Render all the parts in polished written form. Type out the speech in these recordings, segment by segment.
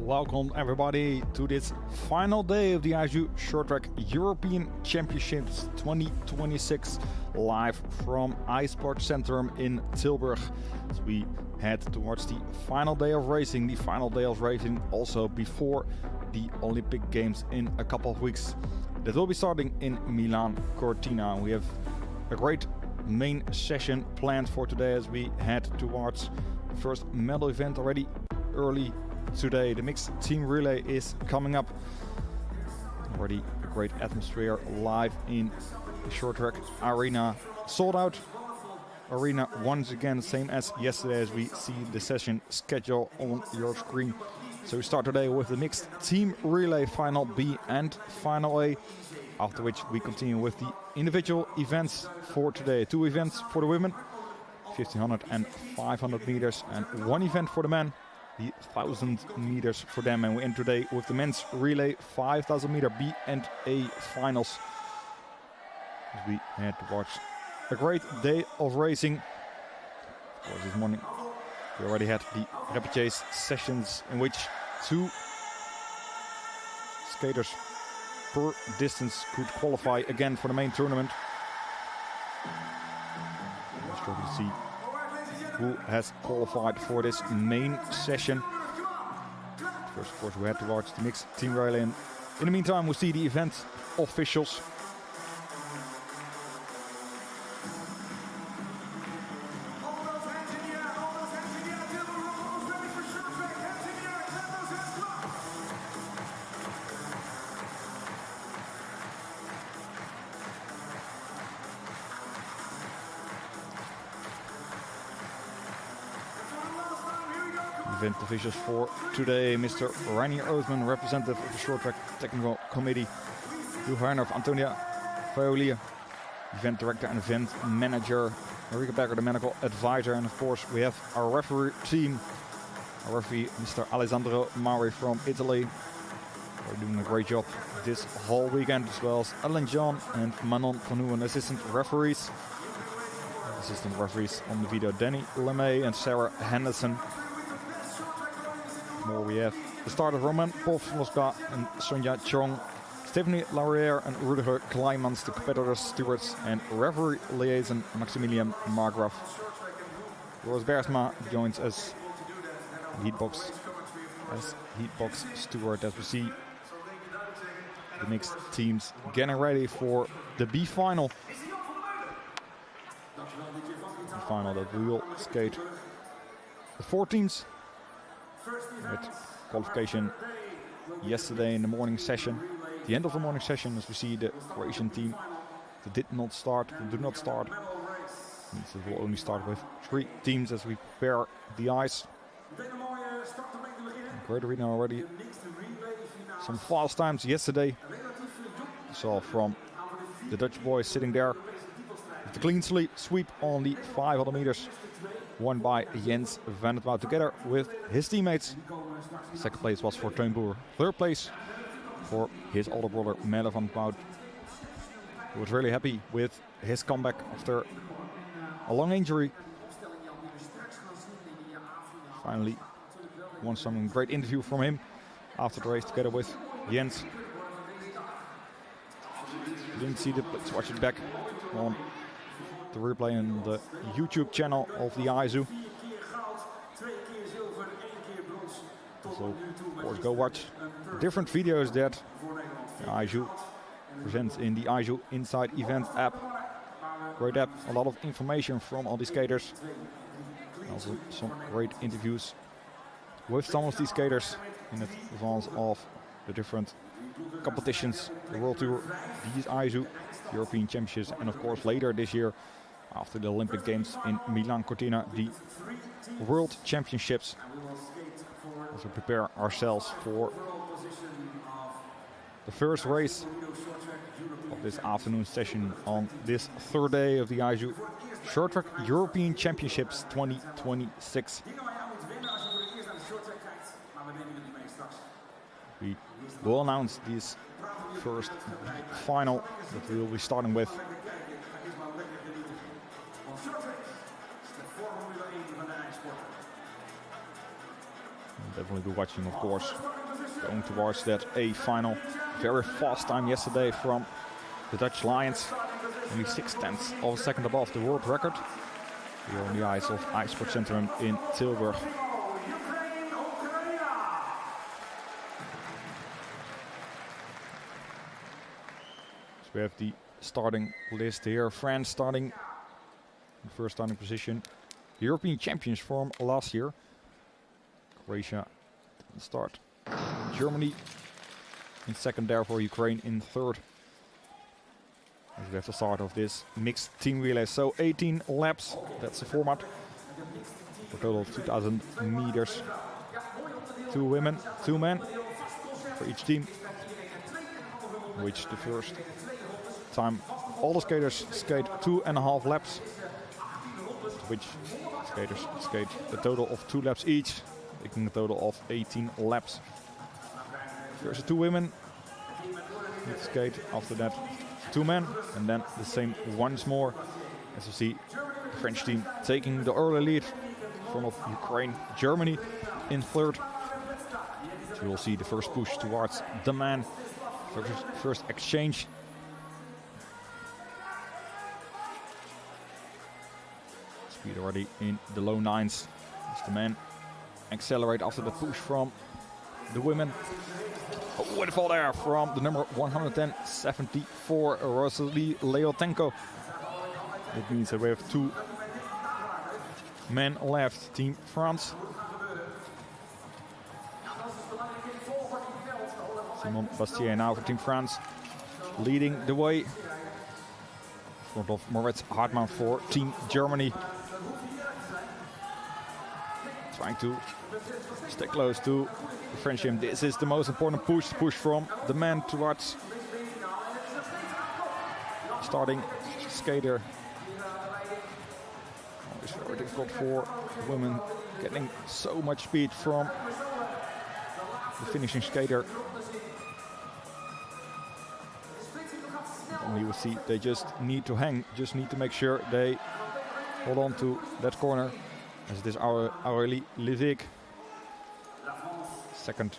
Welcome everybody to this final day of the ISU Short Track European Championships 2026, live from iSports Centrum in Tilburg. As we head towards the final day of racing, also before the Olympic Games in a couple of weeks. That will be starting in Milan Cortina. We have a great main session planned for today as we head towards the first medal event already early today. The mixed team relay is coming up. Already a great atmosphere live in the short track arena. Sold out arena once again, same as yesterday, as we see the session schedule on your screen. So we start today with the mixed team relay final B and final A, after which we continue with the individual events for today. Two events for the women, 1500 and 500 meters, and one event for the men, the 1000 meters for them. And we end today with the men's relay 5000 meter B and A finals, as we head towards a great day of racing. Of course, this morning we already had the rapid chase sessions in which two skaters per distance could qualify again for the main tournament. Let's try to see who has qualified for this main session. First, of course, we head towards the mixed team relay, and in the meantime we see the event officials. Event officials for today: Mr. Reinier Othman, representative of the Short Track Technical Committee; Hugh Heiner of Antonia Faolier, event director and event manager; Marika Becker, the medical advisor; and of course we have our referee team. Our referee, Mr. Alessandro Mauri from Italy. They're doing a great job this whole weekend, as well as Alan John and Manon van Hoeven, assistant referees. Assistant referees on the video: Danny LeMay and Sarah Henderson. More we have the start of Roman Povloska and Sonja Chong, Stephanie Laurier and Rudiger Kleimans, the competitors, stewards, and referee liaison Maximilian Margraf. Roos Bersma joins us heatbox steward, as we see the mixed teams getting ready for the B final. The final that we will skate the 4 teams. With qualification yesterday in the morning session, the end of the morning session, as we see the Croatian team that do not start. Means it will only start with 3 teams as we prepare the ice. Great arena already. Some fast times yesterday. Saw from the Dutch boys sitting there with the clean sweep on the 500 meters. Won by Jens van het Woud together with his teammates. Second place was for Teun Boer. Third place for his older brother Melle van het Woud, who was really happy with his comeback after a long injury. Finally won some great interview from him after the race together with Jens. Didn't see the, let's watch it back on the replay on the YouTube channel of the ISU. So of course go watch different videos that the ISU presents in the ISU Inside Event app. Great app, a lot of information from all the skaters. Also some great interviews with some of these skaters in advance of the different competitions, the World Tour, these ISU European Championships, and of course later this year, after the Olympic Games in Milan Cortina, the World Championships. As we prepare ourselves for the first race of this afternoon session on this third day of the ISU Short Track European Championships 2026. We will announce this first final that we will be starting with. Definitely be watching, of course. Going towards that A final. Very fast time yesterday from the Dutch Lions. Only 6/10 of a second above the world record. Here on the ice of IJsportcentrum in Tilburg. So we have the starting list here. France starting in the first starting position. The European champions from last year. Croatia didn't start. Germany in second, therefore Ukraine in third. As we have the start of this mixed team relay. So 18 laps, that's the format. For a total of 2,000 meters. 2 women, 2 men for each team. Which the first time all the skaters skate 2.5 laps. Which skaters skate a total of 2 laps each, making a total of 18 laps. First 2 women need to skate, after that 2 men, and then the same once more. As you see, the French team taking the early lead in front of Ukraine, Germany in third. So we'll see the first push towards the man, first exchange. Speed already in the low 9s. As the men accelerate after the push from the women. Oh, what a fall there from the number 174, Rosalie Leotenko. That means that we have 2 men left, Team France. Simon Bastier now for Team France, leading the way. In front of Moritz Hartmann for Team Germany. Trying to stay close to the French team. This is the most important push from the man towards starting skater. Always very difficult for women, getting so much speed from the finishing skater. And you will see they just need to hang, just need to make sure they hold on to that corner. As it is Aurélie Levic, second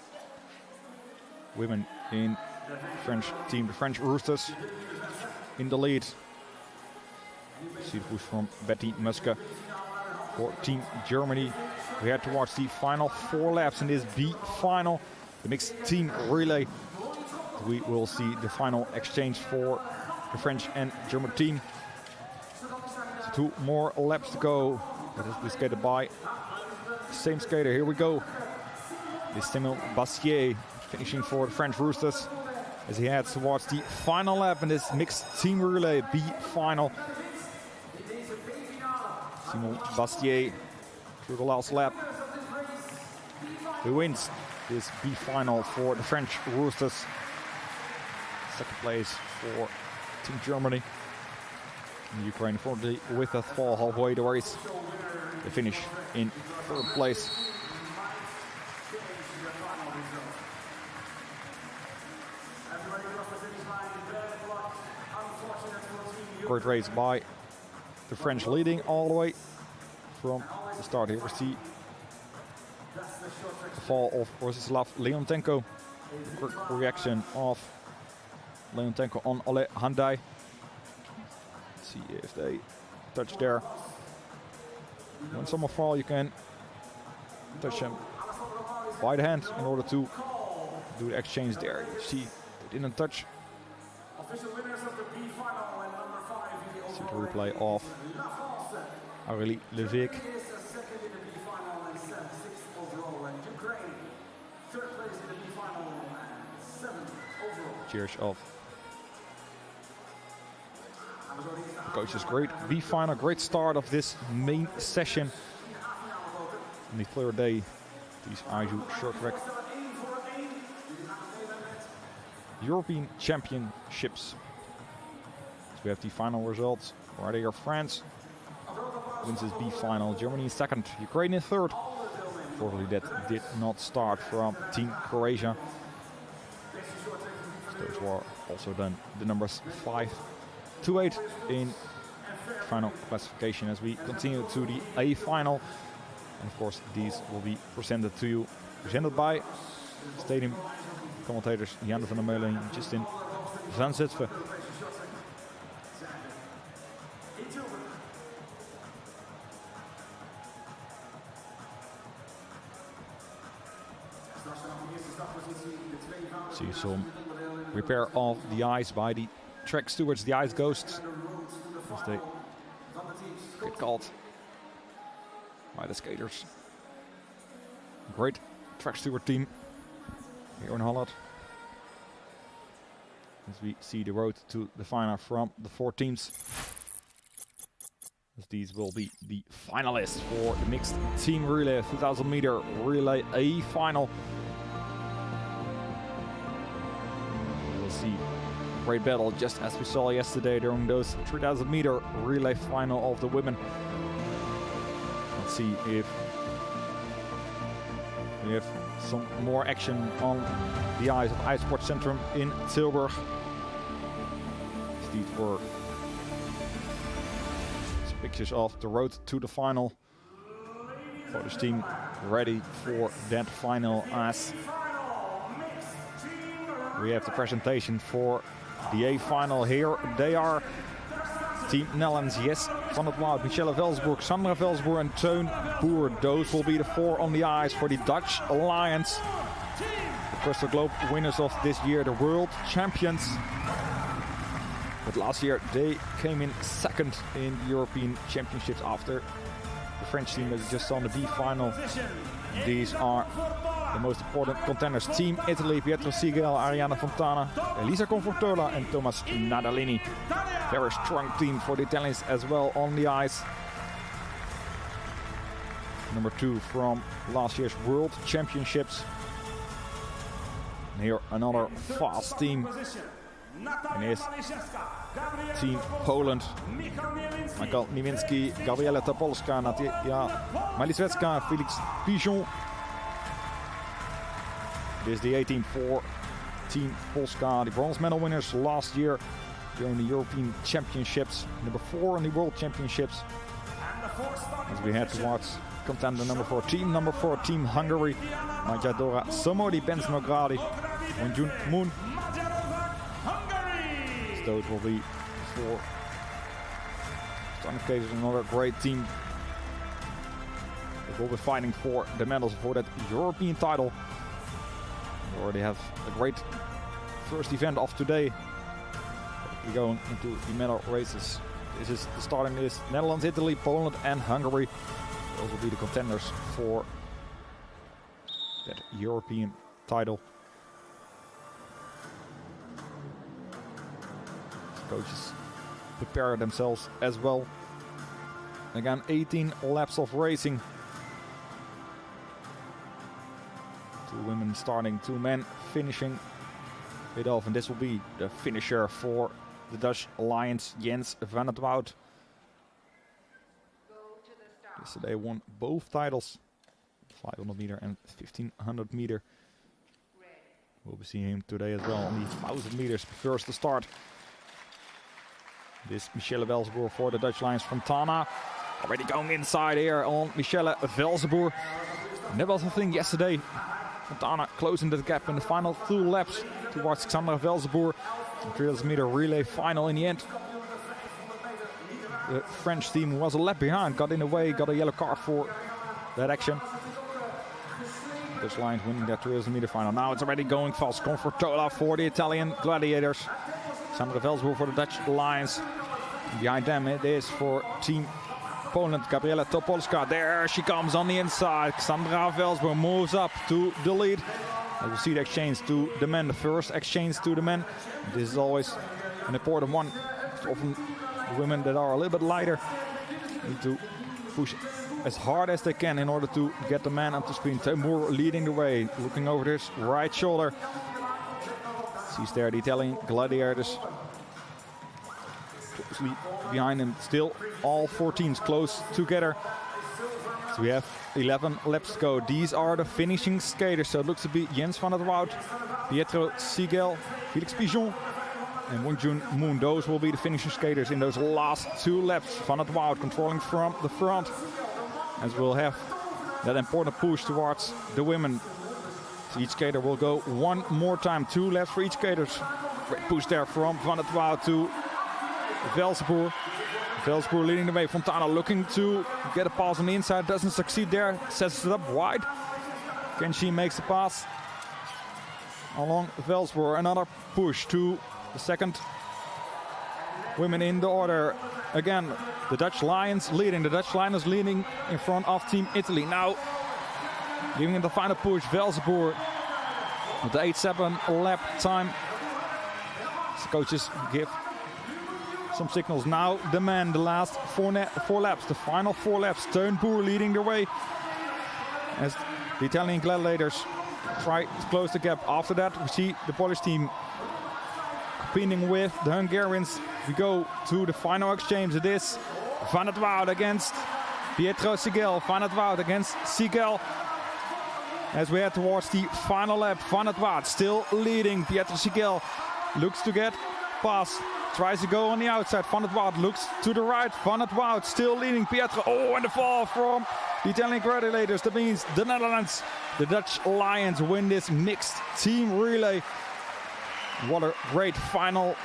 women in French team, the French Roosters, in the lead. See the push from Betty Muske for Team Germany. We head towards the final 4 laps in this B final, the mixed team relay. We will see the final exchange for the French and German team. So 2 more laps to go. That is skated by the same skater. Here we go. This Simon Bastier finishing for the French Roosters as he heads towards the final lap in this mixed team relay B final. Simon Bastier through the last lap. He wins this B final for the French Roosters. Second place for Team Germany. And Ukraine unfortunately with a fall halfway the race. They finish in third place. Great race by the French, leading all the way from the start. Here we see the fall of Rostislav Leontenko. Quick reaction of Leontenko on Ole Handai. See if they touch there. When someone falls, you can touch them by the hand in order to do the exchange there. You see, they didn't touch. See the replay of Aurélie Levic. Cheers of coaches. Great B final, great start of this main session on the third day. These IJU short track European Championships. So we have the final results right here. France wins this B final. Germany in second. Ukraine in third. Unfortunately, that did not start from Team Croatia. So those were also then the numbers 5 to 8 in final classification as we continue to the A final. And of course, these will be presented to you presented by stadium commentators Jan van der Meulen and Justin van Zutphen. See some repair of the ice by the track stewards, the ice ghosts, as they get called by the skaters. Great track steward team here in Holland. As we see the road to the final from the 4 teams. As these will be the finalists for the mixed team relay 2000 meter relay A final. We'll see great battle just as we saw yesterday during those 3000 meter relay final of the women. Let's see if we have some more action on the ice of Ice Sports Centrum in Tilburg. These were some pictures of the road to the final. Polish team ready for that final as we have the presentation for the A final. Here they are. Team Netherlands, yes, Van het Woud, Michelle Velsboer, Sandra Velsboer and Teun Boer. Those will be the 4 on the ice for the Dutch Alliance. The Crystal Globe winners of this year, the world champions. But last year they came in second in the European Championships after the French team that we just saw in the B final. These are the most important contenders. Team Italy, Pietro Sigel, Ariana Fontana, Elisa Confortola and Thomas Nadalini. Very strong team for the Italians as well on the ice. Number 2 from last year's World Championships. And here another fast team. And here's Team Poland. Michael Niewinski, Gabriela Topolska, Natalia Malisvetska, Felix Pigeon. This is the A team for Team Polska, the bronze medal winners last year during the European Championships. Number 4 in the World Championships. As we head towards contender number 4, Team Hungary. Majadora Somodi, Bensnogradi, Wonjun Moon. Those will be 4 Stanford, another great team. They will be fighting for the medals for that European title. We already have a great first event of today. We're going into the medal races. This is the starting list. Netherlands, Italy, Poland and Hungary. Those will be the contenders for that European title. Coaches prepare themselves as well. Again, 18 laps of racing. 2 women starting, 2 men finishing it off. And this will be the finisher for the Dutch Alliance, Jens van het Woud. Yesterday won both titles, 500 meter and 1500 meter. We'll be seeing him today as well on the 1000 meters. First to start. This Michelle Velsboer for the Dutch Lions from Tana. Already going inside here on Michelle Velsboer. And that was the thing yesterday. Fontana closing the gap in the final 2 laps towards Xandra Velsboer. 300 meter relay final in the end. The French team was a lap behind, got in the way, got a yellow card for that action. Dutch Lions winning that 300 meter final. Now it's already going fast. Confortola for the Italian Gladiators. Sandra Velsboer for the Dutch Lions. And behind them it is for Team Poland, Gabriela Topolska. There she comes on the inside. Sandra Velsboer moves up to the lead. And we'll see the exchange to the men, the first exchange to the men. This is always an important one. It's often the women that are a little bit lighter need to push as hard as they can in order to get the man up to screen. Teun leading the way, looking over his right shoulder. Sees there the Italian Gladiators closely behind him. Still all 4 teams close together. So we have 11 laps to go. These are the finishing skaters. So it looks to be Jens van het Woud, Pietro Sigel, Felix Pigeon and Wonjun Moon. Those will be the finishing skaters in those last 2 laps. Van het Woud controlling from the front. As we'll have that important push towards the women. So each skater will go one more time. 2 laps for each skater. Great push there from Van der Waal to Velsenboer. Velsenboer leading the way. Fontana looking to get a pass on the inside. Doesn't succeed there. Sets it up wide. Kenshi makes the pass along Velsenboer. Another push to the second women in the order. Again, the Dutch Lions leading. The Dutch Lions leading in front of Team Italy. Now giving it the final push. Velsenboer with the 8-7 lap time. The coaches give some signals. Now the men, the last four laps, the final 4 laps. Teun Boer leading the way as the Italian gladiators try to close the gap. After that, we see the Polish team competing with the Hungarians. We go to the final exchange. It is Van der Waal against Pietro Sigel. Van der Waal against Sigel. As we head towards the final lap, Van der Waal still leading. Pietro Sigel looks to get past. Tries to go on the outside. Van der Waal looks to the right. Van der Waal still leading Pietro. Oh, and the fall from the Italian gladiators. That means the Netherlands, the Dutch Lions win this mixed team relay. What a great final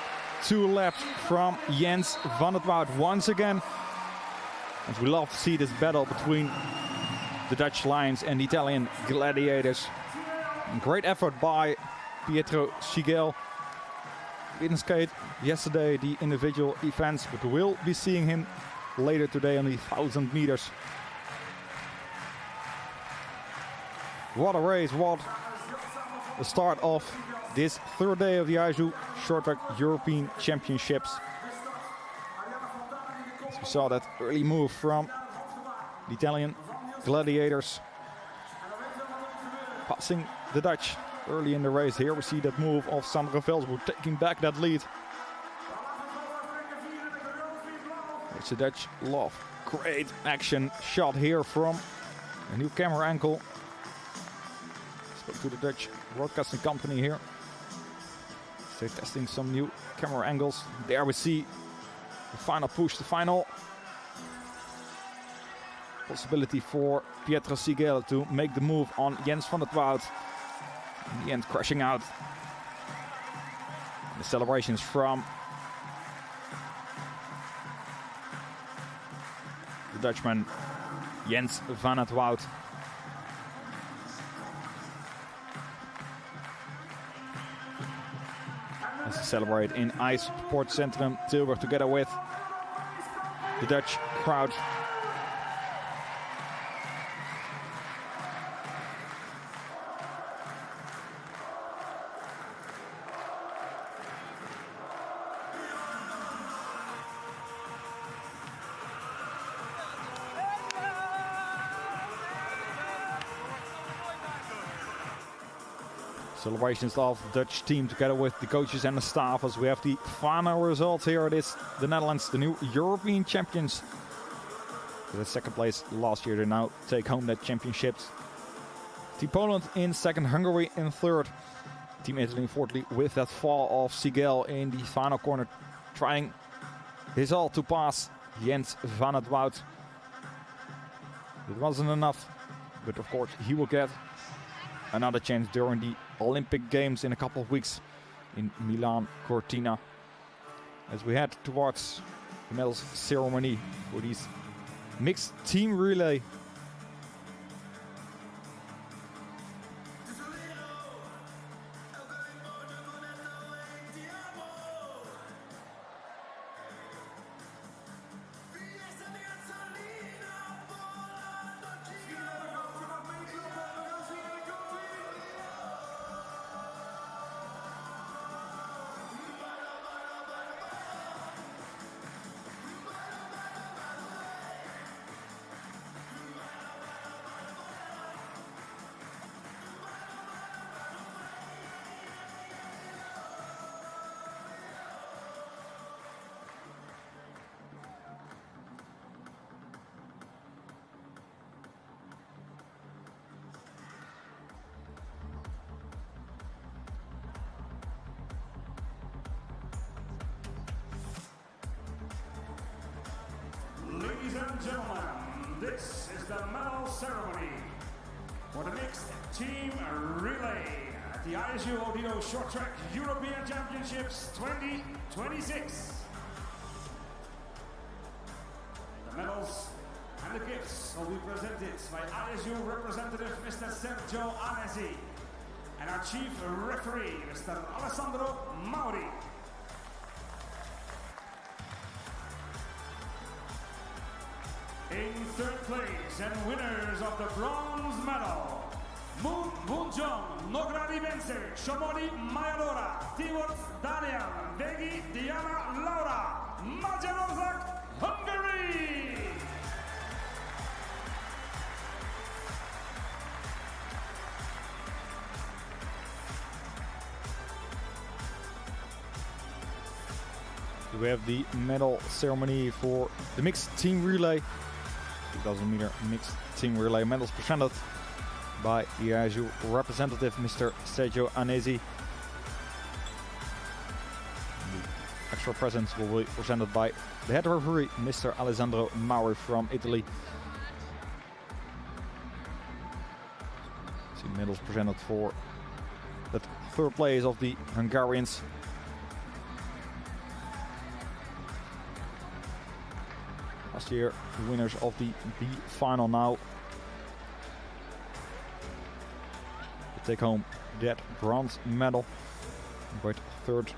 2 laps from Jens Van der Waal once again. As we love to see this battle between the Dutch Lions and the Italian gladiators. And great effort by Pietro Sigel. Didn't skate yesterday the individual events, but we'll be seeing him later today on the 1,000 meters. What a race, what the start of this 3rd day of the ISU Short Track European Championships. As we saw that early move from the Italian gladiators, passing the Dutch early in the race. Here we see that move of Sandra Velsenboer taking back that lead. It's a Dutch love. Great action shot here from a new camera angle. Spoke to the Dutch broadcasting company here. They're testing some new camera angles. There we see the final push, the final possibility for Pietro Sigel to make the move on Jens van der Waal. In the end, crashing out. The celebrations from the Dutchman Jens van der Waal. As they celebrate in Ice Sport Centrum Tilburg together with the Dutch crowd. Celebrations of the Dutch team together with the coaches and the staff as we have the final results here. It is the Netherlands, the new European champions. With the 2nd place last year, they now take home that championships. Team Poland in 2nd, Hungary in 3rd. Team Italy in 4th with that fall of Sigel in the final corner, trying his all to pass Jens van der Waal. It wasn't enough, but of course he will get another chance during the Olympic Games in a couple of weeks in Milan Cortina. As we head towards the medals ceremony for these mixed team relay. Ladies and gentlemen, this is the medal ceremony. For the mixed team relay at the ISU ODO Short Track European Championships 2026. The medals and the gifts will be presented by ISU representative Mr. Sergio Anesi and our chief referee Mr. Alessandro Mauri. In third place and winners of the bronze medal, Munjong Nogradi Venser, Shomori Mayadora, Tiwot Daniel, Begi Diana Laura, Majanozak, Hungary! We have the medal ceremony for the mixed team relay. 2000 meter mixed team relay medals presented by the ISU representative Mr. Sergio Anesi. The extra presents will be presented by the head referee Mr. Alessandro Mauri from Italy. See medals presented for the third place of the Hungarians. Last year, the winners of the B final now to take home that bronze medal. But third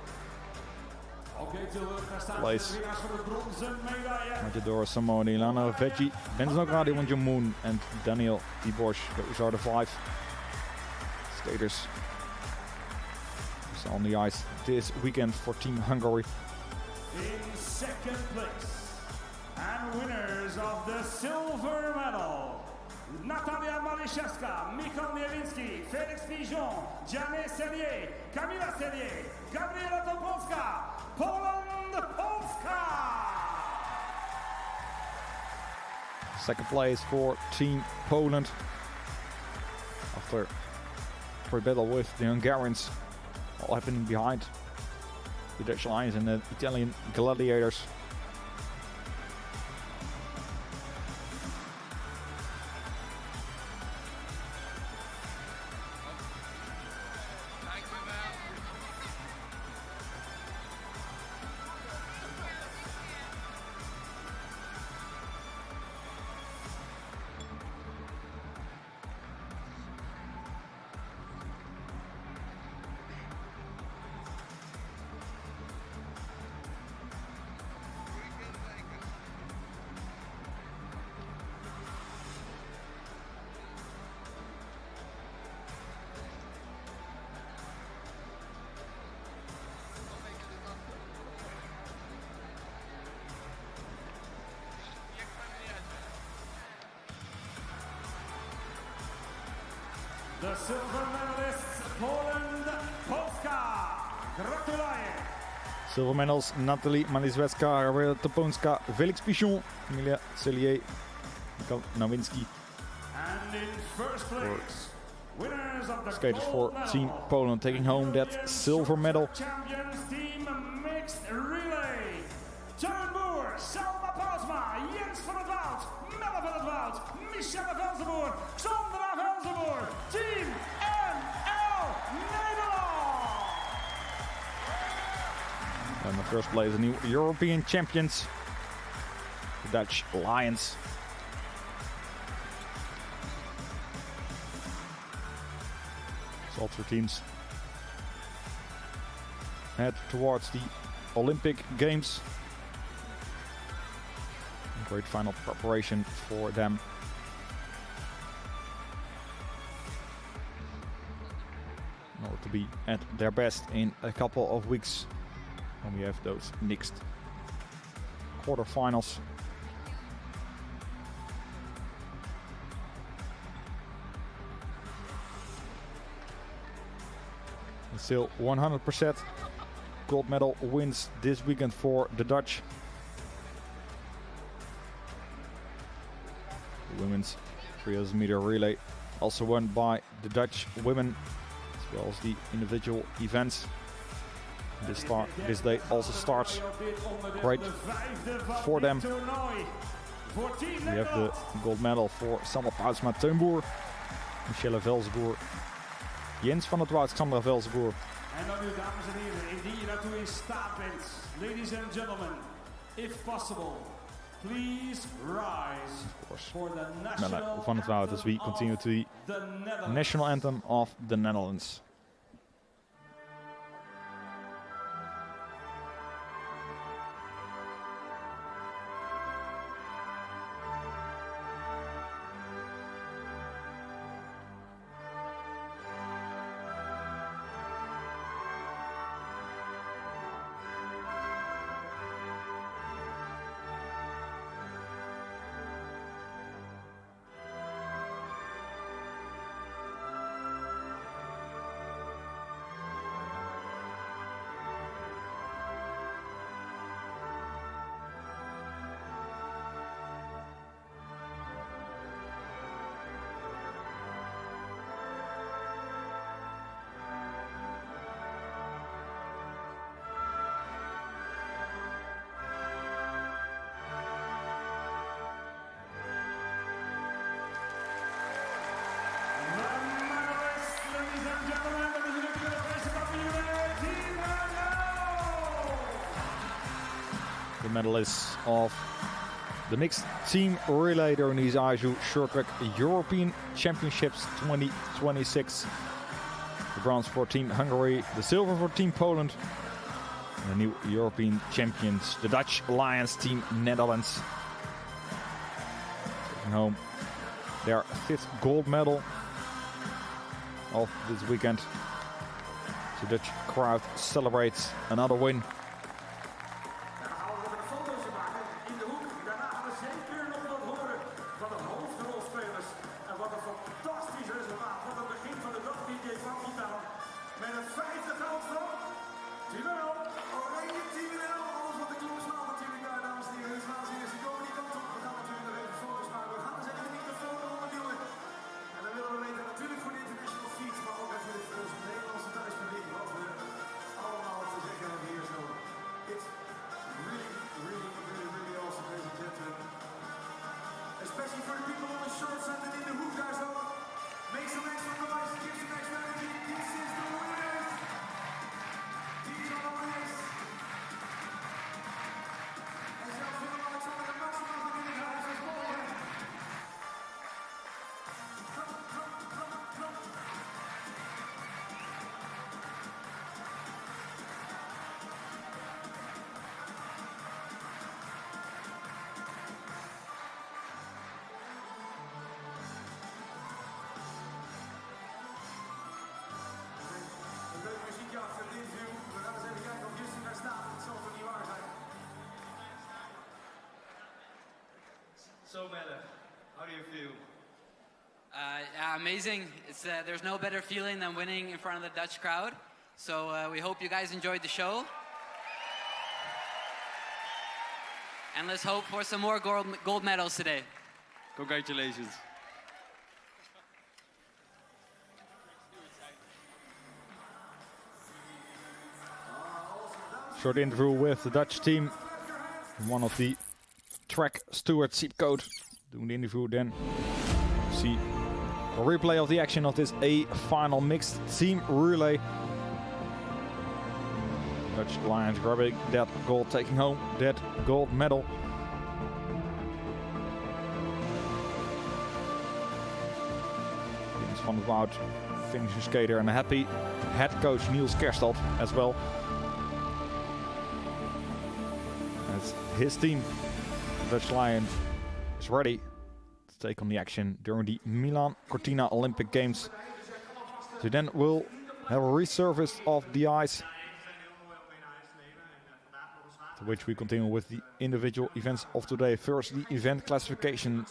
place, Matador Samoni, Lana Veggie, Benznogradi Wanjamoon and Daniel Dibosh. Those are the 5 skaters on the ice this weekend for Team Hungary. In second place, and winners of the silver medal, Natalia Maliszewska, Mikhail Niewinski, Felix Pigeon, Janet Sellier, Kamila Sellier, Gabriela Topolska, Poland Polska! Second place for Team Poland. After a battle with the Hungarians, all happening behind the Dutch Lions and the Italian Gladiators. The silver medalists, Poland, Polska. Gratuluję! Silver medals, Natalie Maliszewska, Gabriela Toponska, Felix Pichon, Emilia Sellier, Mikhail Nowinski. And in first place, winners of the skaters for Team Poland taking home that silver medal. Champions Team Mixed Relay. Teun Boer, Selma Pausma, Jens van het Woud, Melle van het Woud, Michelle Velzenboer, Xandra Velzenboer, Team NL Nederland. And the first place, the new European champions, the Dutch Lions. So all 3 teams head towards the Olympic Games. Great final preparation for them. In order to be at their best in a couple of weeks when we have those mixed quarterfinals. And still 100% gold medal wins this weekend for the Dutch. The women's 300 meter relay also won by the Dutch women, as well as the individual events. This day also starts great for them. We have the gold medal for Selma Pausma, Teun Boer, Michelle Velzenboer, Jens van het Woud, Sandra Velzenboer. En dan nu, dames en heren, indien je daartoe in staat bent, ladies and gentlemen, if possible, please rise for the national van het Woud as we continue to the national anthem of the Netherlands. The medalists of the mixed team relay during these ISU Short Track European Championships 2026. The bronze for Team Hungary, the silver for Team Poland, and the new European champions, the Dutch Lions Team Netherlands. Taking home their 5th gold medal of this weekend. The Dutch crowd celebrates another win. So Melle, how do you feel? Yeah, amazing. It's there's no better feeling than winning in front of the Dutch crowd. So we hope you guys enjoyed the show. And let's hope for some more gold medals today. Congratulations. Short interview with the Dutch team. One of the track steward Seepcoat doing the interview. Then see a replay of the action of this A final mixed team relay. Dutch Lions grabbing that gold, taking home that gold medal. Jens van der Woud, finisher skater, and a happy head coach Niels Kerstad as well. As his team, the Dutch Lion, is ready to take on the action during the Milan Cortina Olympic Games. So then we'll have a resurface of the ice, to which we continue with the individual events of today. First, the event classification.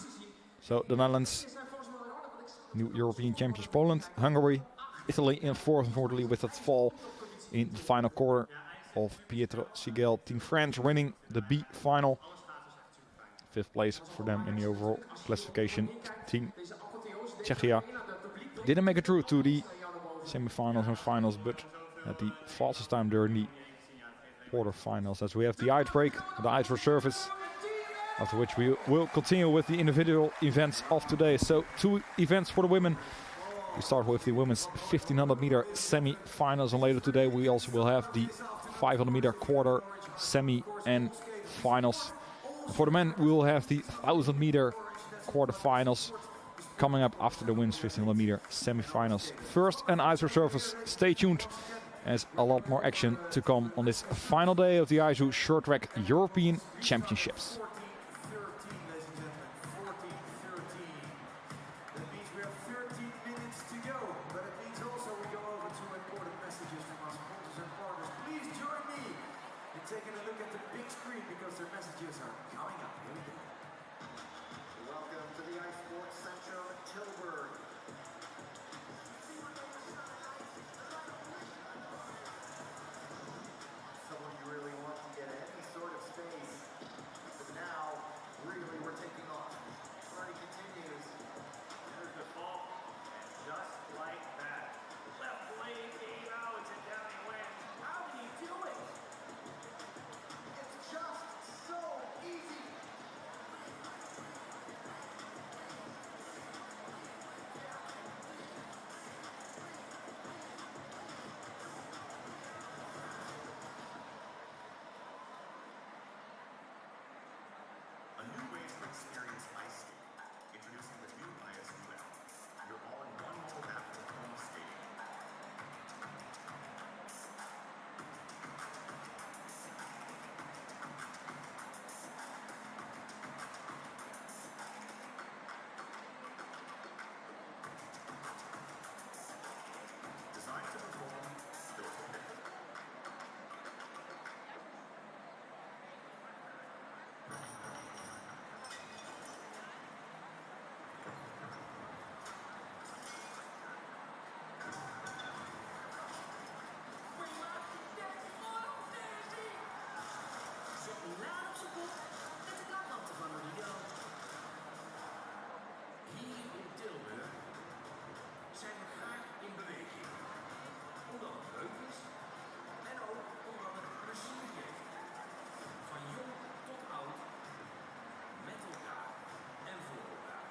So the Netherlands, new European champions, Poland, Hungary, Italy in fourth, unfortunately, with that fall in the final quarter of Pietro Sigel. Team France winning the B final. 5th place for them in the overall classification. Team Czechia didn't make it through to the semifinals and finals, but at the fastest time during the quarterfinals. As we have the ice break, the ice resurface, after which we will continue with the individual events of today. So 2 events for the women We start with the women's 1500 meter semi-finals, and later today we also will have the 500 meter quarter, semi and finals. And for the men we will have the 1000 meter quarterfinals coming up after the women's 1500 meter semi-finals. First and ice resurface, stay tuned as a lot more action to come on this final day of the ISU Short Track European Championships. Taking a look at the big screen because their messages are coming up. Here we go. Welcome to the Ice Sports Center of Tilburg. Someone you really want to get any sort of space. But now, really, we're taking off. Party continues. There's the ball. And just like that. Left lane game out and down he went. How did he do it? Just so easy. A new way to experience ice skating. Introducing the new ISU app. You're all in one mobile app to home skating. Designed to perform, built to fit. Hier in Tilburg zijn we graag in beweging. Omdat het leuk is en ook omdat het plezier geeft. Van jong tot oud, met elkaar en voor elkaar.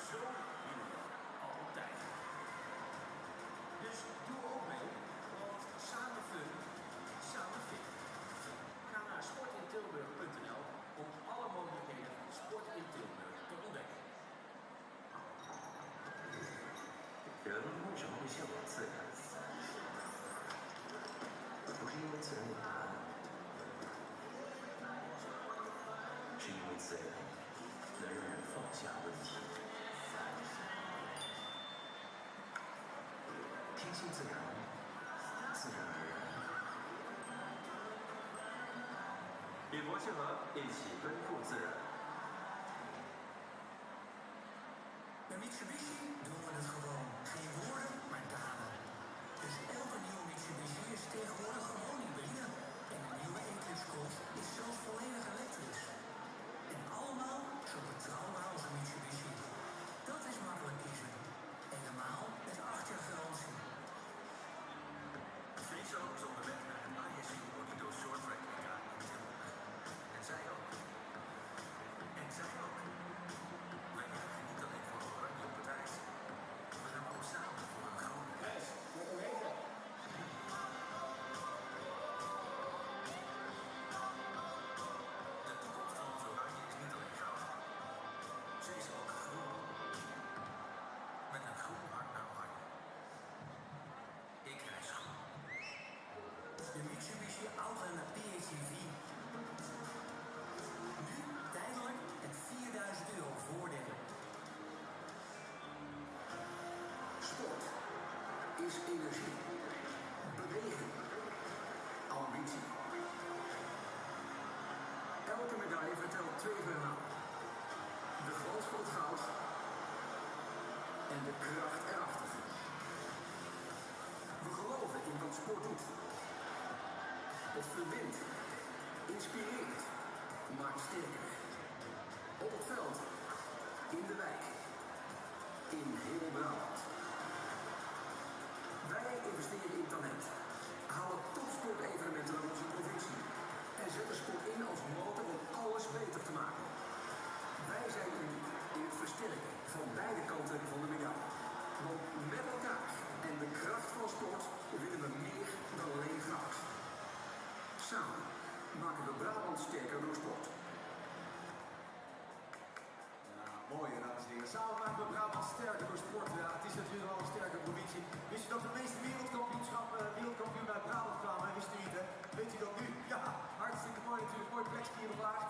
Zo willen we altijd. Dus doe ook mee, want samen fun, samen fit. Ga naar sportintilburg.nl om alle mogelijkheden van sport in Tilburg te ontdekken. 人为什么会向往自然？不是因为自然有答案，是因为自然能让人放下问题。听信自然，自然而然。与博士和一起奔赴自然。 Bij Mitsubishi doen we het gewoon. Geen woorden, maar daden. Dus elke nieuwe Mitsubishi is tegenwoordig gewoon hybride. En de nieuwe Eclipse Cross is zelfs volledig elektrisch. En allemaal zo betrouwbaar als een Mitsubishi. Dat is makkelijk kiezen. Helemaal met 8 jaar garantie. Friso is onderweg naar het ISU Bonito Short Track WK in Tilburg. En zij ook. En zij ook. Wij juichen niet alleen voor Oranje op het ijs. We gaan ook samen voor een gouden prijs. De toekomst van ons Oranje is niet alleen goud. Ze is ook groen. Met een groen hart naar Oranje. Ik reis groen. De Mitsubishi Outlander PHEV. Nu tijdelijk met €4000 voordeel. Sport is energie, beweging, ambitie. Elke medaille vertelt 2 verhalen. De glans van het goud en de kracht erachter. We geloven in wat sport doet. Het verbindt, inspireert, maakt sterker. Op het veld, in de wijk, in heel Brabant. Wij investeren in talent, halen topsportevenementen naar onze provincie en zetten sport in als motor om alles beter te maken. Wij zijn uniek in het versterken van beide kanten van de medaille. Want met elkaar sport willen we meer dan alleen goud. Samen maken we Brabant sterker door sport. Ja, mooi dames en heren. Samen maken we Brabant sterker door sport. Ja, het is natuurlijk wel een sterke provincie. Wist u dat de meeste wereldkampioen uit Brabant kwamen? Wist u niet, hè? Weet u dat nu? Ja, hartstikke mooi natuurlijk. Mooi plekje hier op Aard.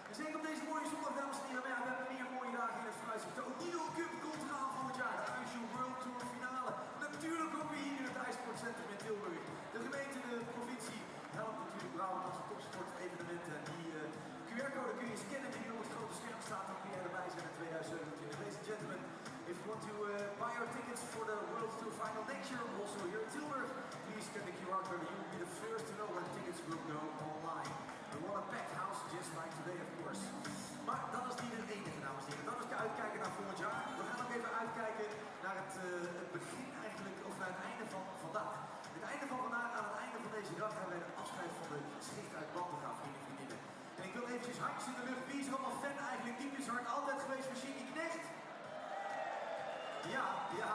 En zeker op deze mooie zondag, dames en heren. Maar ja, we hebben meer mooie dagen in het vooruitzicht. De Odilo Cup Culturaal van het jaar. De IJssel World Tour finale. Natuurlijk ook weer hier in het IJsportcentrum in Tilburg. De gemeente, de provincie helpt natuurlijk Brabant als een topsportevenement. En die QR-code kun je scannen die nu op het grote scherm staat. Dan kun jij erbij zijn in 2027. Ladies and gentlemen, if you want to buy your tickets for the World Tour final next year, also here in Tilburg, please scan the QR code. You will be the first to know when tickets will go online. We want a packed house just like today, of course. Maar dat is niet het enige, dames en heren. Dat is de uitkijken naar volgend jaar. We gaan ook even uitkijken naar het begin eigenlijk, of naar het einde van vandaag. Het einde van vandaag, aan het einde van deze dag, hebben wij de afscheid van de schicht uit Bandengraaf, vrienden en vriendinnen. En ik wil eventjes handjes in de lucht. Wie is er allemaal fan eigenlijk diepjes hard altijd geweest van Shinky Knecht? Ja, ja.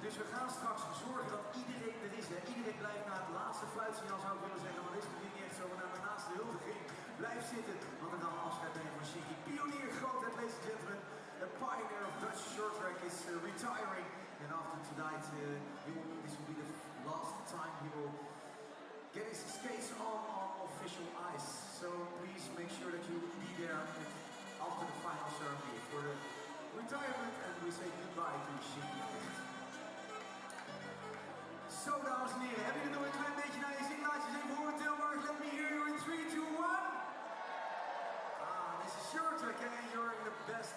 Dus we gaan straks zorgen dat iedereen er is. Hè. Iedereen blijft naar het laatste fluitsignaal, zou ik willen zeggen. Maar dat is natuurlijk niet echt zo. Maar naar de naaste huldiging blijft zitten. Want we gaan afscheid nemen van Shinky. Pionier, grootheid, ladies and gentlemen. A pioneer of Dutch short track is retiring. And after tonight, this will be the last time he will get his skates on official ice. So please make sure that you will be there after the final ceremony for the retirement. And we say goodbye to Shinky. Zo, dames en heren, hebben jullie nog een klein beetje naar je zin laten zien voor Tilburg? Let me hear you in 3, 2, 1. This is short track and you're in the best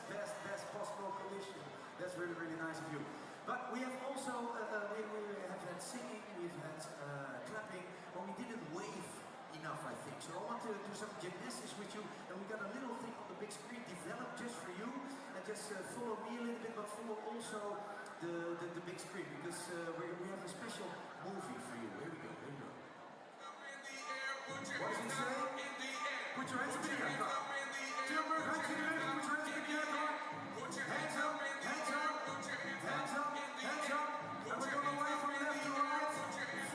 possible condition. That's really, really nice of you. But we have also, we have had singing, we've had clapping, but we didn't wave enough, I think. So I want to do some gymnastics with you, and we got a little thing on the big screen developed just for you, and just follow me a little bit, but follow also the big screen, because we have a special movie for you. Here we go, here we go. What does it say? Put your hands up in the air. Tilburg, hands in the air, put your hands in the air. Hands up, hands up, hands up, hands up. And we're going away from left to right.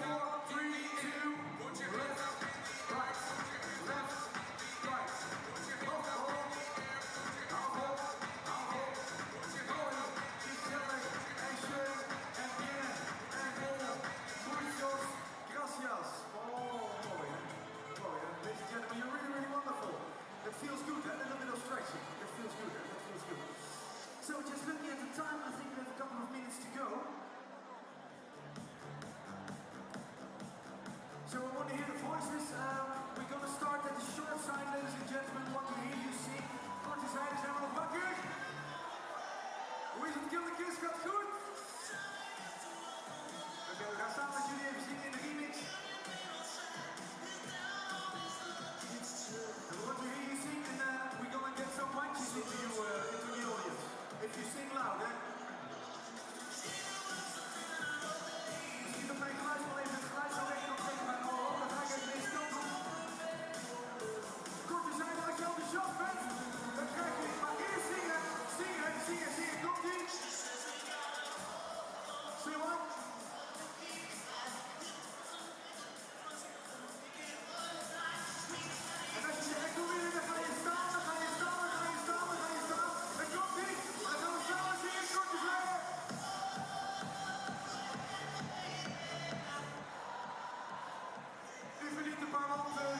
4, 3, 2, left, right, left, right. Hoog, hoog, hoog, hoog, going, gezellig en schön en bien en vol. Muchos gracias. Oh, mooi hè. Mooi hè. Ladies and gentlemen, you're really, really wonderful. It feels good, a little bit of stretching. It feels good, that feels good. So just looking at the time, I think we have a couple of minutes to go. So I want to hear the voices. We're going to start at the short side, ladies and gentlemen. Want to hear you sing. Korte zijde zijn we nog wakker. Hoe is het, kindertjes? Gaat het goed? Oké, we gaan samen met jullie even zingen in de remix. And we want to hear you sing, and we're going to get some punches into you, into the audience. If you sing loud, hè? Misschien dat mijn geluid wel even het geluid zo weg kan trekken bij mijn oren, dan ga ik even deze kant op. Korte zijde, als je enthousiast bent, dan krijg je maar eerst zingen, zingen, zingen, zingen. Komt-ie? Say what? En als je zegt, doe weer, dan ga je staan, dan ga je staan, dan ga je staan, dan ga je staan. En komt-ie? Dan gaan we samen zingen, korte zijde. U verdient een paar handen.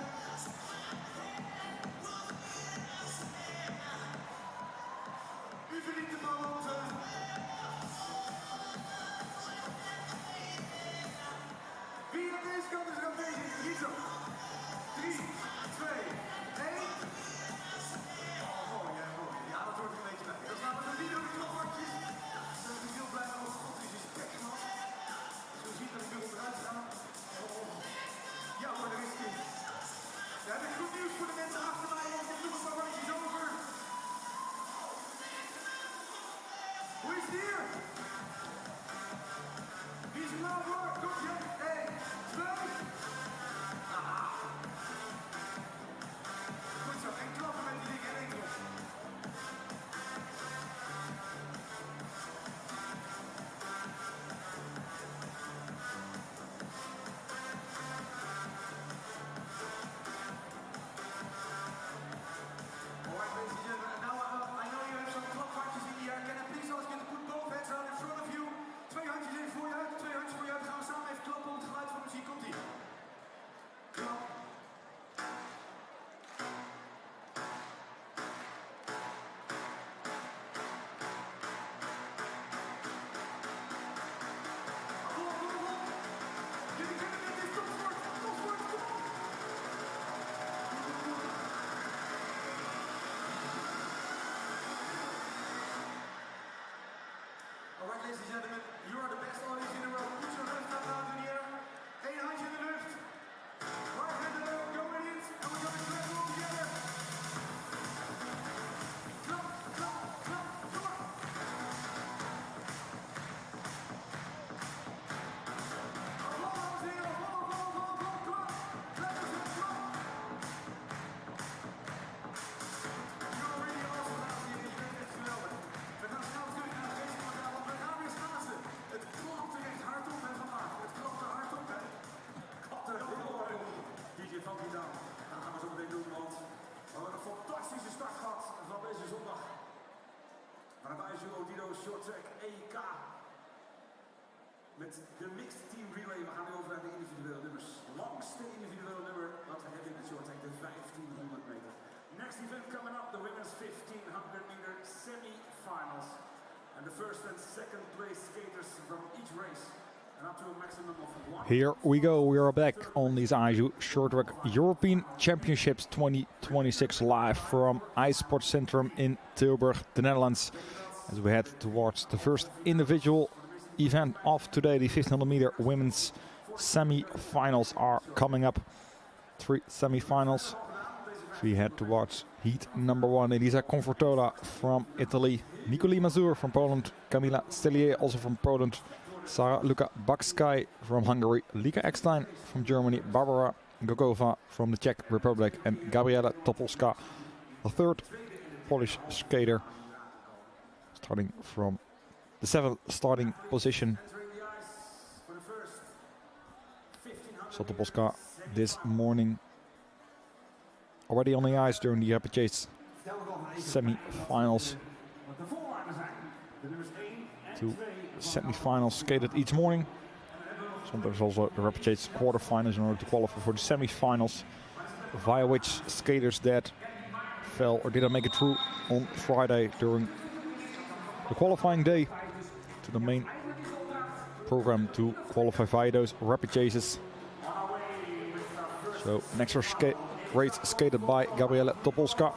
U verdient een paar handen. Wie aan deze kant is er aanwezig? Hier zo. 3, 2, 1. Oh, mooi, ja, mooi. Ja, dat hoort er een beetje bij. Dat laten we nog niet door de knopwartjes. Dan ben ik heel blij dat ons God is een tekstmas. Zo ziet dat ik nu onderuit ga. Oh. Ja hoor, daar is het. We hebben goed nieuws voor de mensen achter mij, want ik heb nog een paar randjes over. Hoe is het hier? Wie is er nou voor? Komt je? 1, 2. Ah. Goed zo, en klappen met die dingen en één klop. ladies and gentlemen, you are the best audience in the world. Put your hands up out in the air. Eén handje in de lucht. Right hand in the lucht, go in it. And we're going to clap all together. Klap, klap, klap, kom op. Applaus, dames en heren. Applaus, kom op. Klap eens op, kom op. You are really awesome, dames en heren. Je bent echt geweldig. We gaan snel terug naar de race van elkaar, want we gaan weer schaatsen. Het klapt er echt hard op, hè, vandaag. Het klapt er hard op, hè. Klapt er heel hard op. DJ Funky Down. Dat gaan we zo meteen doen, want we hebben een fantastische start gehad van deze zondag. Van het ISU Odido Short Track EK. Met de mixed team relay. We gaan nu over naar de individuele nummers. Langste individuele nummer wat we hebben in de short track, de 1500 meter. Next event coming up, the women's 1500 meter semi-finals. And the first and second place skaters from each race. And up to a maximum of 1. Here we go, we are back on these ISU Short Track European Championships 2026 live from iSport Centrum in Tilburg, the Netherlands. As we head towards the first individual event of today, the 1500 meter women's semi-finals are coming up. 3 semi-finals. We head towards heat number 1. Elisa Confortola from Italy, Nicoli Mazur from Poland, Kamila Stellier also from Poland, Sarah Luka Bakskai from Hungary, Lika Eckstein from Germany, Barbara Gogova from the Czech Republic, and Gabriela Topolska, the third Polish skater, starting from the 7th starting position. So Topolska this morning already on the ice during the rapid chase semi-finals. 2 semi-finals skated each morning. Sometimes also the rapid chase quarterfinals in order to qualify for the semi-finals, via which skaters that fell or didn't make it through on Friday during the qualifying day to the main program to qualify via those rapid chases. So an extra race skated by Gabriela Topolska.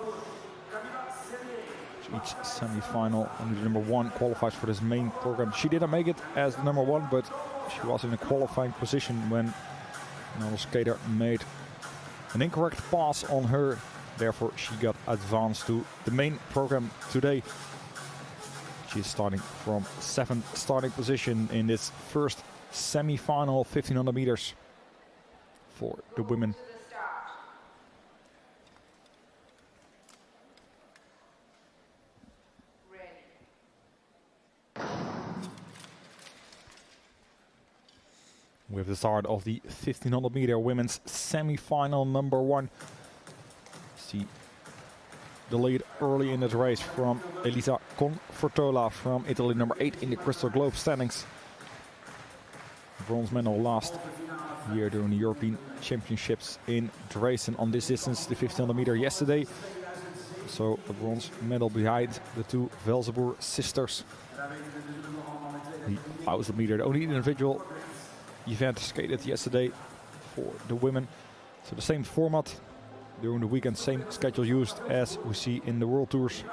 Each semi-final, only the number 1 qualifies for this main program. She didn't make it as the number 1, but she was in a qualifying position when another skater made an incorrect pass on her. Therefore, she got advanced to the main program today. She is starting from 7th starting position in this first semi-final 1500 meters for the women. With the start of the 1500 meter women's semi-final number 1. See the lead early in this race from Elisa Confortola from Italy, number 8 in the Crystal Globe standings. Bronze medal last year during the European Championships in Dresden on this distance, the 1500 meter yesterday. So a bronze medal behind the 2 Velzenboer sisters. The 1000 meter, the only individual event skated yesterday for the women. So the same format during the weekend, same schedule used as we see in the World Tours.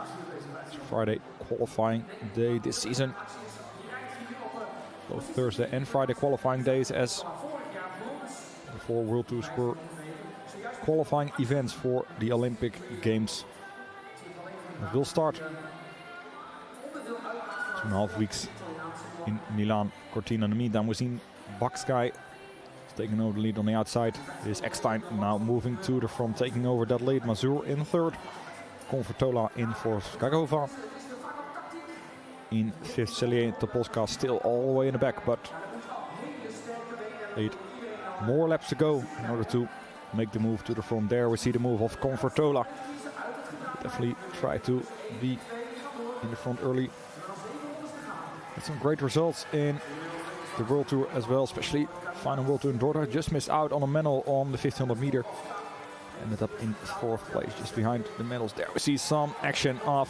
So Friday qualifying day this season. Both Thursday and Friday qualifying days, as the 4 World Tours were qualifying events for the Olympic Games. It will start 2.5 weeks in Milan Cortina. In the meantime, we've seen Bakskai taking over the lead on the outside. It is Eckstein now moving to the front, taking over that lead. Mazur in 3rd. Confortola in 4th. Gagova in 5th. Cellier Topolska still all the way in the back, but 8 more laps to go in order to make the move to the front. There we see the move of Confortola. Definitely try to be in the front early. Had some great results in the World Tour as well, especially final World Tour in Dordrecht. Just missed out on a medal on the 1500 meter. Ended up in 4th place, just behind the medals. There we see some action of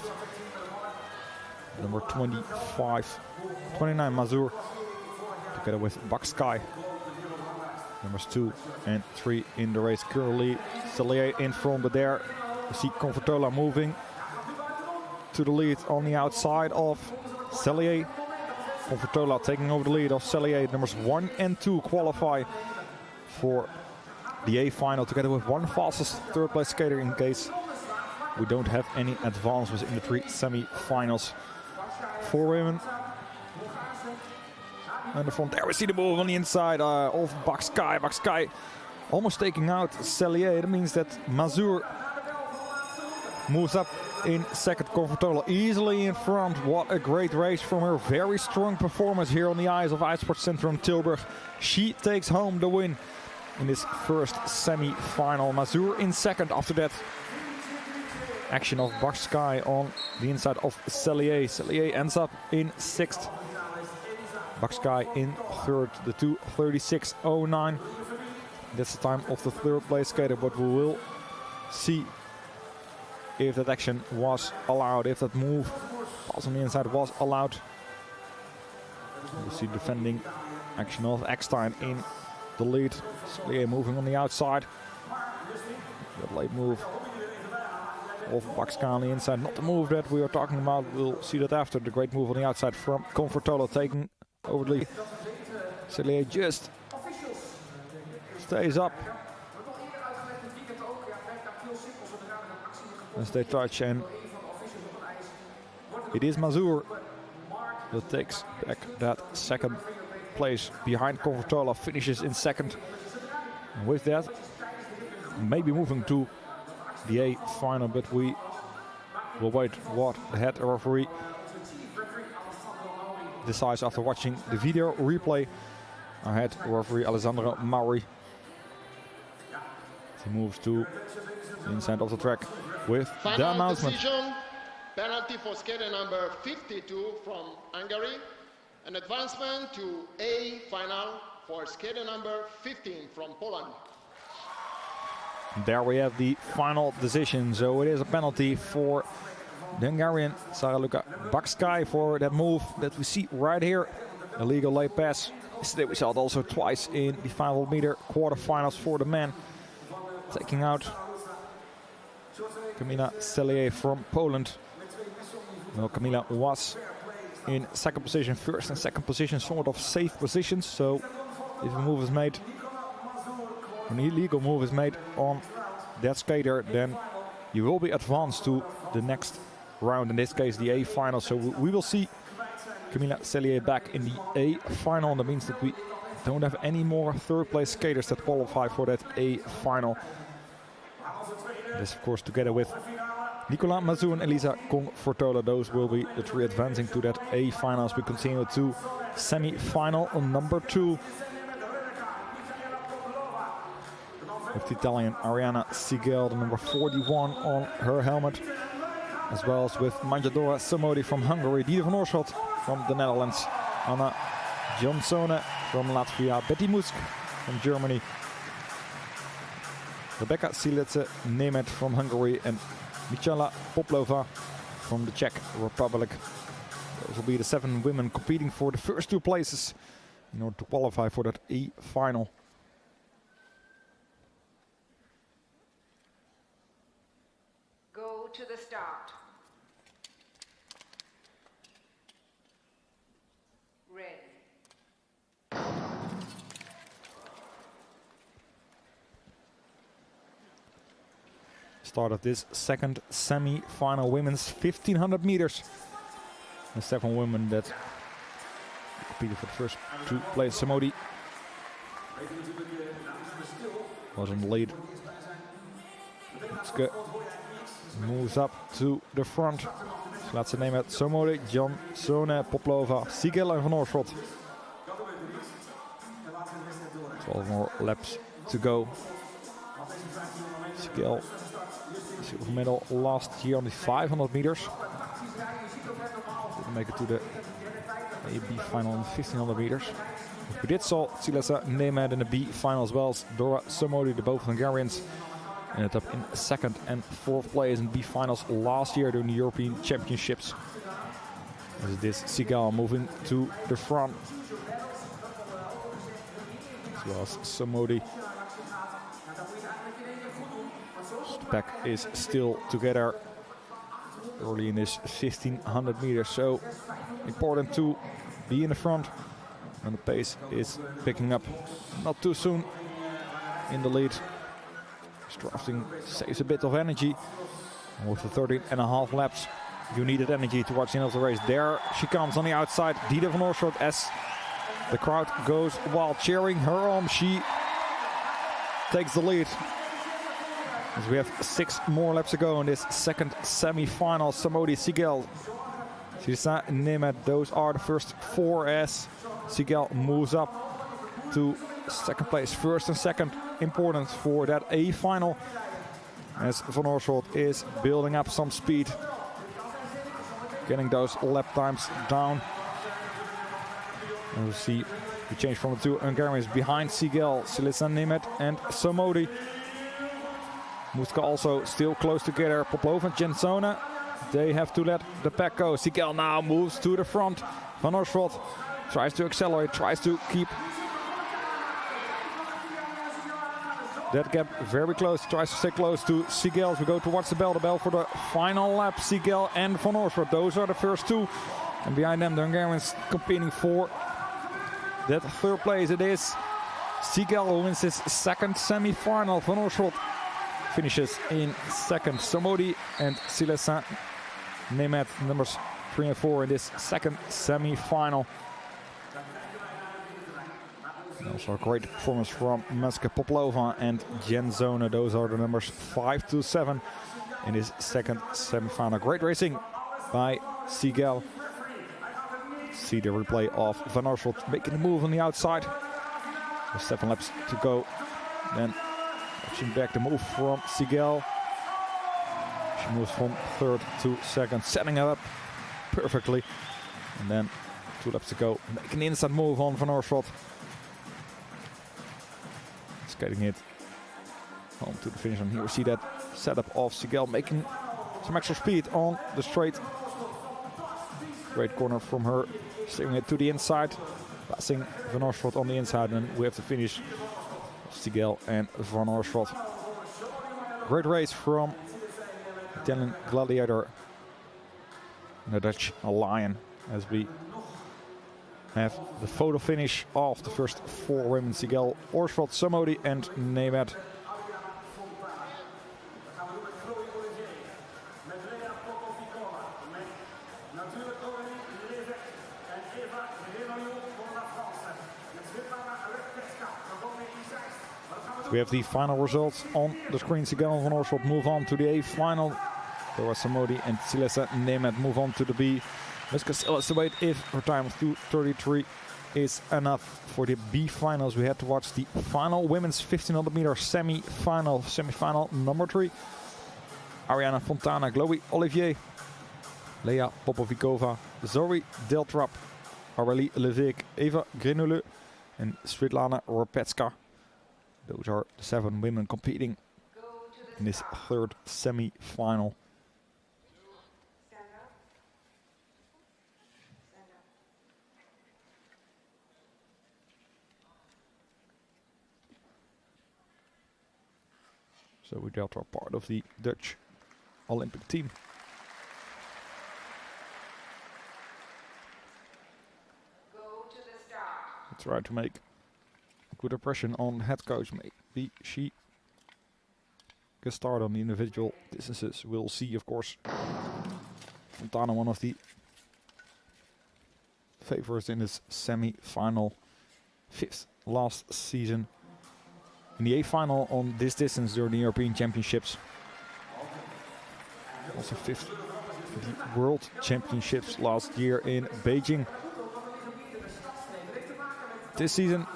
number 29 Mazur, together with Bakskai. Numbers 2 and 3 in the race. Currently Cellier in front, but there we see Confortola moving to the lead on the outside of Cellier. Confortola taking over the lead of Cellier. Numbers 1 and 2 qualify for the A final together with one fastest third place skater in case we don't have any advances in the 3 semi-finals. 4 women. And the front there we see the move on the inside of Bakskay. Bakskay almost taking out Cellier. That means that Mazur moves up in second. Confortola easily in front. What a great race from her. Very strong performance here on the ice of IJsportcentrum Tilburg. She takes home the win in this first semi-final. Mazur in second after that action of Bakskay on the inside of Cellier. Cellier ends up in sixth. Bakskay in third, the 2:36.09. That's the time of the third place skater, but we will see if that action was allowed, if that move pass on the inside was allowed. We see defending action of Eckstein in the lead. Cellier moving on the outside. That late move of Bakskay on the inside, not the move that we are talking about. We'll see that after. The great move on the outside from Confortola taking over the lead. Cellier just stays up as they touch, and it is Mazur that takes back that second place behind Confortola, finishes in second. And with that, maybe moving to the A final, but we will wait what the head referee decides after watching the video replay. Our head referee Alessandro Mauri. He moves to the inside of the track with final the announcement. Decision, penalty for skater number 52 from Hungary. An advancement to A final for skater number 15 from Poland. There we have the final decision. So it is a penalty for the Hungarian Saraluka Bakskay for that move that we see right here. Illegal late pass. Yesterday we saw it also twice in the 500 meter quarterfinals for the men. Taking out Kamila Cellier from Poland. Well, Kamila was in second position. First and second position, sort of safe positions. So if a move is made, an illegal move is made on that skater, then you will be advanced to the next round, in this case the A final. So we will see Kamila Cellier back in the A final. That means that we don't have any more third place skaters that qualify for that A final. This of course together with Nicolas Mazur and Elisa Confortola. Those will be the 3 advancing to that A finals. We continue to semi-final on number 2. With the Italian Ariana Sigel, the number 41 on her helmet. As well as with Manjadora Samodi from Hungary, Dieter van Oorschot from the Netherlands, Anna Johnsone from Latvia, Betty Musk from Germany, Rebecca Siletse Nemeth from Hungary, and Michaela Poplova from the Czech Republic. Those will be the 7 women competing for the first 2 places in order to qualify for that A final. Go to the start. Ready. Start of this second semi-final women's 1500 meters. The 7 women that competed for the first 2 places. Samodi was on the lead. Ske moves up to the front. Laat ze nemen Samodi, Johnsone, Poplova, Sigel en Van Oorschot. 12 more laps to go. Sigel, silver medal last year on the 500 meters. Didn't make it to the AB final on 1500 meters. We did saw Silesa Nemeth in the B final as well as Dora Samodi, the both Hungarians. Ended up in second and fourth place in B finals last year during the European Championships. As it is Sigel moving to the front. As well as Samodi. The pack is still together early in this 1500 meters. So important to be in the front. And the pace is picking up not too soon in the lead. Strafting saves a bit of energy. And with the 13.5 laps, you needed energy towards the end of the race. There she comes on the outside, Diede van Oorschot, as the crowd goes wild, cheering her on. She takes the lead. As we have 6 more laps to go in this second semi-final. Samody, Sigel, Silesa, Nemeth, those are the first 4 as Sigel moves up to second place. First and second, important for that A final, as Van Oorschot is building up some speed, getting those lap times down. And we'll see the change from the 2 Hungarians behind Sigel, Silesa, Nemeth and Samody. Muska also still close together. Poplova and Jensone, they have to let the pack go. Sigel now moves to the front. Van Oorschot tries to accelerate, tries to keep that gap very close, tries to stay close to Sigel as we go towards the bell for the final lap. Sigel and Van Oorschot, those are the first 2. And behind them, the Hungarians competing for that 3rd place. It is Sigel who wins his second semi-final. Van Oorschot finishes in second. Samody and Silesa, Nemeth, numbers 3 and 4 in this second semi-final. Also a great performance from Muska, Poplova and Jensone. Those are the numbers 5 to 7 in this second semi-final. Great racing by Sigel. See the replay of Van Oorschot making the move on the outside. With 7 laps to go. Then watching back the move from Sigel. She moves from 3rd to 2nd, setting it up perfectly. And then 2 laps to go, making the inside move on Van Oorschot. Skating it home to the finish, and here we see that setup of Sigel making some extra speed on the straight. Great corner from her, steering it to the inside, passing Van Oorschot on the inside, and we have to finish Sigel and Van Oorschot. Great race from Italian Gladiator, the Dutch Lion, as we have the photo finish of the first 4 women: Sigel, Oorschot, Samody and Nemeth. We have the final results on the screen. Sigel and Van Oorschot move on to the A final. Whereas Samody and Silesa, Nemeth move on to the B. Muska still has to wait if her time of 2:33 is enough for the B finals. We had to watch the final women's 1500 meter semi-final number 3. Ariana Fontana, Chloe Olivier, Lea Popovikova, Zoe Deltrap, Aurélie Leveek, Eva Grenouille and Svetlana Ropetska. Those are the 7 women competing in this 3rd semi-final. So we dealt are part of the Dutch Olympic team. Go to the start. Let's try to make a good impression on the head coach. Maybe she can start on the individual distances. We'll see, of course. Fontana, one of the favorites in this semi-final, 5th last season. In the A final on this distance during the European Championships. Also 5th the World Championships last year in Beijing. This season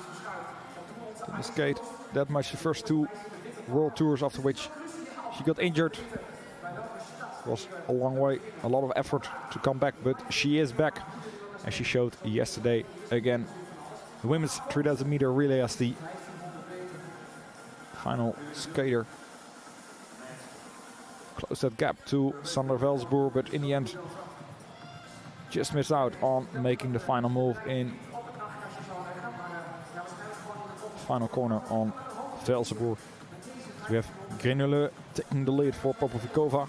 didn't skate that much the first 2 World Tours, after which she got injured. It was a long way, a lot of effort to come back, but she is back, as she showed yesterday again. The women's 3000 meter relay as the final skater. Closed that gap to Sander Velsboer, but in the end just missed out on making the final move in final corner on Velsboer. So we have Grenouille taking the lead for Popovikova.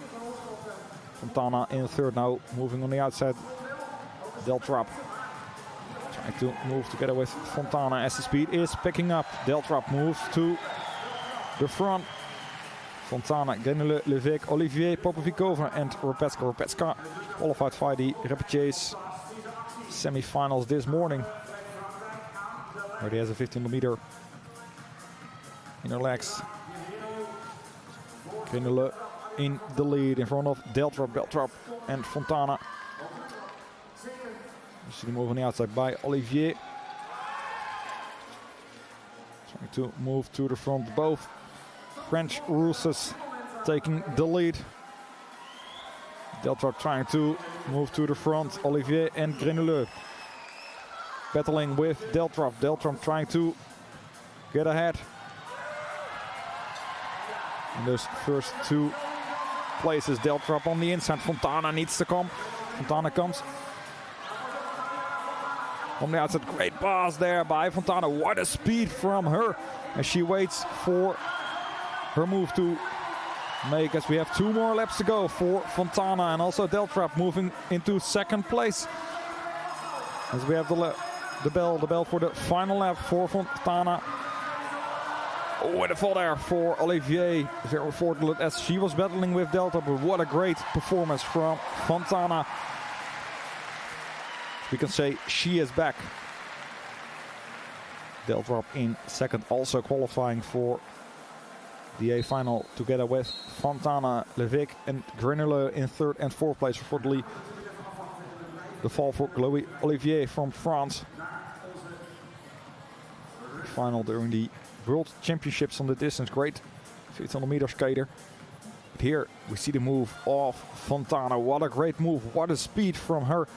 Fontana in 3rd now, moving on the outside. Deltrap Trying to move together with Fontana as the speed is picking up. Deltrap moves to the front. Fontana, Grenouille, Levic, Olivier, Popovikova and Ropetska. Ropetska qualified for the repechage semi-finals this morning. Already has a 1500 meter in her legs. Grenouille in the lead in front of Deltrap, Beltrap and Fontana. You see the move on the outside by Olivier. Trying to move to the front. Both French Russes taking the lead. Deltrap trying to move to the front. Olivier and Grenouille battling with Deltrap. Deltrap trying to get ahead. In those first two places, Deltrap on the inside. Fontana needs to come. Fontana comes on the outside. Great pass there by Fontana. What a speed from her. And she waits for her move to make, as we have 2 more laps to go for Fontana, and also Deltrap moving into second place. As we have the bell for the final lap for Fontana. Oh, and a fall there for Olivier. Very fortunate as she was battling with Deltrap, but what a great performance from Fontana. We can say she is back. Deltrap in second, also qualifying for the A final together with Fontana, Levic and Grenouille in third and fourth place. Unfortunately, the fall for Chloé Olivier from France. Final during the World Championships on the distance. Great 1500 meter skater. But here we see the move of Fontana. What a great move. What a speed from her.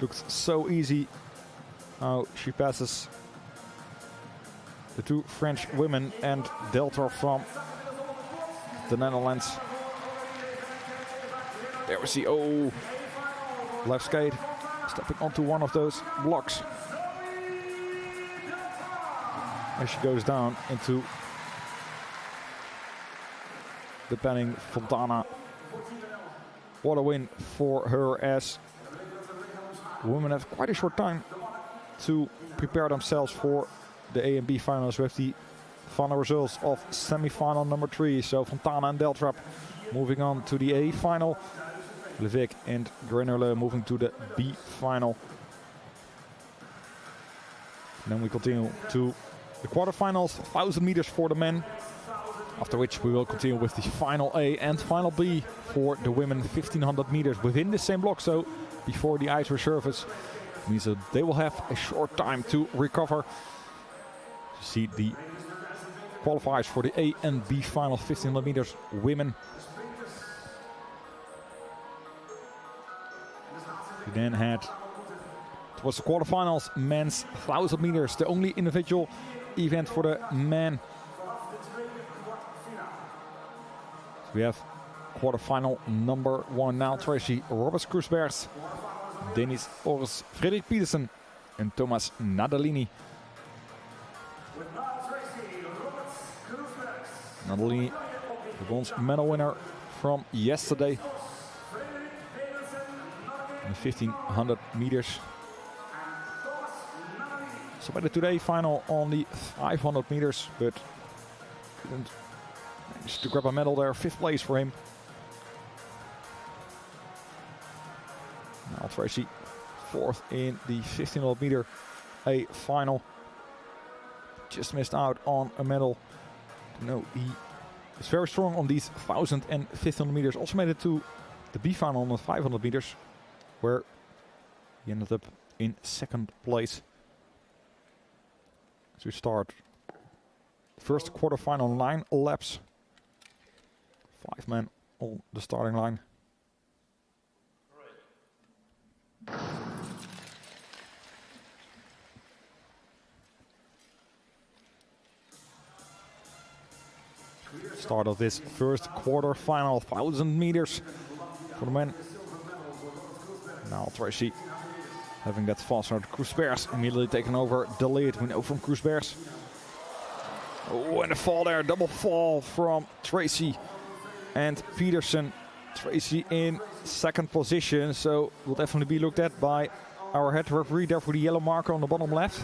Looks so easy how she passes the 2 French women and Deltrap from the Netherlands. There we see, oh, left skate stepping onto one of those blocks. As she goes down into the panning Fontana. What a win for her, as women have quite a short time to prepare themselves for the A and B finals with the final results of semi-final number 3. So Fontana and Deltrap moving on to the A final. Levic and Grenouille moving to the B final. And then we continue to the quarterfinals, 1000 meters for the men. After which we will continue with the final A and final B for the women, 1500 meters within the same block. So before the ice resurface, means that they will have a short time to recover. See the qualifiers for the A and B final 1500 meters women. We then had, it was the quarterfinals, men's 1000 meters, the only individual event for the men. We have quarterfinal number 1 now. Tracy Roberts Kruisbergs, Denis Ors, Frederik Pietersen and Thomas Nadalini. Nadalini, the bronze medal winner from yesterday in 1500 meters. So by the today final on the 500 meters, but didn't manage to grab a medal there. 5th place for him. Now Tracy 4th in the 1500 meter A final. Just missed out on a medal. No, he is very strong on these 1000 and 1500 meters. Also made it to the B final on the 500 meters, where he ended up in 2nd place. As we start first quarterfinal, 9 laps. 5 men on the starting line. Start of this first quarterfinal, 1000 meters for the men. Now Tracy having that fast start. Kruisbergs immediately taking over the lead. We know from Kruisbergs. Oh, and a fall there, double fall from Tracy and Pietersen. Tracy in second position, so will definitely be looked at by our head referee there for the yellow marker on the bottom left.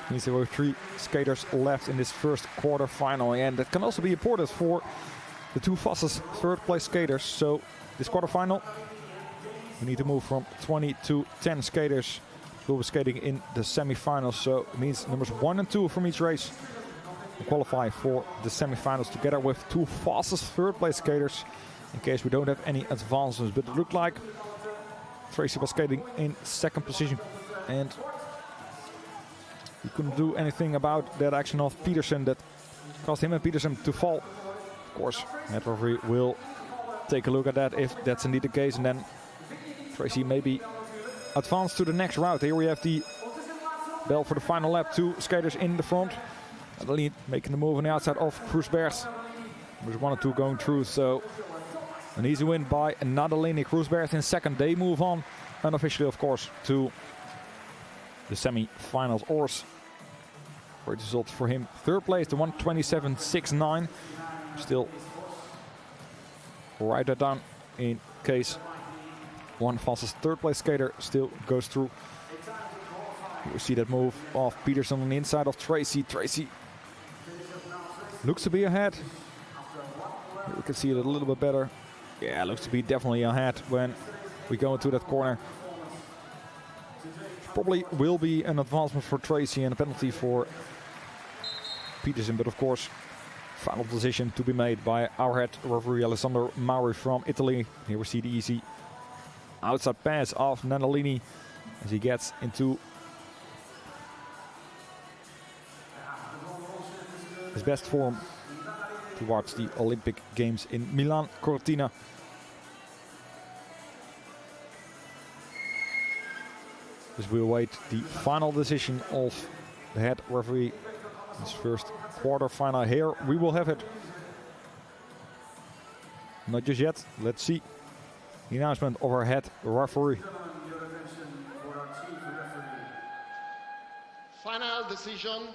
Means there were 3 skaters left in this first quarter final, and that can also be important for the 2 fastest third place skaters. So this quarter final, we need to move from 20 to 10 skaters who will be skating in the semifinals. So it means numbers 1 and 2 from each race will qualify for the semifinals together with 2 fastest third place skaters in case we don't have any advancements. But it looked like Tracy was skating in second position, and he couldn't do anything about that action of Peterson that caused him and Peterson to fall. Of course, head referee will take a look at that if that's indeed the case, and then Tracy maybe advance to the next route. Here we have the bell for the final lap. 2 skaters in the front. Adeline making the move on the outside of Kroesbergs. There's 1 and 2 going through, so an easy win by Nadaline. Kroesbergs in second. They move on unofficially, of course, to the semi-finals. Ors, great result for him. Third place, the 1:27.69. Still write that down in case one fastest third place skater still goes through. You see that move of Peterson on the inside of Tracy. Tracy looks to be ahead. Here we can see it a little bit better. Yeah, looks to be definitely ahead when we go into that corner. Probably will be an advancement for Tracy and a penalty for Peterson, but of course, final decision to be made by our head referee Alessandro Mauri from Italy. Here we see the easy outside pass of Nannalini as he gets into his best form towards the Olympic Games in Milan Cortina. As we await the final decision of the head referee. This first quarter final here, we will have it. Not just yet, let's see the announcement of our head referee. Final decision,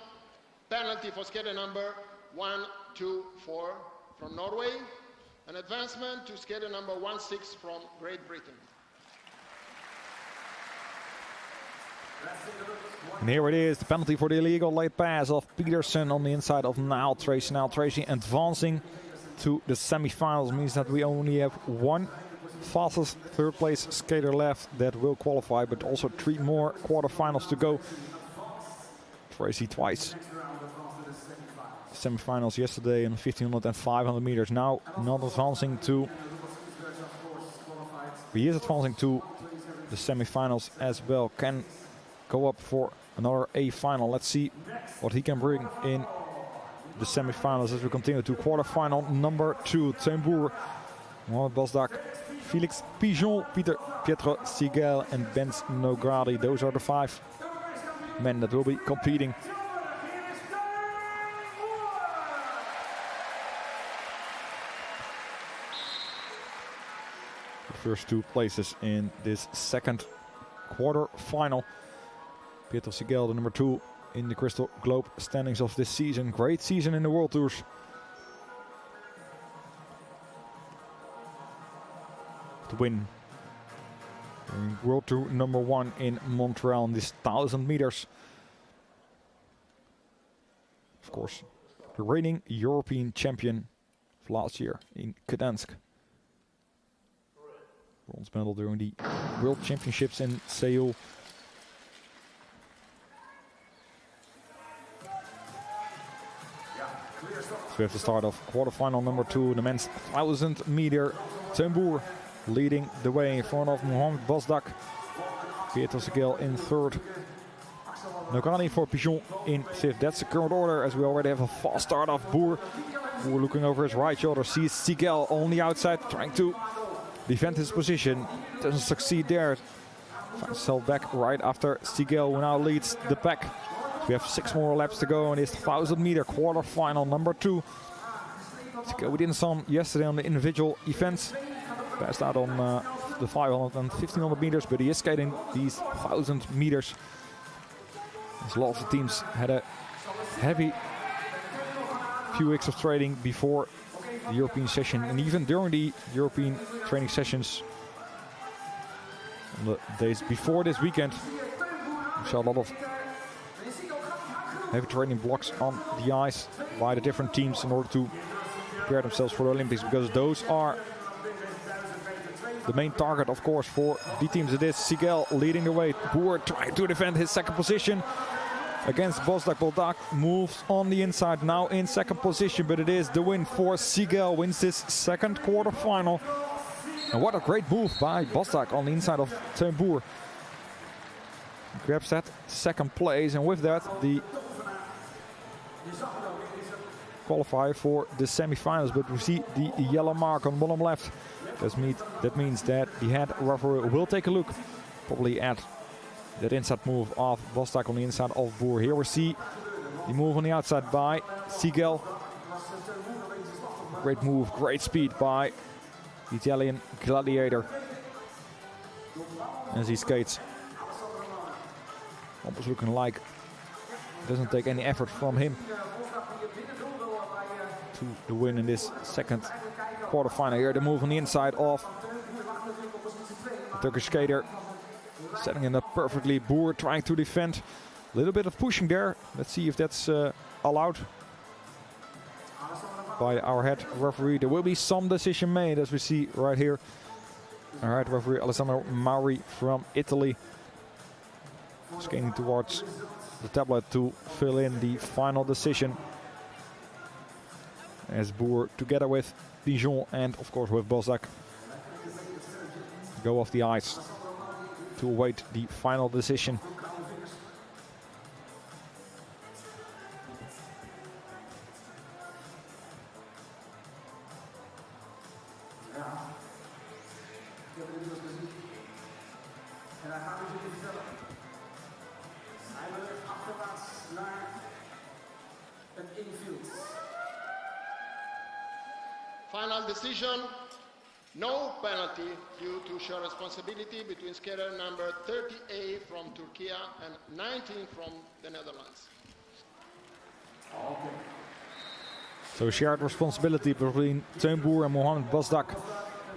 penalty for skater number 124 from Norway, an advancement to skater number 16 from Great Britain. And here it is, the penalty for the illegal late pass of Peterson on the inside of Niall Tracy. Niall Tracy advancing to the semi-finals means that we only have 1 fastest third place skater left that will qualify, but also 3 more quarterfinals to go. Tracy twice. Semi-finals yesterday in 1500 and 500 meters. Now not advancing to... He is advancing to the semi-finals as well. Can go up for another A final. Let's see what he can bring in the semi-finals as we continue to quarterfinal number 2. Teun Boer, Mohamed Bosdak, Felix Pigeon, Pietro Sigel and Benz Nogradi. Those are the 5 men that will be competing. The first 2 places in this second quarter final. Pietro Sigel, the number 2 in the Crystal Globe standings of this season. Great season in the World Tours. To win World Tour number 1 in Montreal in this 1000 meters. Of course, the reigning European champion of last year in Gdansk. Bronze medal during the World Championships in Seoul. So we have the start of quarterfinal number 2, the men's 1000 meter. Teun Boer leading the way in front of Mohamed Bosdak. Pietro Sigel in 3rd. Nogani for Pigeon in 5th. That's the current order as we already have a fast start of Boer. Boer looking over his right shoulder, sees Sigel on the outside, trying to defend his position. Doesn't succeed there. Finds himself back right after Sigel, who now leads the pack. We have 6 more laps to go in this 1000 meter quarterfinal number 2. We didn't saw him yesterday on the individual events. Passed out on the 500 and 1500 meters, but he is skating these 1000 meters. As a lot of the teams had a heavy few weeks of training before the European session and even during the European training sessions on the days before this weekend. We saw a lot of heavy training blocks on the ice by the different teams in order to prepare themselves for the Olympics, because those are the main target, of course, for the teams. It is Sigel leading the way. Boer trying to defend his second position against Bosdak. Boldak moves on the inside, now in second position, but it is the win for Sigel. Wins this second quarterfinal. And what a great move by Bosdak on the inside of Teun Boer. Grabs that second place, and with that, the qualifier for the semifinals. But we see the yellow mark on bottom left. That means that the head referee will take a look, probably at that inside move of Bostak on the inside of Boer. Here we see the move on the outside by Sigel. Great move, great speed by the Italian gladiator as he skates. Almost looking like it doesn't take any effort from him to the win in this second quarterfinal. Here the move on the inside of the Turkish skater, setting it up perfectly. Boer trying to defend. A little bit of pushing there. Let's see if that's allowed by our head referee. There will be some decision made, as we see right here. Our head referee Alessandro Mauri from Italy skating towards the tablet to fill in the final decision, as Boer, together with Pigeon and of course with Bosdak, go off the ice to await the final decision. Final decision, no penalty due to shared responsibility between skater number 30A from Turkey and 19 from the Netherlands. So shared responsibility between Teun Boer and Mohamed Bosdak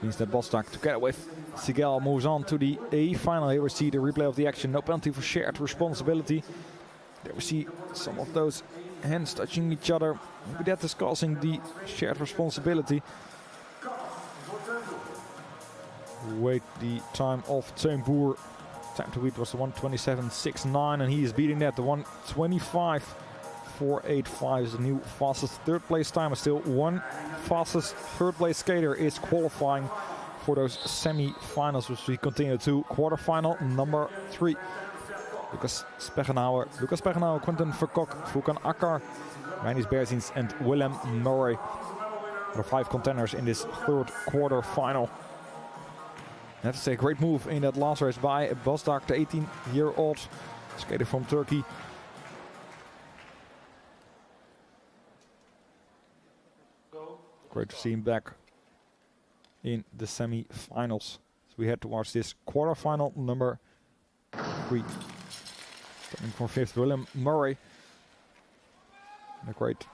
means that Bosdak, together with Sigel, moves on to the A final. Here we see the replay of the action. No penalty for shared responsibility. There we see some of those hands touching each other. Maybe that is causing the shared responsibility. Wait, the time of Teun Boer. Time to beat was the 1:27.69, and he is beating that. The 1:25.485 is the new fastest third place time. Still one fastest third place skater is qualifying for those semi-finals, which we continue to quarterfinal number 3. Lucas Spechenauer, Quentin Verkok, Vulkan Akkar, Reinis Berzins and Willem Murray. There are 5 contenders in this third quarter final. I have to say, great move in that last race by Bosdak, the 18-year-old skater from Turkey. Great to see him back in the semi-finals. So we head towards this quarterfinal number 3. Starting from 5th, Willem Murray. A great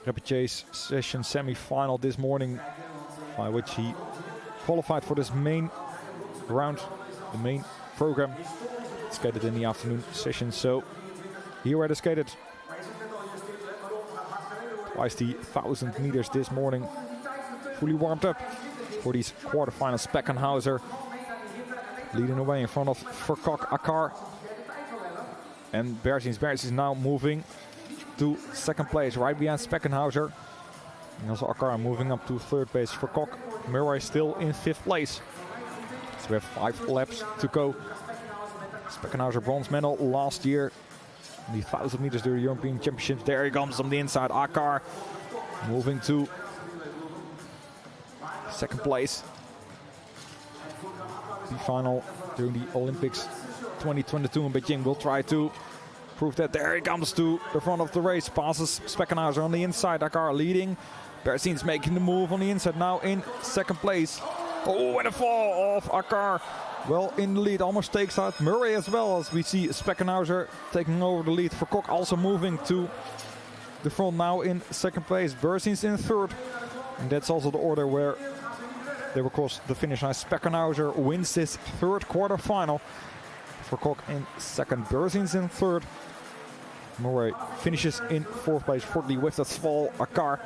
rapid chase session semi-final this morning, by which he qualified for this main round, the main program. Skated in the afternoon session, so he already skated twice the 1,000 meters this morning. Fully warmed up for these quarterfinals. Speckenhauser leading away in front of Verkok Akkar. And Berzins now moving to second place, right behind Speckenhauser. And also Akkar moving up to third place. Verkok, Murray still in 5th place. So we have 5 laps to go. Speckenhauser bronze medal last year. The 1,000 meters during the European Championships. There he comes on the inside. Akkar moving to second place. The final during the Olympics 2022 in Beijing will try to prove that. There he comes to the front of the race. Passes Speckenhauser on the inside. Akkar leading. Berzins making the move on the inside, now in second place. Oh, and a fall of Akkar. Well in the lead, almost takes out Murray as well, as we see Speckenhauser taking over the lead. Verkok also moving to the front now in second place. Berzins in third. And that's also the order where they will cross the finish line. Speckenhauser wins this third quarterfinal. Verkok in second. Berzins in third. Murray finishes in fourth place. Fourthly with that fall, Akar.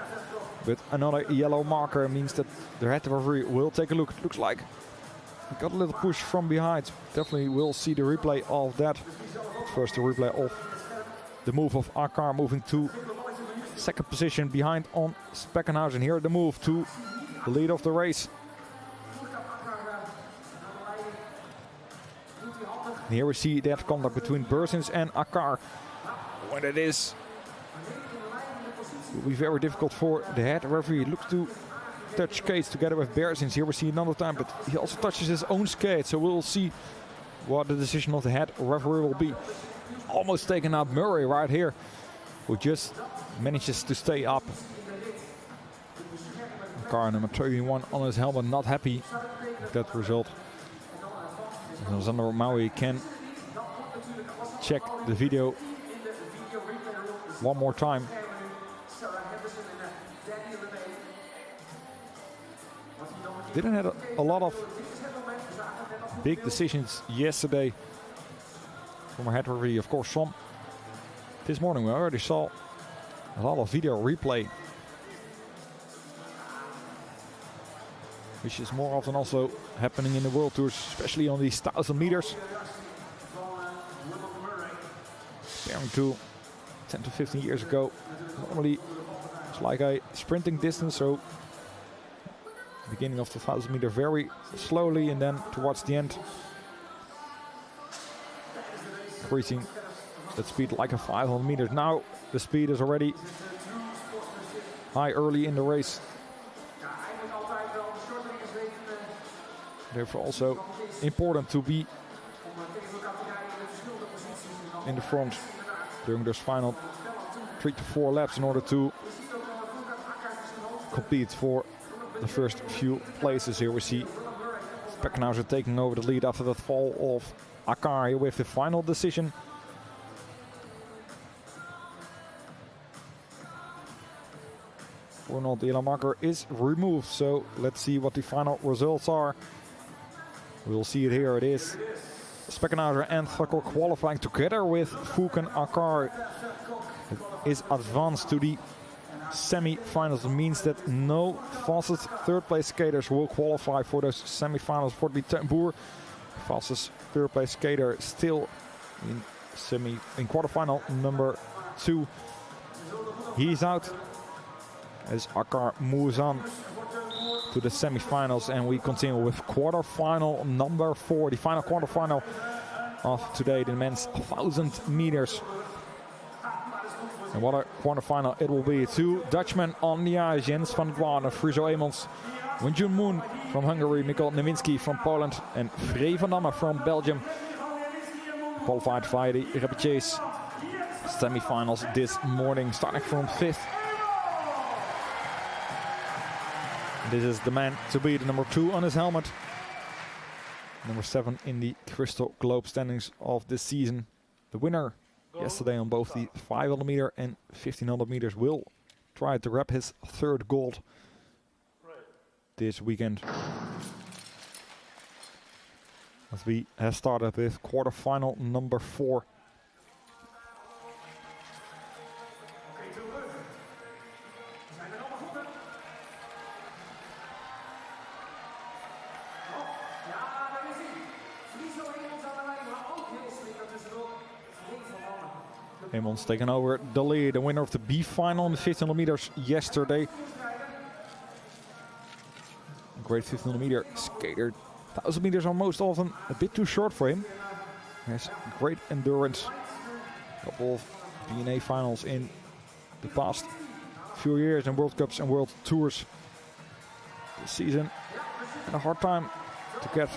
But another yellow marker means that the head referee will take a look. Looks like he got a little push from behind. Definitely will see the replay of that. First, the replay of the move of Akar moving to second position behind on Speckenhausen. Here the move to the lead of the race. And here we see that contact between Berzins and Akar. When it is, it will be very difficult for the head referee. He looks to touch skates together with Berzins. Here we see another time, but he also touches his own skate. So we'll see what the decision of the head referee will be. Almost taken out Murray right here, who just manages to stay up. Car number 31 on his helmet, not happy with that result. Alexander Maui can check the video one more time. Didn't have a lot of big decisions yesterday from a head referee. Of course, some this morning we already saw a lot of video replay, which is more often also happening in the World Tours, especially on these 1,000 meters. Comparing to 10 to 15 years ago, normally it's like a sprinting distance, so beginning of the 1,000 meter very slowly, and then towards the end increasing that speed like a 500 meters. Now the speed is already high early in the race. Therefore also important to be in the front during those final 3 to 4 laps in order to compete for the first few places. Here we see Speckenhauser taking over the lead after that fall of Akar here with the final decision. Or not, the yellow marker is removed, so let's see what the final results are. We'll see it here. It is Speckenhauser and Verkok qualifying together with Fook and Akar. It is advanced to the semi-finals. It means that no fastest third place skaters will qualify for those semi-finals. For the Ten Boer, fastest third place skater still in quarterfinal number 2. He's out as Akar moves on to the semi-finals, and we continue with quarterfinal number 4, the final quarterfinal of today, the men's 1,000 meters. And what a quarterfinal it will be. 2 Dutchmen on the ice, Jens van Dwaan and Friso Emons. Wenjun Moon from Hungary, Mikkel Nowinski from Poland, and Frey van Damme from Belgium. Qualified via the repechage semi-finals this morning, starting from 5th. This is the man to beat, the number 2 on his helmet. Number 7 in the Crystal Globe standings of this season. The winner yesterday on both the 500 meter and 1500 meters will try to grab his 3rd gold this weekend. As we have started with quarterfinal number 4. Emons taking over the lead, the winner of the B final in the 1500 meters yesterday. Great 1500 meter skater. 1,000 meters are most often a bit too short for him. He has great endurance. A couple of DNA finals in the past few years in World Cups and World Tours. This season had a hard time to get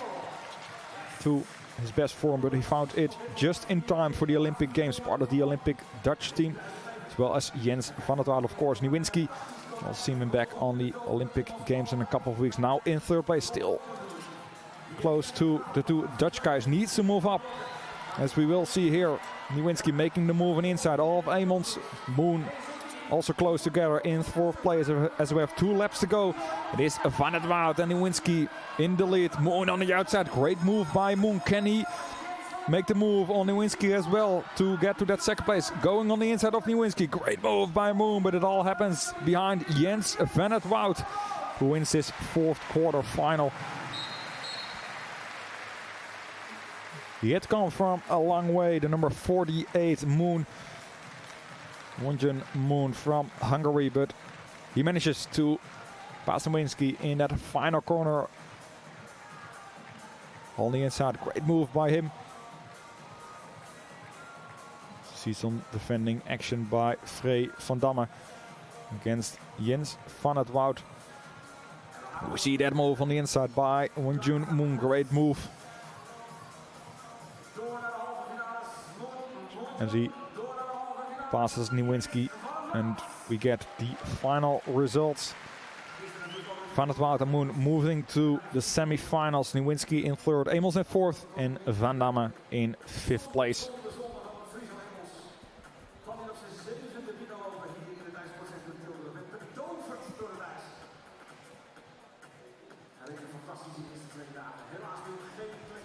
to his best form, but he found it just in time for the Olympic Games, part of the Olympic Dutch team, as well as Jens van der Waal, of course. Nowinski, I'll see him back on the Olympic Games in a couple of weeks. Now in 3rd place, still close to the 2 Dutch guys. Needs to move up, as we will see here. Nowinski making the move on the inside of Emons. Moon also close together in 4th place as we have 2 laps to go. It is Van der Wout and Nowinski in the lead. Moon on the outside. Great move by Moon. Can he make the move on Nowinski as well to get to that 2nd place? Going on the inside of Nowinski. Great move by Moon, but it all happens behind Jens Van der Wout, who wins his 4th quarter final. He had come from a long way. The number 48 Moon, Wonjun Moon from Hungary, but he manages to pass Nowinski in that final corner on the inside. Great move by him. See some defending action by Frey van Damme against Jens Van der Wout. We see that move on the inside by Wonjun Moon. Great move. As he passes Nowinski, and we get the final results. Van der Wout and Moon moving to the semi-finals. Nowinski in 3rd, Amos in 4th, and Van Damme in 5th place.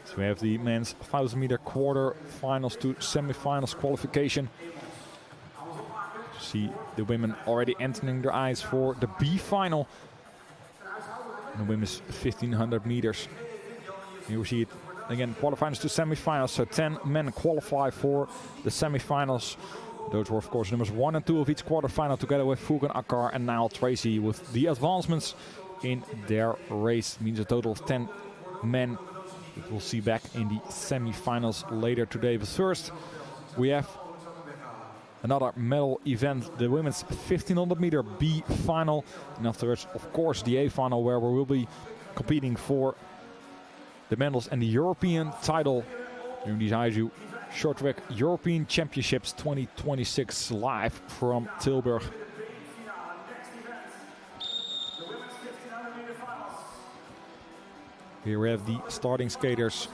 So we have the men's 1000 meter quarter-finals to semi-finals qualification. See the women already entering their eyes for the B final. And the women's 1500 meters. Here we see it again, quarterfinals to semi-finals. So 10 men qualify for the semi-finals. Those were of course numbers 1 and 2 of each quarterfinal, together with Fugan Akkar and Niall Tracy, with the advancements in their race. Means a total of 10 men that we'll see back in the semi-finals later today. But first we have another medal event, the women's 1500 meter B final, and afterwards of course the A final, where we will be competing for the medals and the European title during these ISU Short Track European Championships 2026, live from Tilburg. Here we have the starting skaters.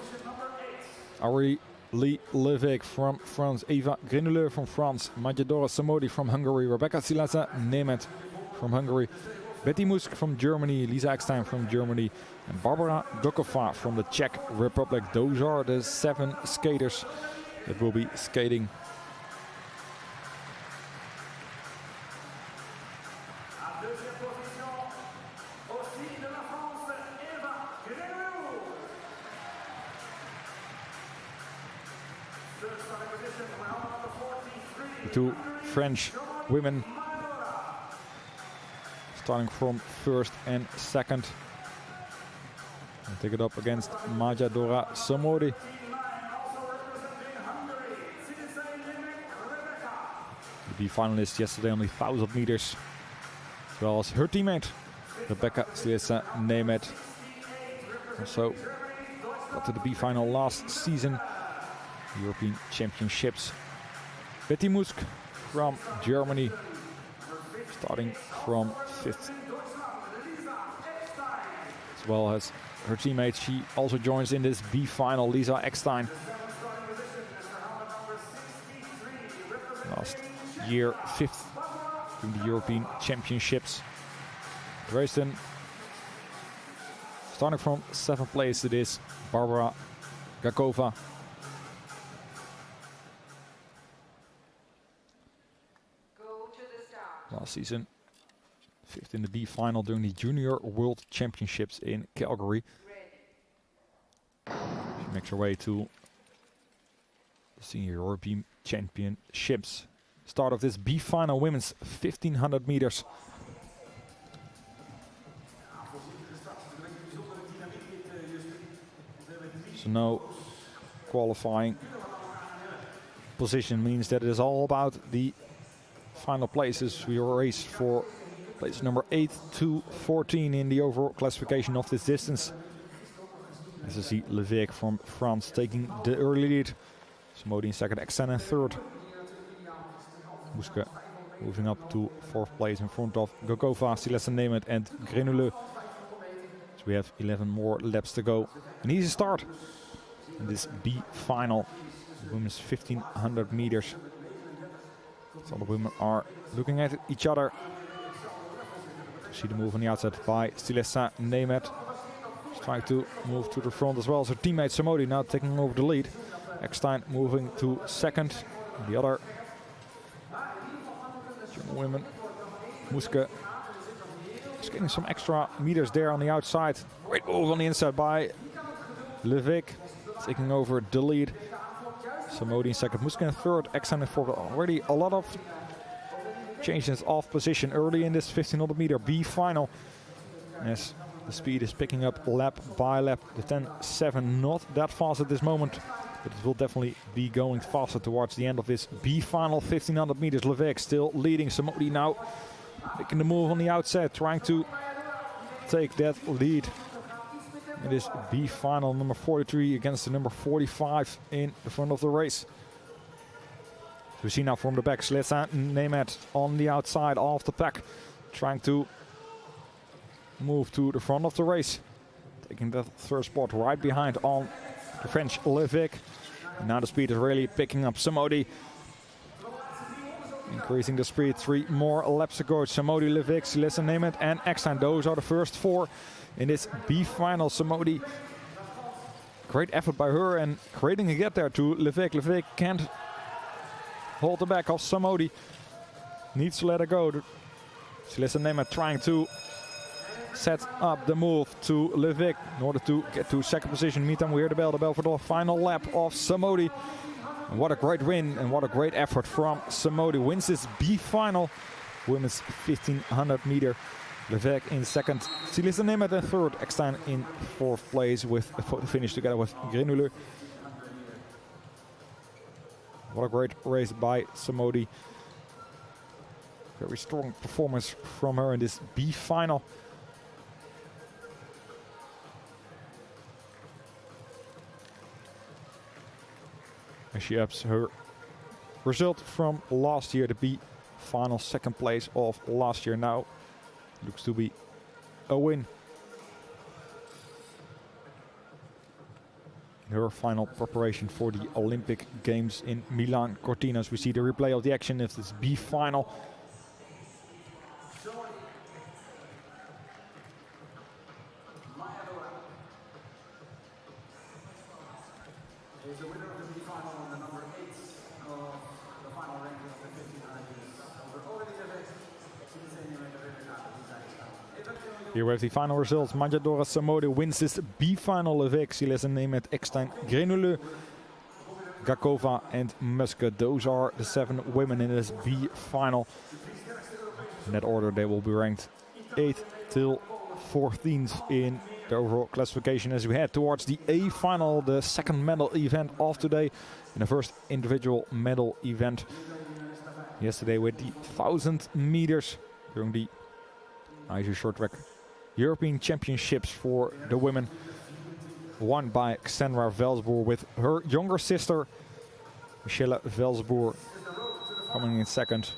Aurélie Levesque from France, Eva Grenouilleux from France, Majadora Samodi from Hungary, Rebecca Silasa Nemeth from Hungary, Betty Musk from Germany, Lisa Eckstein from Germany, and Barbara Dokova from the Czech Republic. Those are the 7 skaters that will be skating. The 2 French women starting from 1st and 2nd. And take it up against Majadora Samodi. The B finalist yesterday on the 1000 meters, as well as her teammate Rebecca Silesa Nemeth. Also got to the B final last season, European Championships. Betty Musk from Germany, starting from 5th. As well as her teammate, she also joins in this B final, Lisa Eckstein. Last year 5th in the European Championships. Dresden, starting from 7th place, it is Barbara Gakova. Last season, 5th in the B final during the Junior World Championships in Calgary. She makes her way to the Senior European Championships. Start of this B final, women's 1500 meters. So no qualifying position means that it is all about the final places. We race for place number 8 to 14 in the overall classification of this distance. As I see Levesque from France taking the early lead. Samodi in 2nd, Eckstein in 3rd. Muske moving up to 4th place in front of Gakova, Silesa Nemeth and Grenouilleux. So we have 11 more laps to go. An easy start in this B final, women's 1500 meters. So the women are looking at each other. See the move on the outside by Stilessa Nemet. She's trying to move to the front as well as her teammate Samodi now taking over the lead. Eckstein moving to second. The other German women, Muske, is getting some extra meters there on the outside. Great move on the inside by Levick, taking over the lead. Samodi in second, Muske in third, Eckstein in fourth. Already a lot of changes off position early in this 1500 meter B final. As the speed is picking up lap by lap. The 10.7 not that fast at this moment, but it will definitely be going faster towards the end of this B final. 1500 meters, Levick still leading. Samodi now making the move on the outside, trying to take that lead in this B final. Number 43 against the number 45 in the front of the race. So we see now from the back, Stilessa Nemet on the outside of the pack, trying to move to the front of the race. Taking that third spot right behind on the French Levick. And now the speed is really picking up. Samodi increasing the speed, 3 more laps to go. Samodi, Levick, Stilessa Nemet and Eckstein. Those are the first 4 in this B final. Samodi, great effort by her and creating a gap there to Levick. Levick can't hold the back of Samodi. Needs to let her go. Stilessa Nemet trying to set up the move to Levick in order to get to second position. Meantime, we hear the bell for the final lap of Samodi. And what a great win and what a great effort from Samodi. Wins this B final, women's 1500 meter. Levick in second, Stilessa Nemet in third, Eckstein in fourth place with a photo finish together with Grenouille. What a great race by Samodi. Very strong performance from her in this B final. And she ups her result from last year, the B final, second place of last year. Now looks to be a win. Her final preparation for the Olympic Games in Milan Cortina. As we see the replay of the action of this B final. Is the winner of the B final and the number 8 of the final ranking of the 1500 meters. Over already Levick. Here we have the final results. Manjadora Samodi wins this B final. Levick, Stilessa Nemet, Eckstein, Grenouille, Gakova and Muske. Those are the 7 women in this B final. In that order they will be ranked 8th till 14th in the overall classification as we head towards the A final, the second medal event of today, and the first individual medal event yesterday with the 1000 meters during the IJU Short Track European Championships for the women, won by Xandra Velsboer with her younger sister Michelle Velsboer coming in second.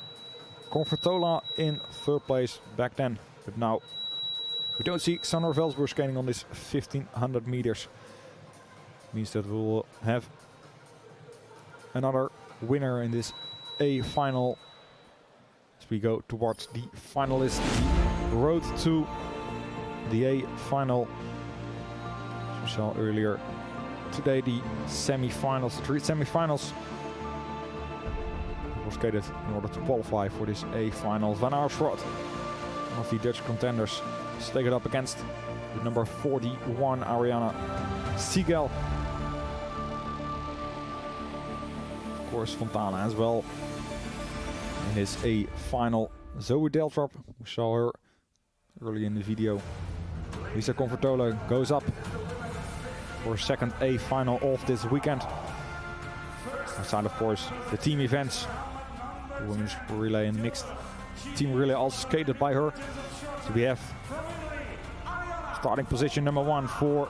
Convertola in third place back then, but now we don't see Xandra Velsboer skating on this 1500 meters. Means that we will have another winner in this A final as we go towards the finalists. The road to the A final. As we saw earlier today, the semi-finals, the 3 semi-finals were skated in order to qualify for this A final. Van Aerschot, one of the Dutch contenders, stake it up against the number 41 Ariana Siegel. Of course, Fontana as well in this A final. Zoe Deltrap, we saw her early in the video. Lisa Convertola goes up for a second A final of this weekend. Outside, of course, the team events, the women's relay and mixed team relay also skated by her. So we have starting position number 1 for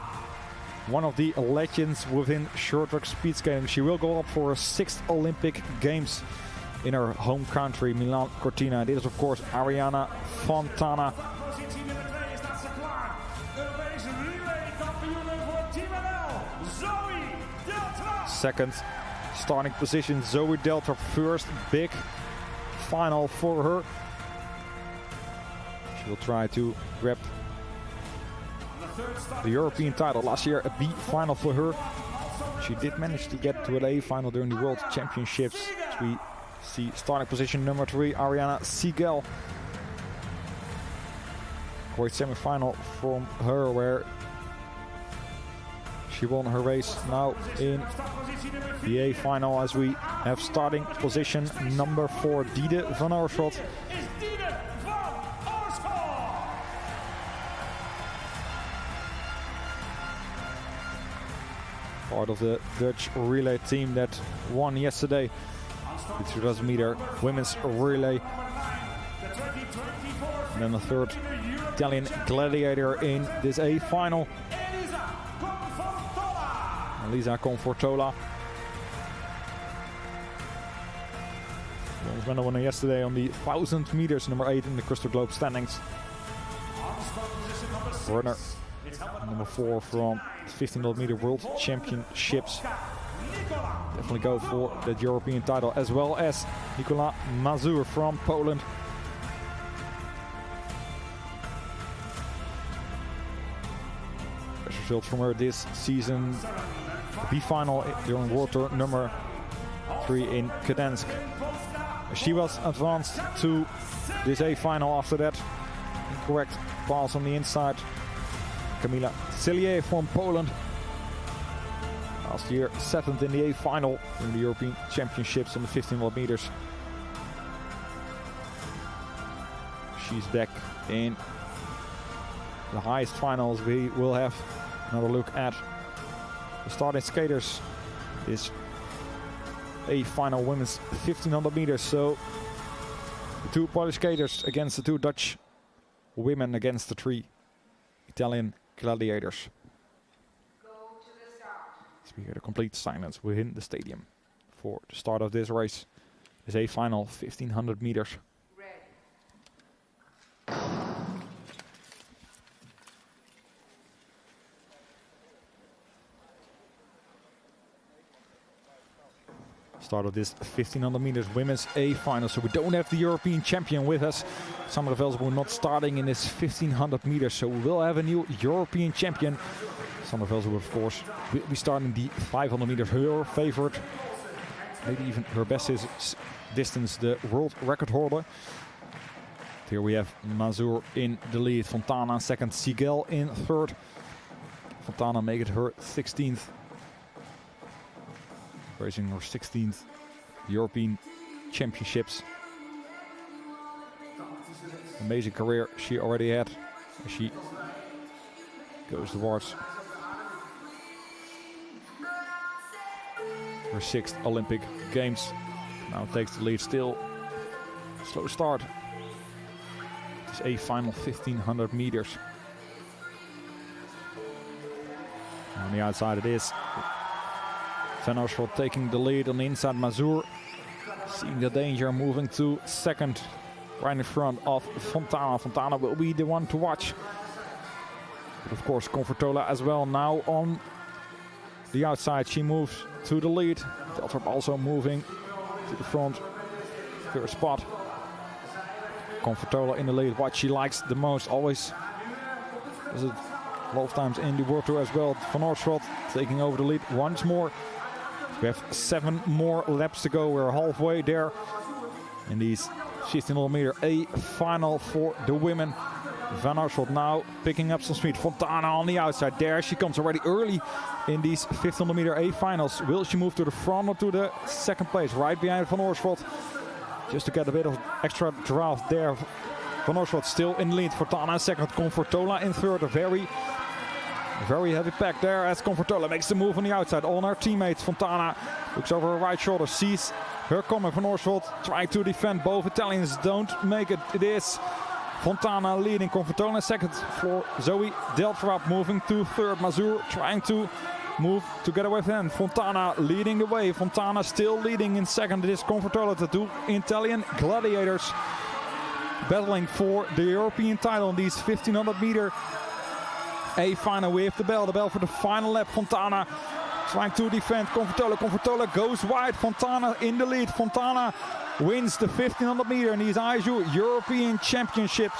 one of the legends within short track speed skating. She will go up for her 6th Olympic Games in her home country, Milan Cortina. This is, of course, Ariana Fontana. Second starting position, Zoe Deltrap. First big final for her. She will try to grab the European title. Last year a B final for her. She did manage to get to an A final during the World Championships. As we see starting position number 3, Ariana Siegel. Great semi-final from her where she won her race. Now in the A final as we have starting position number 4, Diede van Oorschot. Part of the Dutch relay team that won yesterday the 2000 meter women's relay. And then the third Italian gladiator in this A final, Elisa Confortola. Bronze medal winner yesterday on the 1000 meters, number 8 in the Crystal Globe standings. Runner number 4 from 1500 meter World Championships. Definitely go for that European title, as well as Nicola Mazur from Poland. Best result from her this season, B final during World Tour number 3 in Gdansk. She was advanced to this A final after that incorrect pass on the inside. Kamila Cellier from Poland. Last year 7th in the A final in the European Championships on the 1500 meters. She's back in the highest finals. We will have another look at the starting skaters. This A final women's 1500 meters. So the 2 Polish skaters against the 2 Dutch women against the 3 Italian gladiators. So we hear the complete silence within the stadium for the start of this race. This A final 1500 meters. Start of this 1500 meters women's A final. So we don't have the European champion with us. Sandra Velzenboer not starting in this 1500 meters. So we will have a new European champion. Sandra Velzenboer, of course, will be starting the 500 meters. Her favorite, maybe even her best distance, the world record holder. Here we have Mazur in the lead. Fontana second, Siegel in third. Fontana make it her 16th. Racing her 16th European Championships. Amazing career she already had. She goes towards her 6th Olympic Games. Now takes the lead still. Slow start. It's A final 1500 meters. On the outside it is Van Oorschot taking the lead on the inside. Mazur seeing the danger, moving to second, right in front of Fontana. Fontana will be the one to watch. But of course Confortola as well now on the outside. She moves to the lead. Deltrop also moving to the front, first spot. Confortola in the lead, what she likes the most, always does it a lot of times in the World Tour as well. Van Oorschot taking over the lead once more. We have 7 more laps to go. We're halfway there in these 1500 meter A final for the women. Van Oorschot now picking up some speed. Fontana on the outside. There she comes already early in these 1500 meter A finals. Will she move to the front or to the second place? Right behind Van Oorschot. Just to get a bit of extra draft there. Van Oorschot still in the lead. Fontana second. Confortola in third. A very heavy pack there as Confortola makes the move on the outside. On her teammates. Fontana looks over her right shoulder. Sees her coming. Van Oorschot trying to defend. Both Italians don't make it. It is Fontana leading. Confortola second for Zoe Deltrap moving to third. Mazur trying to move together with him. Fontana leading the way. Fontana still leading in second. It is Confortola, the 2 Italian gladiators battling for the European title in these 1500 meter A final. We have the bell for the final lap. Fontana trying to defend Confortola. Confortola goes wide. Fontana in the lead. Fontana wins the 1500 meter in these ISU European Championships.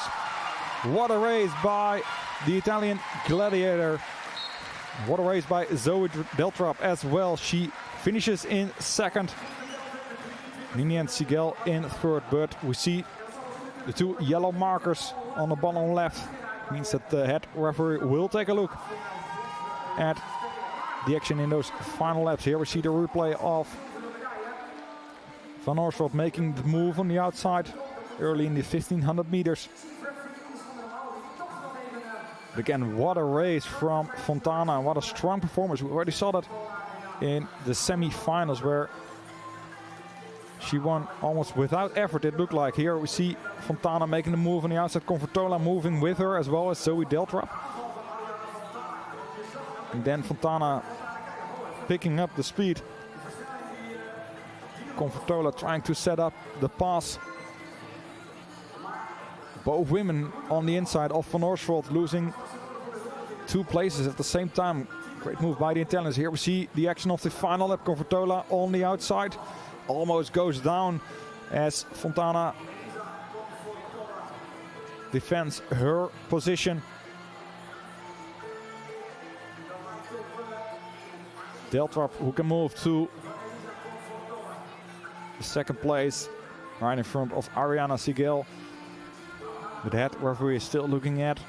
What a race by the Italian gladiator. What a race by Zoe Deltrap as well. She finishes in second. Ninian Sigel in third, but we see the two yellow markers on the bottom left. Means that the head referee will take a look at the action in those final laps. Here we see the replay of Van Oorsveld making the move on the outside early in the 1500 meters. But again, what a race from Fontana. What a strong performance. We already saw that in the semi-finals where she won almost without effort, it looked like. Here we see Fontana making the move on the outside. Confortola moving with her as well as Zoe Deltrap. And then Fontana picking up the speed. Confortola trying to set up the pass. Both women on the inside of Van Oorsveld losing 2 places at the same time. Great move by the Italians. Here we see the action of the final lap. Confortola on the outside. Almost goes down as Fontana defends her position. Deltrap, who can move to the second place, right in front of Ariana Sigel. But the head referee is still looking at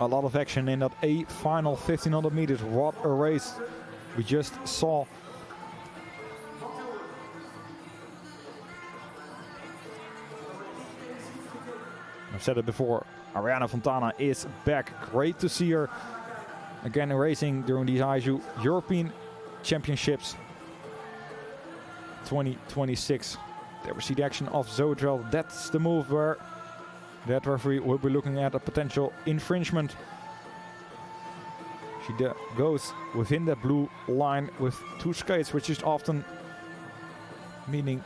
a lot of action in that final 1500 meters. What a race we just saw. I've said it before, Ariana Fontana is back. Great to see her again racing during these ISU European Championships 2026. There we see the action of Zodrel. That's the move where that referee will be looking at a potential infringement. She goes within the blue line with 2 skates, which is often meaning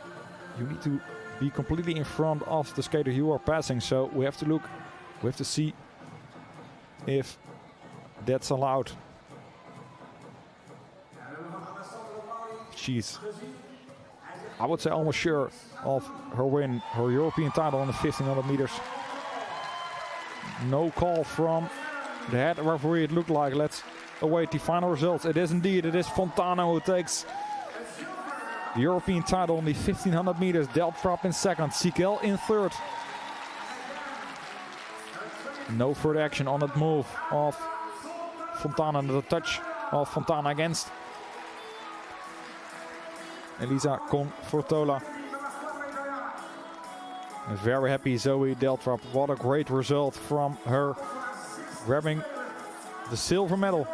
you need to be completely in front of the skater you are passing. So we have to look, we have to see if that's allowed. She's, I would say, almost sure of her win, her European title on the 1500 meters. No call from the head referee, it looked like. Let's await the final results. It is indeed, it is Fontana who takes the European title on the 1500 meters. Deltrap in second, Sigel in third. No further action on that move of Fontana, the touch of Fontana against Elisa Confortola. Very happy Zoe Deltrap. What a great result from her, grabbing the silver medal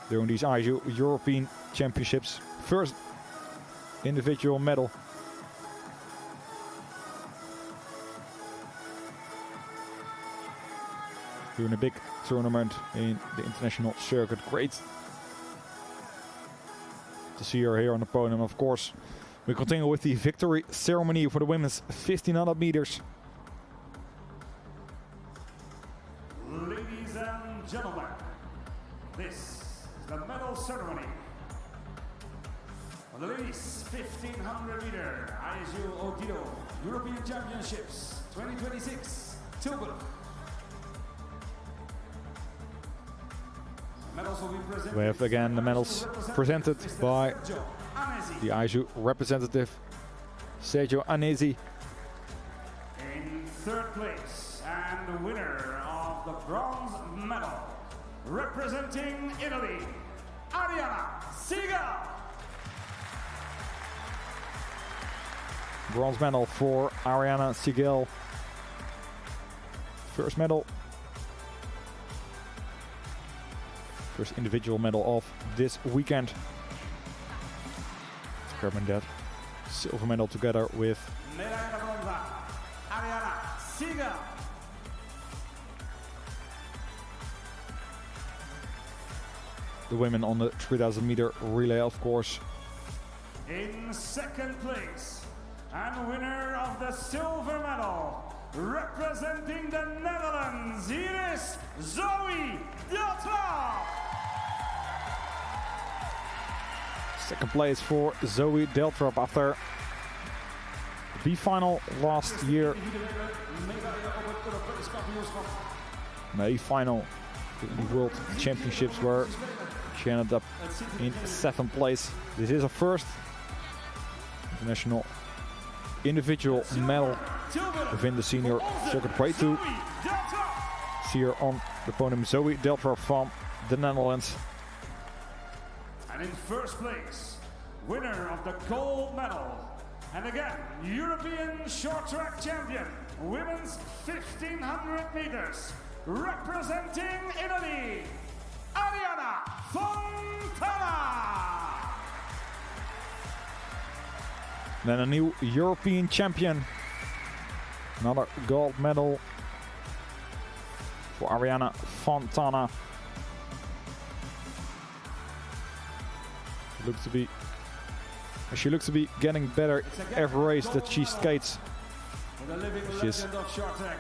during these ISU European Championships. First individual medal. During a big tournament in the international circuit. Great to see her here on the podium. Of course, we continue with the victory ceremony for the women's 1500 meters. Ladies and gentlemen, this is the medal ceremony for the ladies 1500 meter ISU Odido European Championships 2026 Tilburg. We have again the medals presented by the ISU representative Sergio Anesi. In third place and the winner of the bronze medal, representing Italy, Ariana Sigel. Bronze medal for Ariana Sigel. First medal. First individual medal of this weekend. Grabbing that silver medal together with Ariana Sigel. the women on the 3000 meter relay, of course. In second place and winner of the silver medal, representing the Netherlands, here is Zoe Deltrap. Second place for Zoe Deltrap after the B final last year. The A final in the World Championships where she ended up in 7th place. This is her first international individual medal within the senior circuit. Great to see her on the podium. Zoe Deltrap from the Netherlands. And in first place, winner of the gold medal, and again, European short track champion, women's 1500 meters, representing Italy, Arianna Fontana. Then a new European champion. Another gold medal for Arianna Fontana. She looks to be getting better every race that she skates. Which is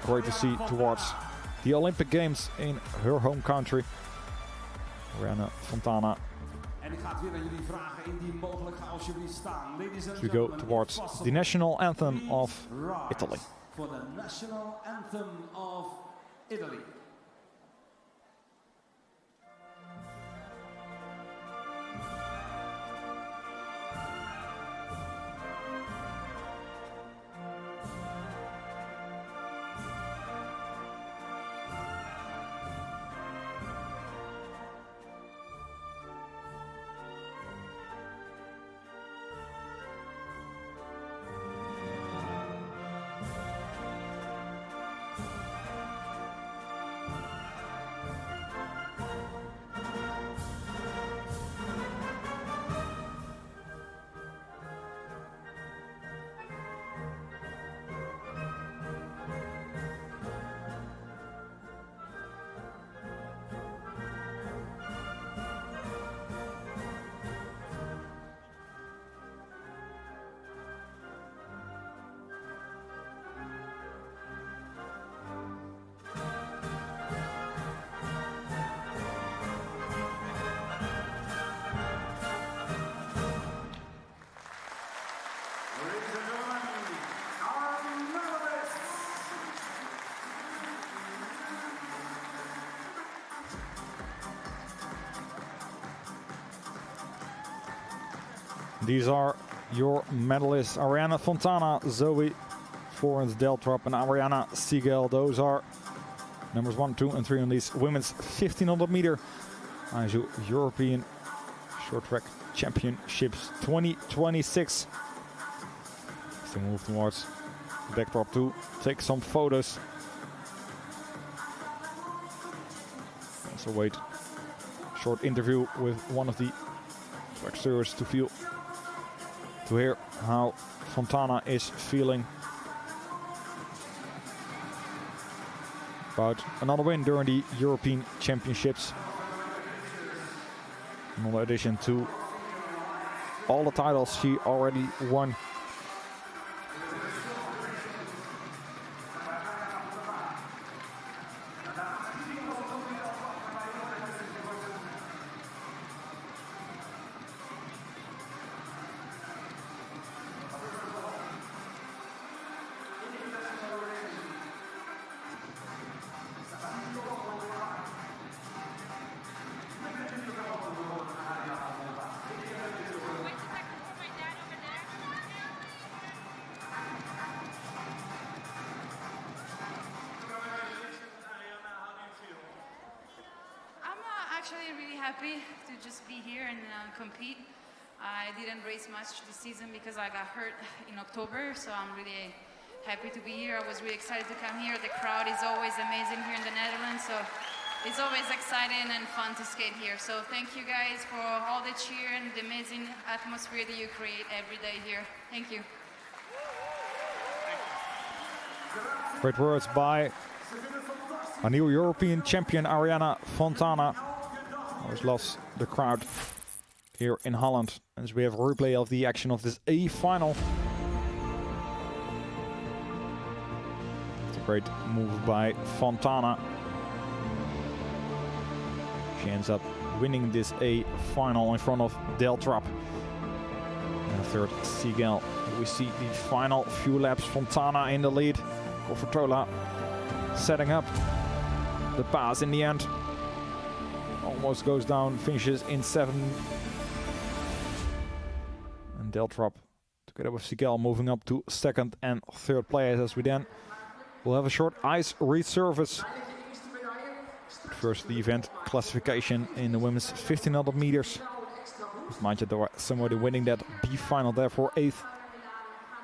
great to see towards the Olympic Games in her home country. Arianna Fontana. We go towards the national anthem of Italy. For the national anthem of Italy. These are your medalists: Arianna Fontana, Zoe Deltrap, and Arianna Siegel. Those are numbers 1, 2, and 3 on these women's 1500 meter European Short Track Championships 2026. Still move towards the backdrop to take some photos. Also wait short interview with one of the track stewards to hear how Fontana is feeling about another win during the European Championships. In addition to all the titles she already won. Actually really happy to just be here and compete. I didn't race much this season because I got hurt in October, so I'm really happy to be here. I was really excited to come here. The crowd is always amazing here in the Netherlands, so it's always exciting and fun to skate here. So thank you guys for all the cheer and the amazing atmosphere that you create every day here. Thank you. Great words by a new European champion, Arianna Fontana. Always loves the crowd here in Holland. As we have a replay of the action of this A final. It's a great move by Fontana. She ends up winning this A final in front of Deltrap. third, Siegel. We see the final few laps. Fontana in the lead. Coffertola setting up the pass in the end. Almost goes down, finishes in 7th. And Deltrap, together with Siegel, moving up to 2nd and 3rd place, as we then will have a short ice resurface. First, the event classification in the women's 1500 meters. Mind you, there was somebody winning that B final, therefore 8th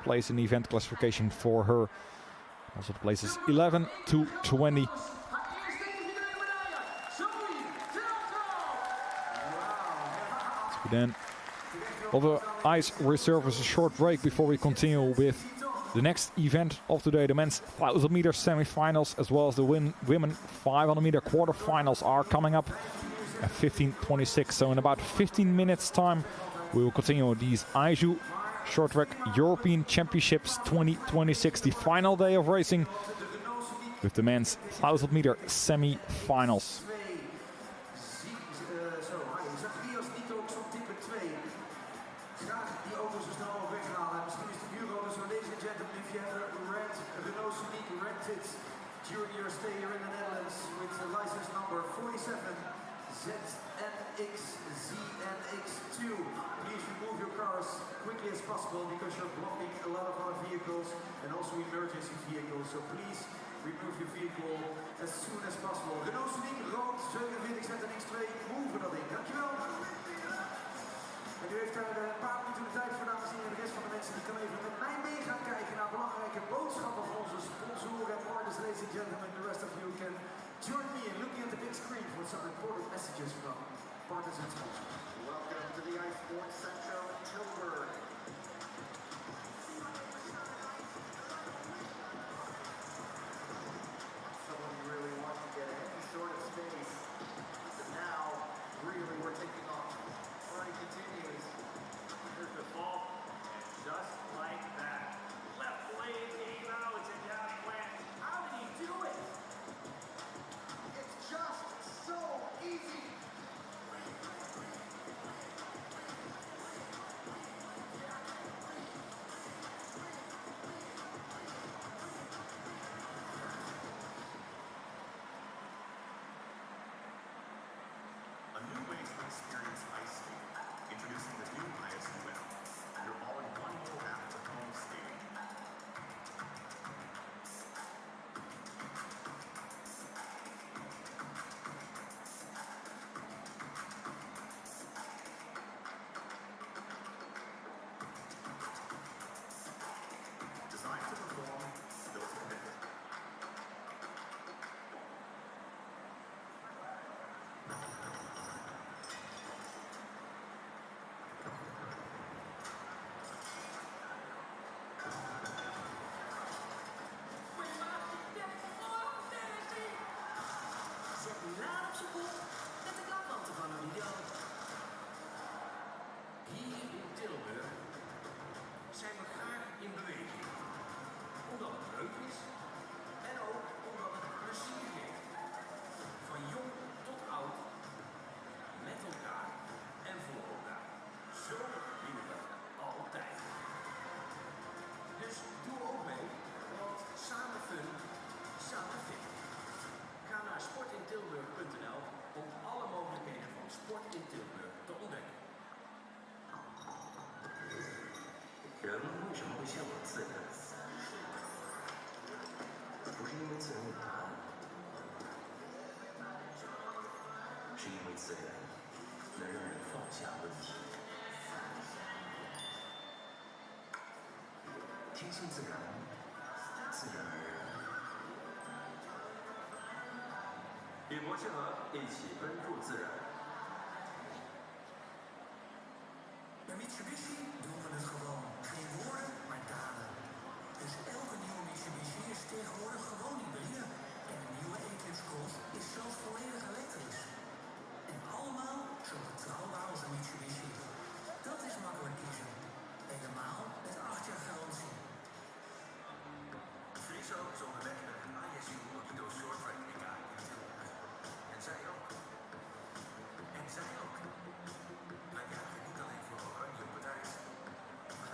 place in the event classification for her. Also the places 11 to 20. So then over ice resurface, a short break before we continue with the next event of today. The men's 1000 meter semifinals, as well as the women 500 meter quarterfinals, are coming up at 15:26. So in about 15 minutes time, we will continue these IJU Short Track European Championships 2026, the final day of racing, with the men's 1000 meter semi-finals. During your stay here in the Netherlands with license number 47 ZNXZNX2. Please remove your cars quickly as possible because you're blocking a lot of other vehicles and also emergency vehicles. So please remove your vehicle as soon as possible. Renault Scenic, rood, 47 ZNX2, move dat ding. Dankjewel. En u heeft daar een paar minuten de tijd voor, dames en heren. De rest van de mensen die kan even met mij mee gaan kijken naar belangrijke boodschappen van onze sponsoren en partners. Ladies and gentlemen, the rest of you can join me in looking at the big screen for some important messages from partners and sponsors. Welcome to the Ice Sports Center, Tilburg. Someone really wants to get any sort of space, but now really we're taking off. Run continues. Here's the ball, and just like that, left lane came out and down he went. How did he do it? It's just so easy. A new way to experience ice skating. Introducing the new ISUL, your all-in-one app to home skating. Designed to perform, built to commitment. Hier in Tilburg zijn we graag in beweging. Omdat het leuk is en ook omdat het plezier geeft. Van jong tot oud, met elkaar en voor elkaar. Zo winnen we altijd. Dus doe ook mee, want samen fun, samen fit. Ga naar sportintilburg.nl om alle mogelijkheden van sport in Tilburg te ontdekken. 人为什么会向往自然？不是因为自然有答案，是因为自然能让人放下问题。贴近自然，自然而然。与博士和一起奔赴自然。 Bij Mitsubishi doen we het gewoon. Geen woorden, maar daden. Dus elke nieuwe Mitsubishi is tegenwoordig gewoon hybride. En de nieuwe Eclipse Cross is zelfs volledig elektrisch. En allemaal zo betrouwbaar als een Mitsubishi. Dat is makkelijk kiezen. Helemaal met 8 jaar garantie. Friso is onderweg met een ISU Lido Short Track EK in Tilburg. En zij ook. En zij ook. Wij jagen niet alleen voor oranje op het ijs. We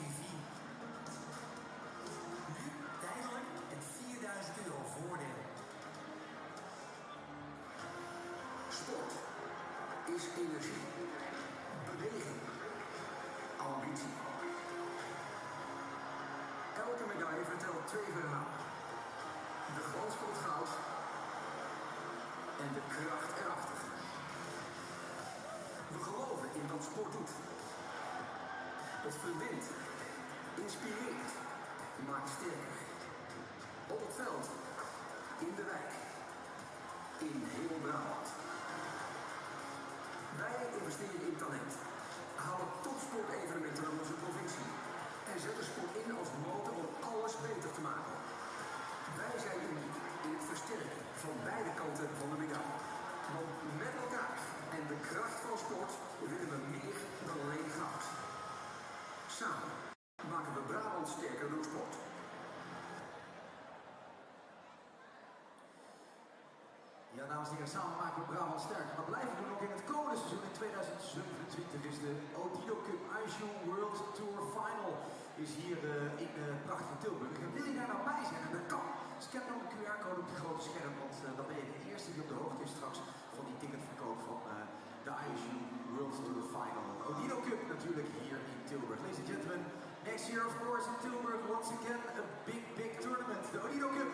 TV. Nu tijdelijk een €4.000 voordeel. Sport is energie, beweging, ambitie. Elke medaille vertelt 2 verhalen. De glans van het goud en de kracht erachter. We geloven in wat sport doet. Het verbindt, inspireert, maakt sterker. Op het veld, in de wijk, in heel Brabant. Wij investeren in talent, halen topsportevenementen aan onze provincie en zetten sport in als motor om alles beter te maken. Wij zijn uniek in het versterken van beide kanten van de medaille. Want met elkaar en de kracht van sport willen we meer dan alleen goud. Samen maken we Brabant sterker door sport. Ja, dames en heren, samen maken we Brabant sterker. Maar blijven we nog in het komende seizoen in 2027 is de Odido Cup ISU World Tour Final is hier in prachtige Tilburg. En wil je daar nou bij zijn? En dat kan. Scan dan de QR-code op het grote scherm, want dan ben je de eerste die op de hoogte is straks van die ticketverkoop van de ISU World Tour Final. Odido Cup natuurlijk hier in Tilburg. Ladies and gentlemen, next year of course in Tilburg once again a big tournament, the Odido Cup.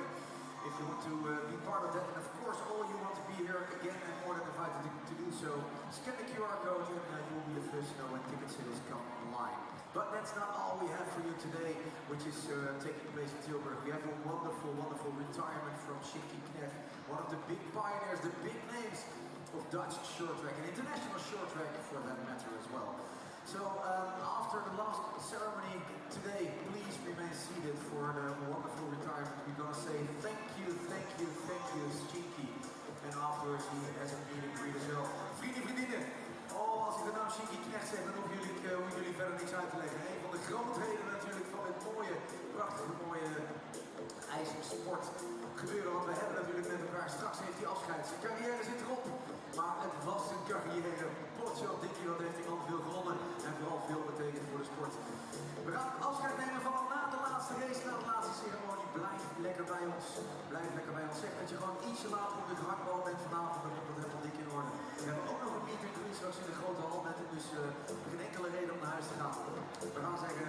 If you want to be part of that, and of course all you want to be here again and more than invited to do so, scan the QR code and you will be the first to know when ticket sales come online. But that's not all we have for you today, which is taking place in Tilburg. We have a wonderful retirement from Shinky Knecht, one of the big pioneers, the big names of Dutch short track and international short track for that matter as well. So after the last ceremony today, please remain seated for the wonderful retirement. We're going to say thank you, Shinky. And afterwards he has a meet and greet as well. Vrienden, als ik de naam Shinky Knecht zeg, dan hoeven jullie verder niks uit te leggen. Een van de grootheden natuurlijk van dit prachtige mooie ijssport gebeuren. Want we hebben natuurlijk met elkaar, straks heeft hij afscheid. Zijn carrière zit erop. Maar het was een carrière. Potjot, Dikkie, wat heeft iemand veel gewonnen. En vooral veel betekend voor de sport. We gaan afscheid nemen van na de laatste race, na de laatste ceremonie. Blijf lekker bij ons. Blijf lekker bij ons. Zeg dat je gewoon ietsje later op de gehaktbal bent vanavond. Dan komt het helemaal dik in orde. We hebben ook nog een meet and greet straks in de grote hal met hem. Dus geen enkele reden om naar huis te gaan. We gaan zeggen,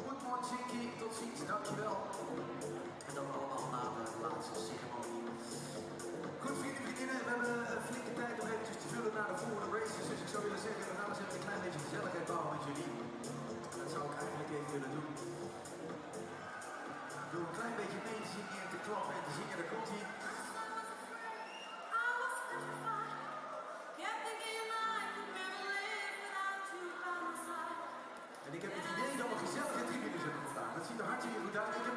good morning Shinky, tot ziens, dankjewel. En dan allemaal na de laatste ceremonie. Goed vriendinnen, we hebben een flinke tijd om eventjes te vullen naar de volgende races. Dus ik zou willen zeggen, we gaan eens even een klein beetje gezelligheid bouwen met jullie. Dat zou ik eigenlijk even willen doen. Door een klein beetje mee te zingen en te klappen en te zingen, daar komt hij. En ik heb het idee dat we gezellige tribunes hebben gestaan. Dat ziet er hartstikke goed uit. Ik heb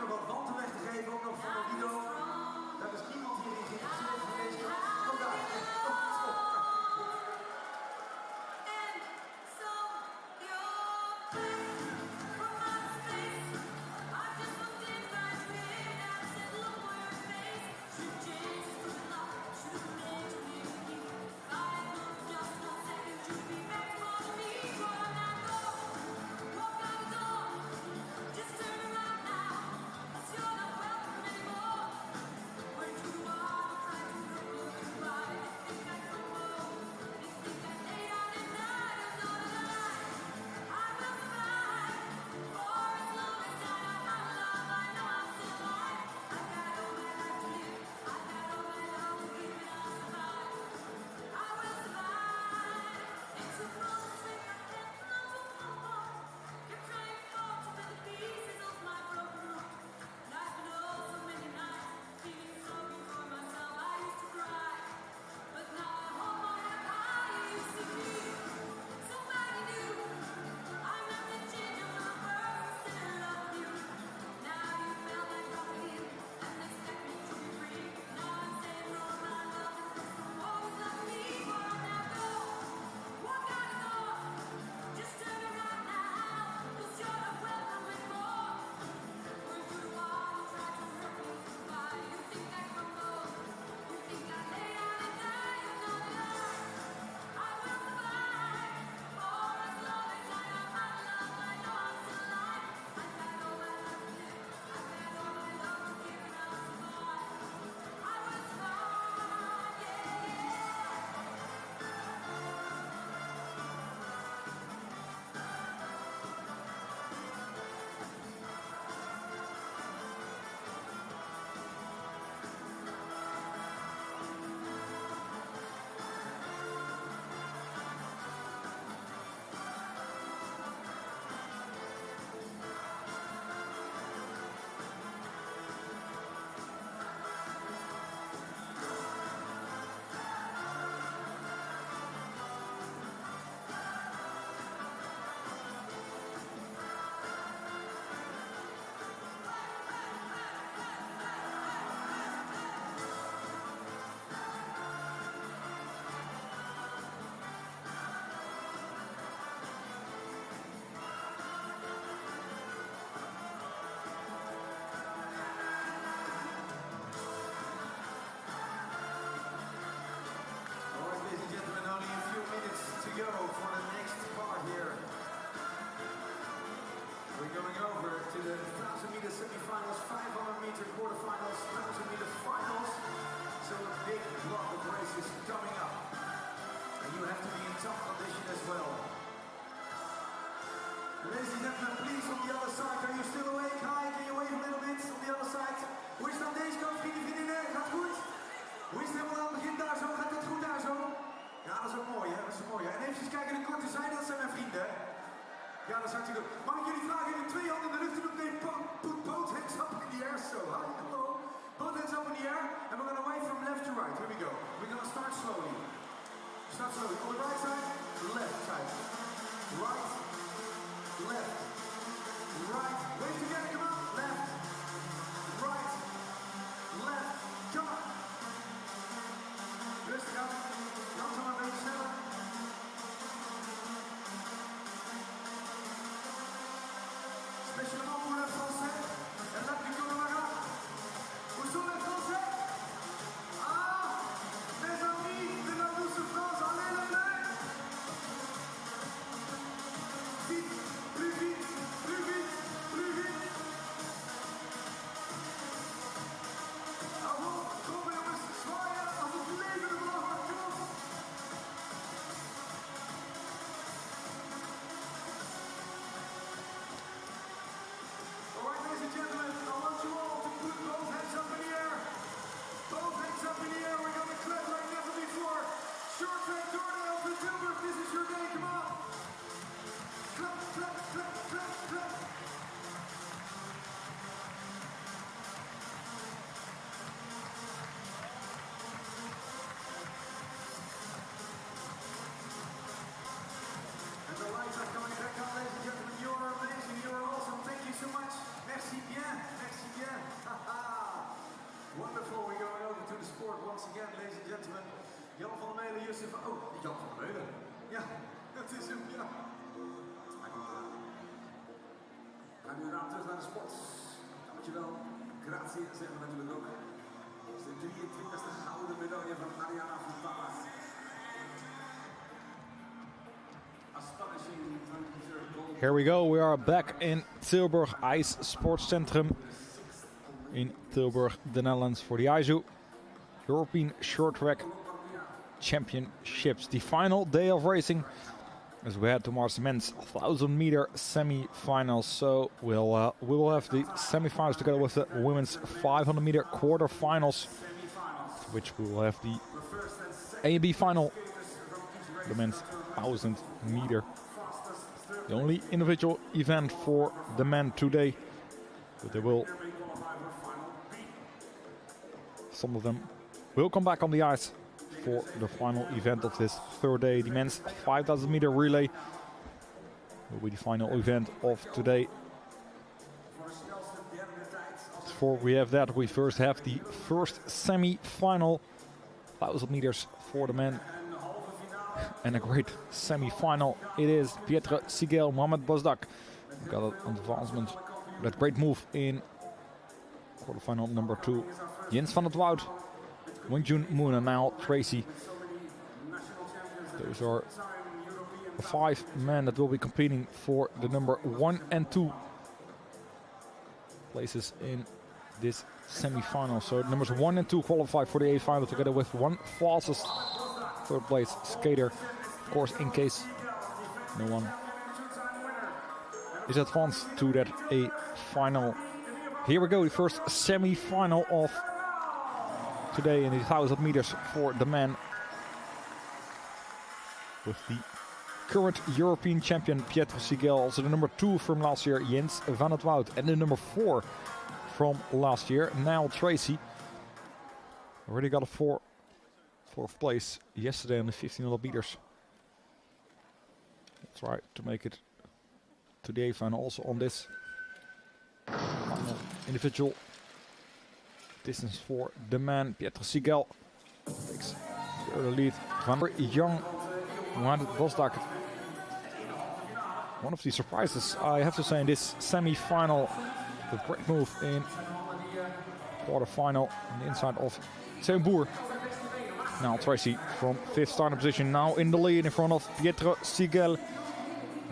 merci bien, merci bien. Wonderful, we're going over to the sport once again, ladies and gentlemen. Jan van der Meulen, Yusuf. Oh, Jan van der Meulen. Ja, dat is hem, ja. We gaan nu inderdaad terug naar de sport. Dankjewel. Grazie, zeggen we natuurlijk ook. Dat is de 23e gouden medaille van Mariana Fontana. Astonishing 23rd gold. Here we go, we are back in Tilburg Ice Sports Centrum in Tilburg, the Netherlands, for the IJU European Short Track Championships. The final day of racing as we head towards the men's 1000-meter semi-finals. So we will have the semi-finals together with the women's 500-meter quarterfinals, which we will have the A and B final, the men's 1000-meter. The only individual event for the men today, but some of them will come back on the ice for the final event of this third day. The men's 5000-meter relay will be the final event of today. Before we have that, we first have the first semi-final 1000 meters for the men. And a great semi-final it is. Pieter Sigel, Mohamed Bozdak got an advancement. That great move in quarterfinal number 2. Jens van het Woud, Wenjun Moon, and now Tracy. Those are the 5 men that will be competing for the number 1 and 2 places in this semi-final. So numbers 1 and 2 qualify for the A final together with one fastest third place skater. Of course, in case no one is advanced to that A final. Here we go, the first semi-final of today in the 1000 meters for the men, with the current European champion Pieter Sigel, also the number 2 from last year Jens van het Woud, and the number 4 from last year Niall Tracy. Already got a fourth place yesterday on the 1500 meters. Try to make it to the A final also on this final individual distance for the man. Pieter Sigel takes the early lead. Van young Mohamed Bozdak. One of the surprises, I have to say, in this semi-final. The great move in quarter-final on the inside of Tilburg. Now Tracy from 5th starting position, now in the lead in front of Pieter Sigel.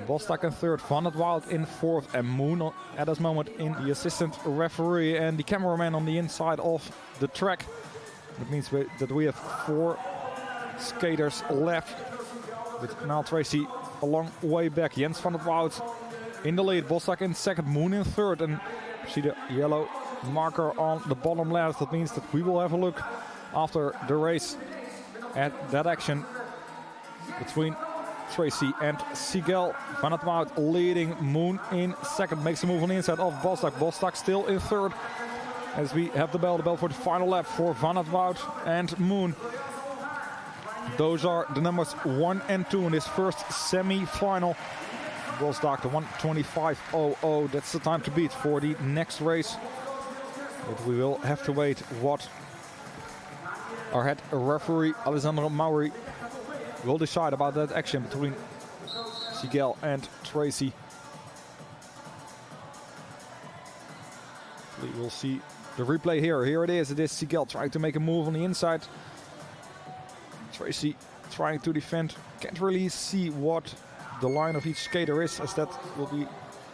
Bozdak in 3rd, Van het Woud in 4th, and Moon at this moment in the assistant referee and the cameraman on the inside of the track. That means that we have 4 skaters left, with now Tracy a long way back. Jens van het Woud in the lead, Bozdak in 2nd, Moon in 3rd, and see the yellow marker on the bottom left. That means that we will have a look after the race at that action between Tracy and Sigel. Van het Woud leading, Moon in 2nd, makes a move on the inside of Bozdak. Bozdak still in 3rd as we have the bell for the final lap for Van het Woud and Moon. Those are the numbers 1 and 2 in this first semi-final. Bozdak, the 1:25.00. That's the time to beat for the next race. But we will have to wait what our head referee Alessandro Mauri will decide about that action between Sigel and Tracy. We will see the replay here. Here it is. It is Sigel trying to make a move on the inside. Tracy trying to defend. Can't really see what the line of each skater is, as that will be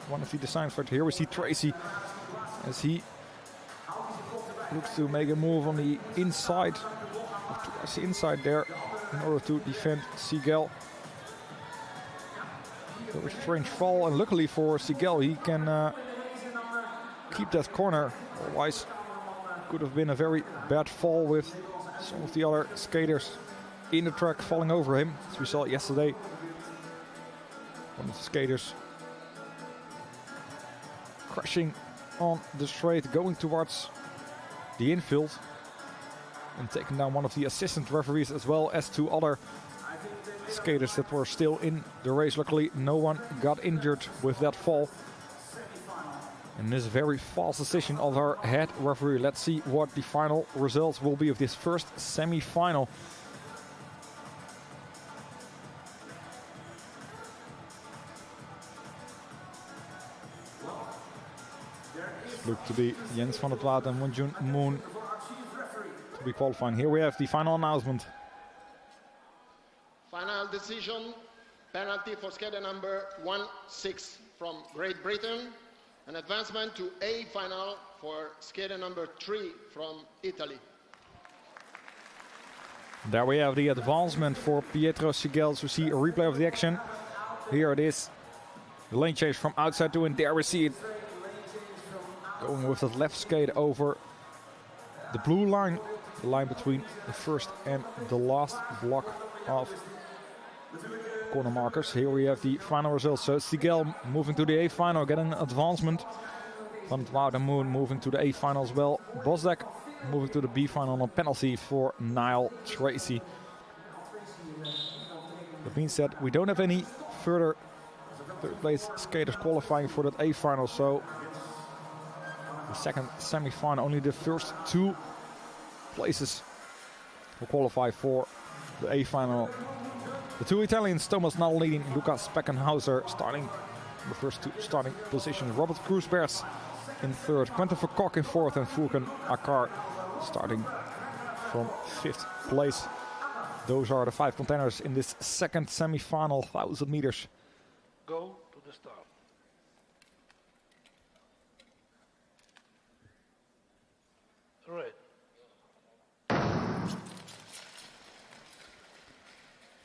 one of the designs for it. Here we see Tracy as he looks to make a move on the inside. Towards the inside there in order to defend Sigel. Very strange fall, and luckily for Sigel he can keep that corner. Otherwise could have been a very bad fall with some of the other skaters in the track falling over him, as we saw yesterday. One of the skaters crashing on the straight, going towards the infield and taking down one of the assistant referees, as well as 2 other skaters that were still in the race. Luckily no one got injured with that fall. And this very fast decision of our head referee. Let's see what the final results will be of this first semi-final. Look to be Jens van der Plaat and Wonjun Moon to be qualifying. Here we have the final announcement. Final decision, penalty for skater number 16 from Great Britain. An advancement to A final for skater number 3 from Italy. There we have the advancement for Pietro Sigels. We see a replay of the action. Here it is. The lane change from outside to in. There we see it. Going with that left skate over the blue line. The line between the first and the last block of corner markers. Here we have the final results. So Sigel moving to the A final, getting an advancement. Van der Wout and Moon moving to the A final as well. Bosdek moving to the B final on a penalty for Niall Tracy. That means that we don't have any further third place skaters qualifying for that A final. So the second semi-final, only the first 2 places will qualify for the A final. The 2 Italians, Thomas Nalini and Luca Speckenhauser, starting the first 2 starting positions. Robert Kroesbergs in third, Quentin Verkok in fourth, and Furkan Akar starting from 5th place. Those are the 5 contenders in this second semi-final, 1,000 meters. Go to the start. Right.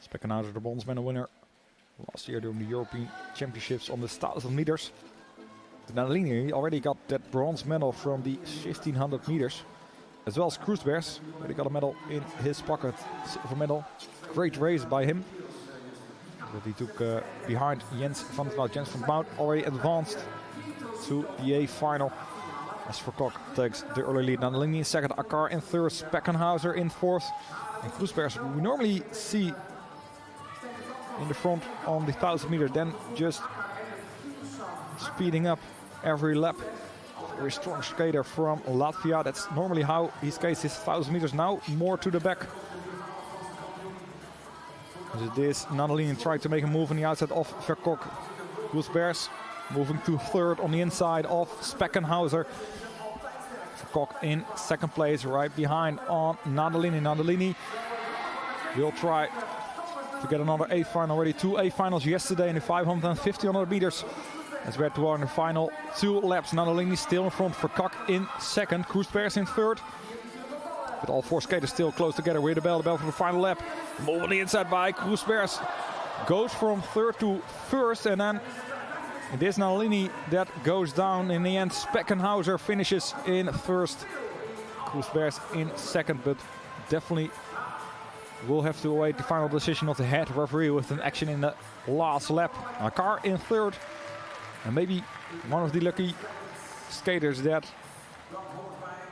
Speckenhauser, the bronze medal winner last year during the European Championships on the 1,000 meters. Nalini already got that bronze medal from the 1,500 meters, as well as Kroesbergs. Already got a medal in his pocket, silver medal. Great race by him. That he took behind Jens van der Wout. Jens van der Wout already advanced to the A final. As Verkok takes the early lead. Nalini in second, Akar in third, Speckenhauser in fourth. And Kroesbergs we normally see in the front on the 1,000 meters, then just speeding up every lap. Very strong skater from Latvia. That's normally how he skates his 1,000 meters. Now more to the back. As it is, Nalini tried to make a move on the outside of Verkok. Kroesbergs moving to third on the inside of Speckenhauser. Verkok in second place, right behind on Nalini. Nalini will try to get another A final. Already 2 A finals yesterday in the 500 and 1500 meters. As we're toward the final 2 laps. Nalini still in front, Verkok in second, Kroesbergs in third. But all 4 skaters still close together. With the bell for the final lap. Move on the inside by Kroesbergs. Goes from third to first, and then it is Nalini that goes down in the end. Speckenhauser finishes in first, Kroesbergs in second, but definitely we'll have to await the final decision of the head referee with an action in the last lap. Akar in third, and maybe one of the lucky skaters that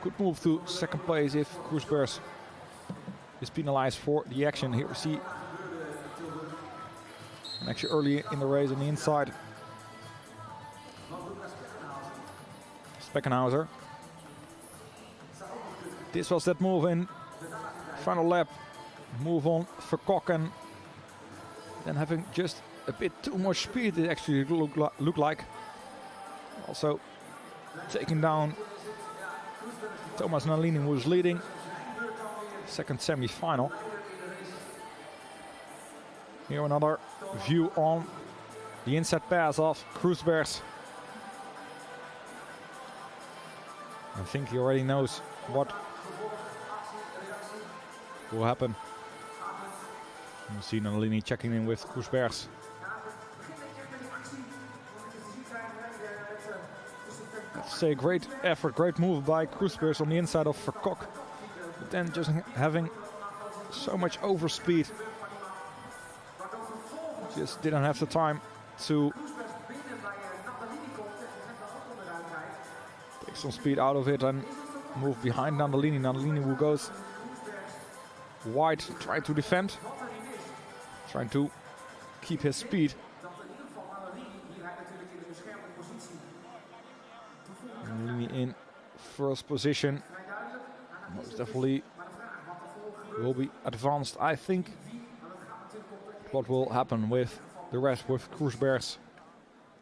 could move to second place if Kroesbergs is penalized for the action. Here we see an action early in the race on the inside. Speckenhauser. This was that move in final lap. Move on Verkok, and then having just a bit too much speed it actually looked like. Also taking down Thomas Nalini, who was leading. Second semi-final. Here another view on the inside pass of Kroesbergs. I think he already knows what will happen. You see Nalini checking in with Kroesbergs. That's a great effort, great move by Kroesbergs on the inside of Verkok. But then just having so much overspeed. Just didn't have the time to take some speed out of it and move behind Nalini. Nalini who goes wide, trying to defend, trying to keep his speed. Martini in first position. Most definitely will be advanced, I think. What will happen with the rest, with Kroesbergs,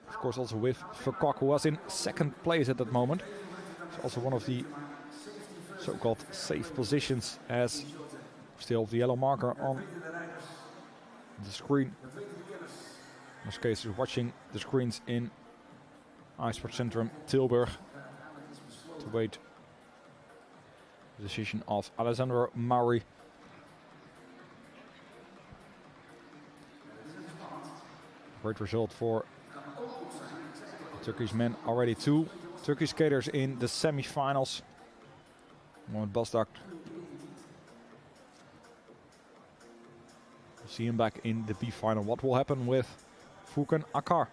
of course also with Verkok, who was in second place at that moment. It's also one of the so-called safe positions, as still the yellow marker on the screen. In this case, you're watching the screens in IJsportcentrum Tilburg to wait the decision of Alessandro Mauri. Great result for Turkish men. Already 2 Turkish skaters in the semi-finals. Mohamed Basdak. We'll see him back in the B final. What will happen with Furkan Akar?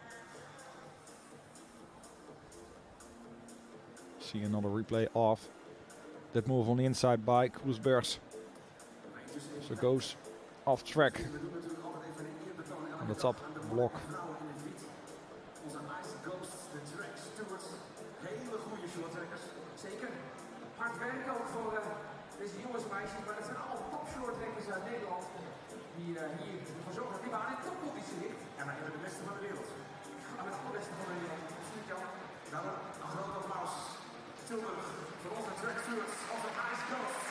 See another replay of that move on the inside by Kroesbergs. So goes off track on the top block. Hele goede shorttrekkers. Zeker hard werken ook voor deze jongens en meisjes. Maar dat zijn allemaal top shorttrekkers uit Nederland. Die hier ervoor zorgen dat die baan in topconditie ligt. En wij hebben de beste van de wereld. Gaan met de allerbeste van de wereld. Absoluut Jan. Nou, een groot applaus. Tilburg voor onze track stewards of the Ice Coast.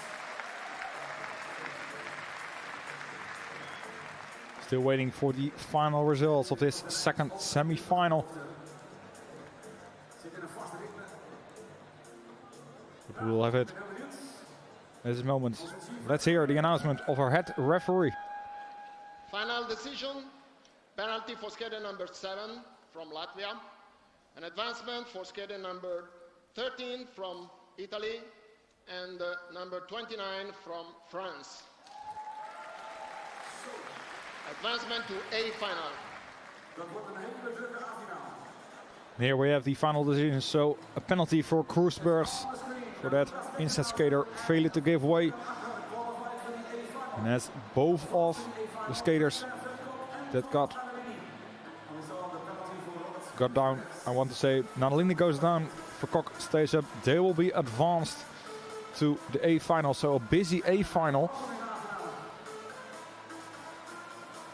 Still waiting for the final results of this second semi-final. But we will have it at this moment. Let's hear the announcement of our head referee. Final decision, penalty for skater number 7 from Latvia, an advancement for skater number 13 from Italy, and number 29 from France. Advancement to A final. Here we have the final decision. So a penalty for Kroesbergs for that inside skater failure to give way. And as both of the skaters that got down, I want to say Nadalini goes down, Verkok stays up. They will be advanced to the A final. So a busy A final.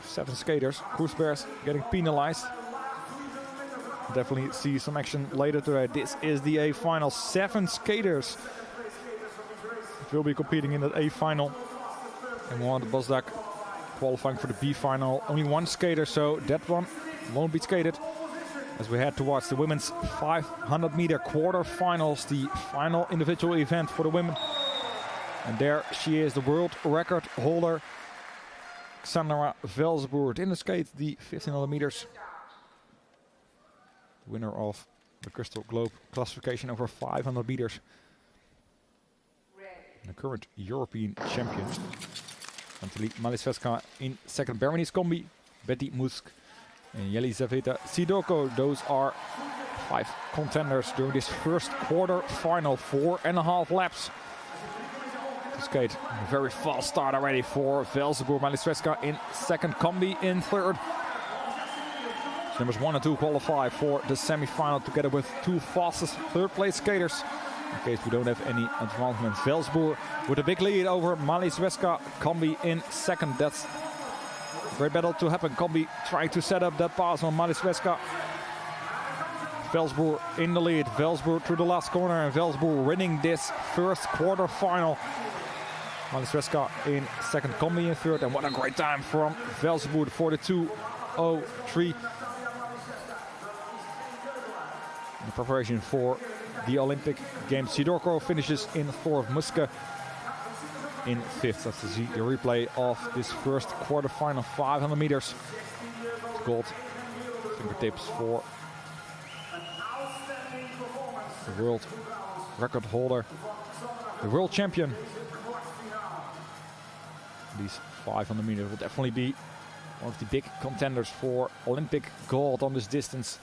7 skaters. Kroesbergs getting penalized. Definitely see some action later today. This is the A final. 7 skaters will be competing in that A final. And Mohamed Basdak qualifying for the B final. Only 1 skater, so that one won't be skated. As we head towards the women's 500 meter quarterfinals, the final individual event for the women. And there she is, the world record holder, Xandra Velsboer, in the skate, the 1500 meters. The winner of the Crystal Globe classification over 500 meters. And the current European champion. Natalie Malisveska in second. Berenice Combi, Betty Musk, and Yelizaveta Sidoko. Those are 5 contenders during this first quarter final. 4.5 laps. Skate. A very fast start already for Velsboer. Malisveska in second, Combi in third. Numbers 1 and 2 qualify for the semi-final together with 2 fastest third place skaters. In case we don't have any advancement. Velsboer with a big lead over Malisveska. Combi in second. That's a great battle to happen. Combi trying to set up that pass on Malisveska. Velsboer in the lead. Velsboer through the last corner, and Velsboer winning this first quarter final. Malisveska in second, Combi in third, and what a great time from Velsboer for the 2:03. In preparation for the Olympic Games, Sidorko finishes in fourth, Muske in fifth. That's the replay of this first quarterfinal, 500 meters. Gold fingertips for the world record holder, the world champion. These 500 meters will definitely be one of the big contenders for Olympic gold on this distance.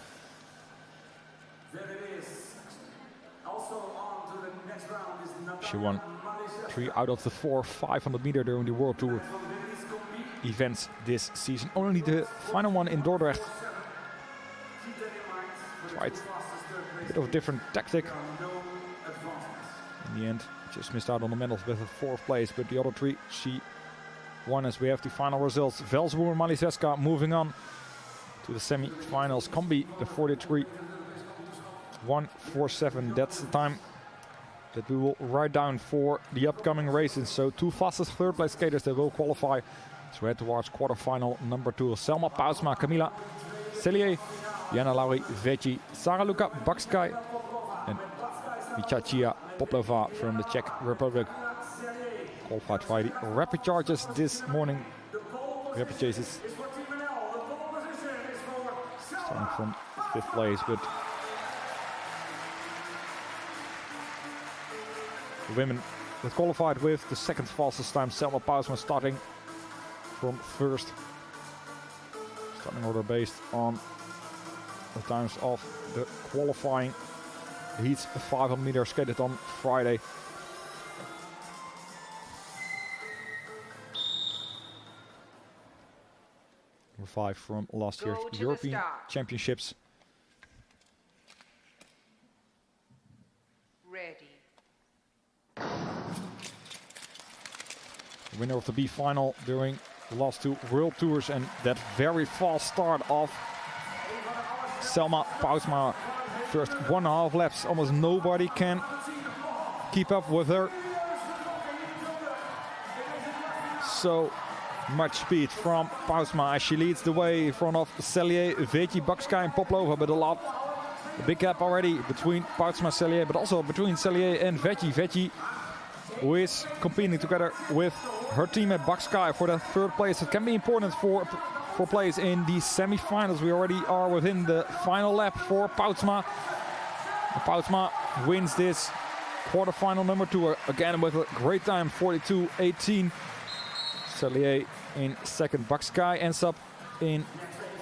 She won 3 out of the 4 500 meter during the World Tour events this season. Only the final one in Dordrecht tried a bit of a different tactic. In the end, just missed out on the medals with a 4th place, but the other 3 she won. As we have the final results. Velsboer and Maliseska moving on to the semi-finals. Combi, the 43, 1:47. That's the time that we will write down for the upcoming races. So 2 fastest 3rd place skaters that will qualify. So we head towards quarterfinal number 2. Selma Pausma, Camila Cellier, Jana Lauri Veci, Sara Luka Bakskai, and Michachia Poplova from the Czech Republic. Qualified by the rapid charges this morning. Rapid chases starting from 5th place, but the women that qualified with the 2nd fastest time. Selma Pausma starting from 1st. Starting order based on the times of the qualifying heats. 500 meters skated on Friday. Number 5 from last year's European Championships. Ready. Winner of the B final during the last 2 World Tours, and that very fast start of Selma Pausma. First 1.5 laps, almost nobody can keep up with her. So much speed from Pausma as she leads the way in front of Cellier, Veci, Bakskai and Poplova, but a big gap already between Pausma and Cellier, but also between Cellier and Veci. Veci, who is competing together with her teammate Bakskai for the 3rd place. It can be important for place in the semi-finals. We already are within the final lap for Pausma. Pausma wins this quarterfinal number 2 again with a great time, 42.18. Cellier in 2nd. Bakskai ends up in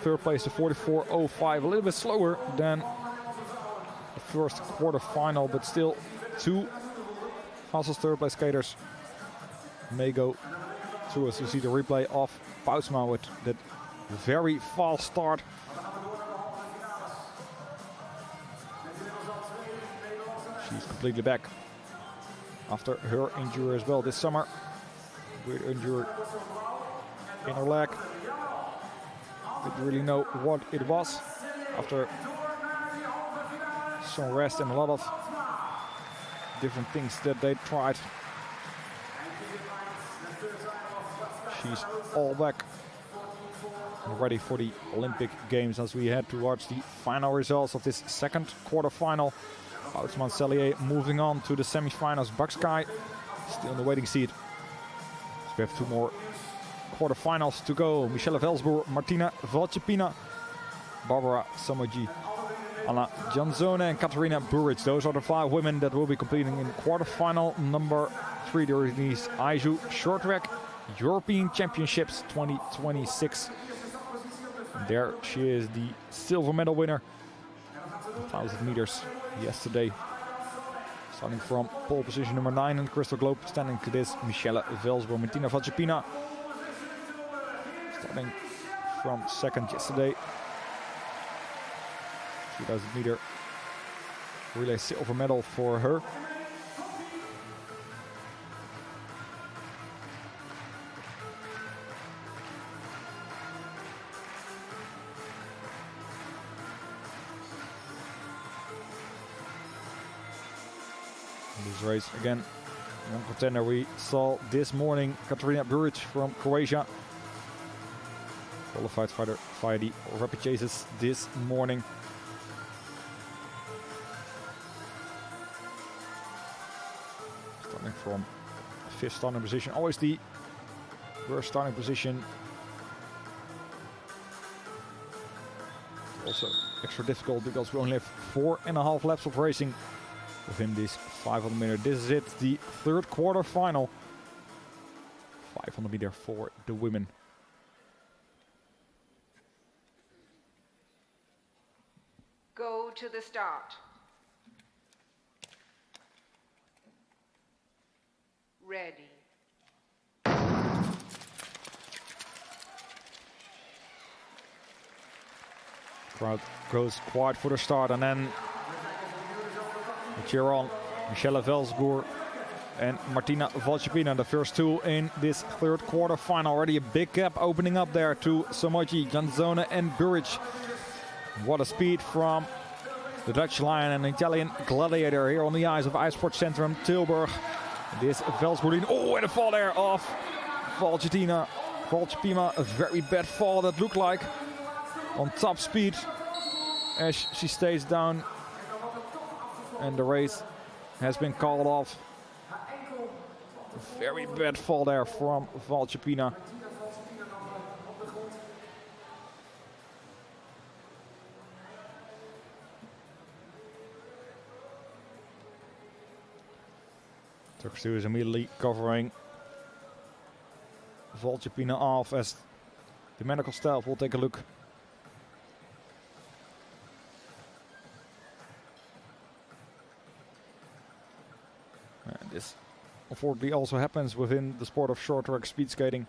3rd place, to 44.05. A little bit slower than the 1st quarterfinal, but still 2 fastest 3rd place skaters may go through us. You see the replay of Pausma with that very fast start. She's completely back after her injury as well this summer. Weird injury in her leg. Didn't really know what it was. After some rest and a lot of different things that they tried, she's all back and ready for the Olympic Games as we head towards the final results of this 2nd quarterfinal. Pausma and Cellier moving on to the semi-finals. Bakskai still in the waiting seat. So we have 2 more quarterfinals to go. Michelle Velsboer, Martina Valchepina, Barbara Samoji, Anna Janzone and Katarina Buric. Those are the 5 women that will be competing in quarterfinal number 3 during these Aiju Short Track European Championships 2026. And there she is, the silver medal winner. 1,000 meters yesterday. Starting from pole position number 9 in the Crystal Globe. Standing to this, Michelle Velsboer, Martina Valchepina. Starting from 2nd yesterday. 2,000 meter relay silver medal for her. This race again, one contender we saw this morning, Katarina Buric from Croatia. Qualified via the rapid chases this morning. Starting from 5th starting position, always the worst starting position. Also extra difficult because we only have 4.5 laps of racing within this 500 meter. This is it, the 3rd quarter final. 500 meter for the women. Go to the start. Ready. Crowd goes quiet for the start, and then the cheer on Michelle Velsboer and Martina Valchipina, the first two in this third quarterfinal. Already a big gap opening up there to Somoji, Janzone and Buric. What a speed from the Dutch Lion and Italian Gladiator here on the ice of IJsportcentrum Tilburg. This Velsboerdien, oh, and a fall there off Valchipina. A very bad fall that looked like, on top speed as she stays down. And the race has been called off. Very bad fall there from Valchipina. Turkish is immediately covering Valchipina off as the medical staff will take a look. And this unfortunately also happens within the sport of short track speed skating.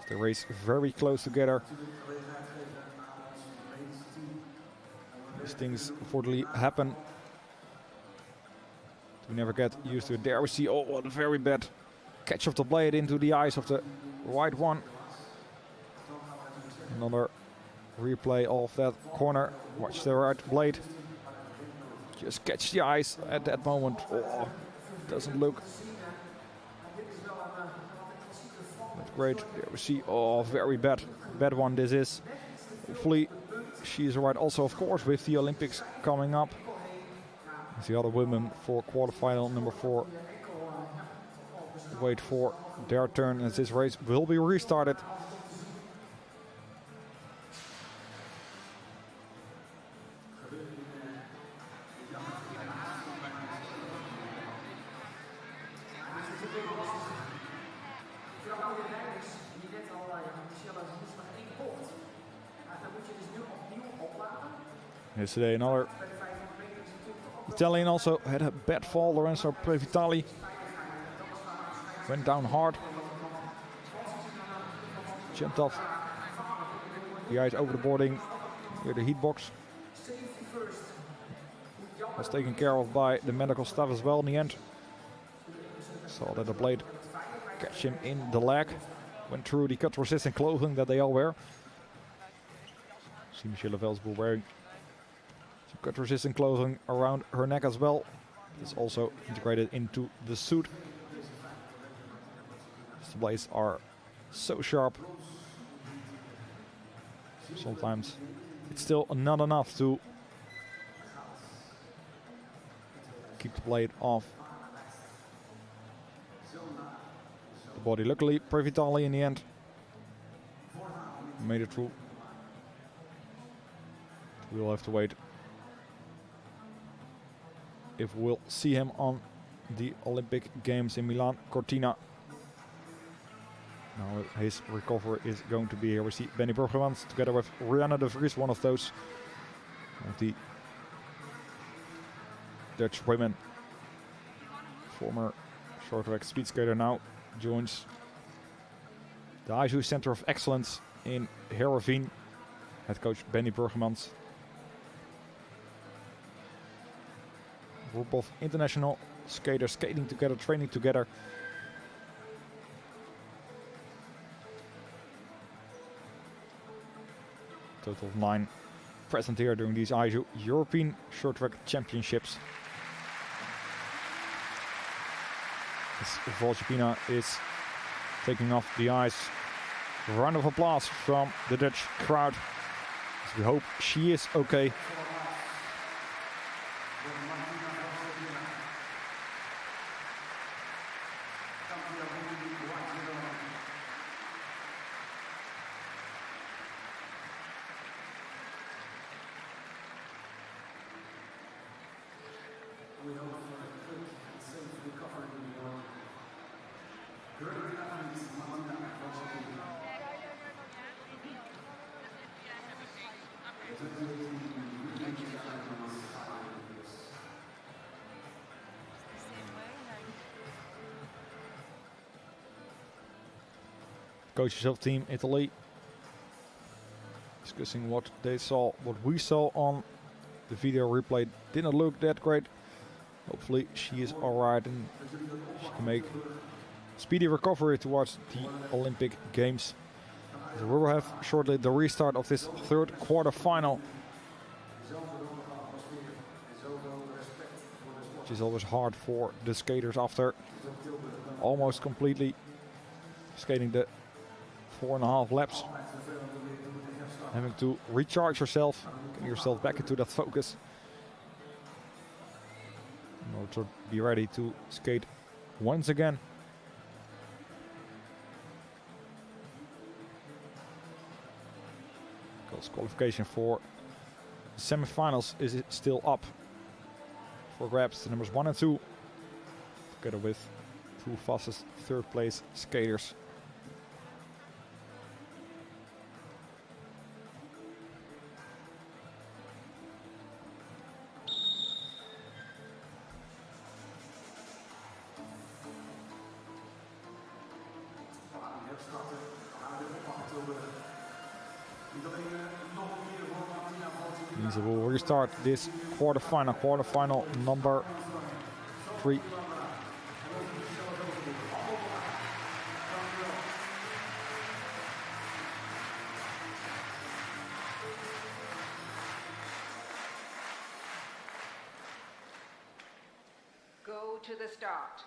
They race very close together. These things unfortunately happen. We never get used to it. There we see, oh, what a very bad catch of the blade into the eyes of the right one. Another replay of that corner. Watch the right blade. Just catch the eyes at that moment. Oh, doesn't look that great. There we see, oh, very bad one this is. Hopefully she is right. Also, of course, with the Olympics coming up. The other women for quarterfinal number 4 wait for their turn as this race will be restarted. Yesterday another Italian also had a bad fall. Lorenzo Previtali went down hard. Jumped off the ice over the boarding near the heat box. Was taken care of by the medical staff as well in the end. Saw that the blade catch him in the leg. Went through the cut resistant clothing that they all wear. See Michelle Velsboer wearing cut resistant clothing around her neck as well. It's also integrated into the suit. The blades are so sharp. Sometimes it's still not enough to keep the blade off the body. Luckily, Previtali in the end made it through. We'll have to wait if we'll see him on the Olympic Games in Milan Cortina. Now his recovery is going to be here. We see Benny Burgermans together with Rianne de Vries, one of those of the Dutch women. Former short track speed skater now joins the IJU Center of Excellence in Heerenveen. Head coach Benny Burgermans. Group of international skaters skating together, training together. Total of 9 present here during these IJU European Short Track Championships. As Valchipina is taking off the ice. A round of applause from the Dutch crowd. As we hope she is okay. We hope for a quick and safe recovery in your great athletes, Martina Valchipina. Coaches of Team Italy discussing what they saw, what we saw on the video replay. Didn't look that great. Hopefully she is alright and she can make speedy recovery towards the Olympic Games. So we will have shortly the restart of this third quarter-final, which is always hard for the skaters after almost completely skating the 4.5 laps. Having to recharge yourself, get yourself back into that focus in order to be ready to skate once again. Because qualification for semifinals is still up for grabs. The numbers 1 and 2, together with 2 fastest third place skaters. Means we will restart this quarterfinal number 3. Go to the start.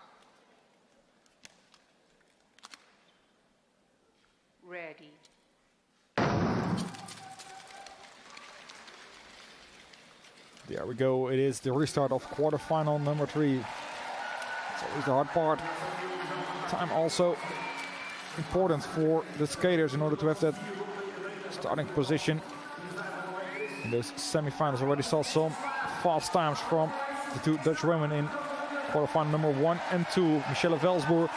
Ready. There we go. It is the restart of quarterfinal number 3. It's always the hard part. Time also important for the skaters in order to have that starting position. In those semifinals already saw some fast times from the 2 Dutch women in quarterfinal number 1 and 2. Michelle Velsboer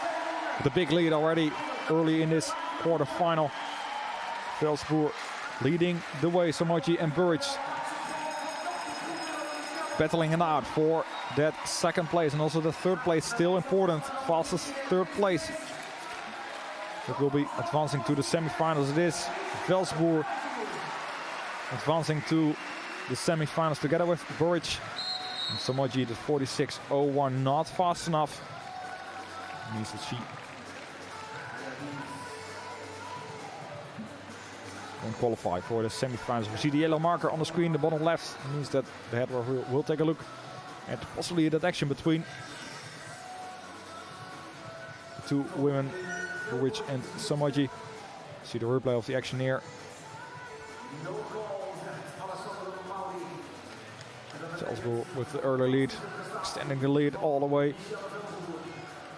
with a big lead already early in this quarterfinal. Velsboer leading the way. Somoji and Burridge battling it out for that second place, and also the third place still important. Fastest third place that will be advancing to the semifinals. It is Velsboer advancing to the semifinals together with Burridge and Somoji. The 46.01 not fast enough. Means that she won't qualify for the semifinals. We see the yellow marker on the screen, the bottom left. It means that the head will take a look at possibly that action between the 2 women, Burridge and Somoji. See the replay of the action here. Velsboer with the early lead, extending the lead all the way.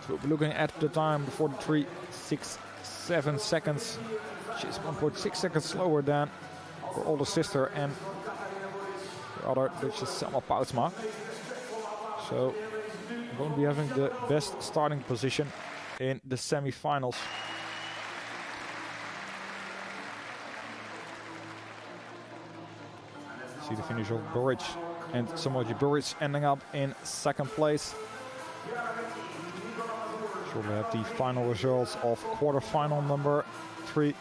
So we'll be looking at the time, 43.67 seconds. She's 1.6 seconds slower than her older sister and the other Dutch is Selma Poutsma. So won't be having the best starting position in the semi-finals. See the finish of Burridge and Somoji. Burridge ending up in second place. So we have the final results of quarterfinal number 3.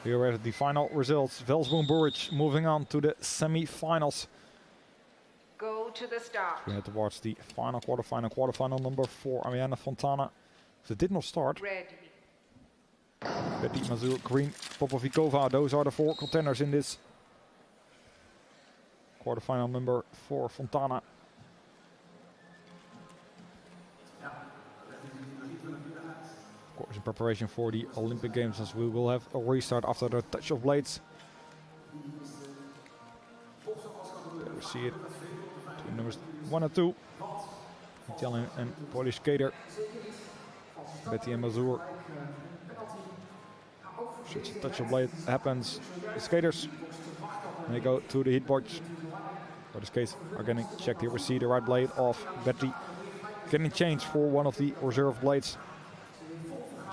Here we have the final results. Velsboer and Burridge moving on to the semi-finals. Go to the start. We head towards the final quarterfinal number 4. Ariana Fontana. They did not start. Ready. Betty Mazur, Green, Popovikova. Those are the 4 contenders in this quarterfinal number 4. Fontana. Of course, in preparation for the Olympic Games, as we will have a restart after the touch of blades. There we see it. Between numbers 1 and 2. Italian and Polish skater. Betty and Mazur. Such a touch of blade happens. The skaters, they go to the heat boards. For this case, are getting checked here. We see the right blade of Betty getting changed for one of the reserve blades,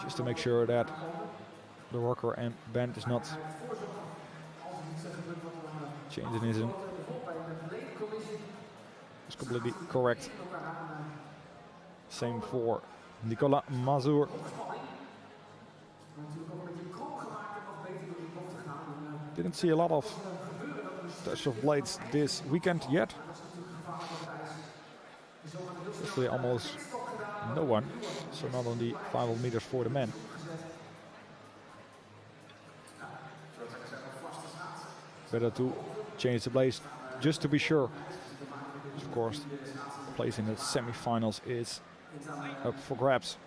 just to make sure that the rocker and band is not changing. Isn't it's completely correct. Same for Nicola Mazur. Didn't see a lot of touch of blades this weekend yet. Actually, almost no one. So not on the 500 meters for the men. Better to change the blades just to be sure. Of course, place in the semi-finals is up for grabs.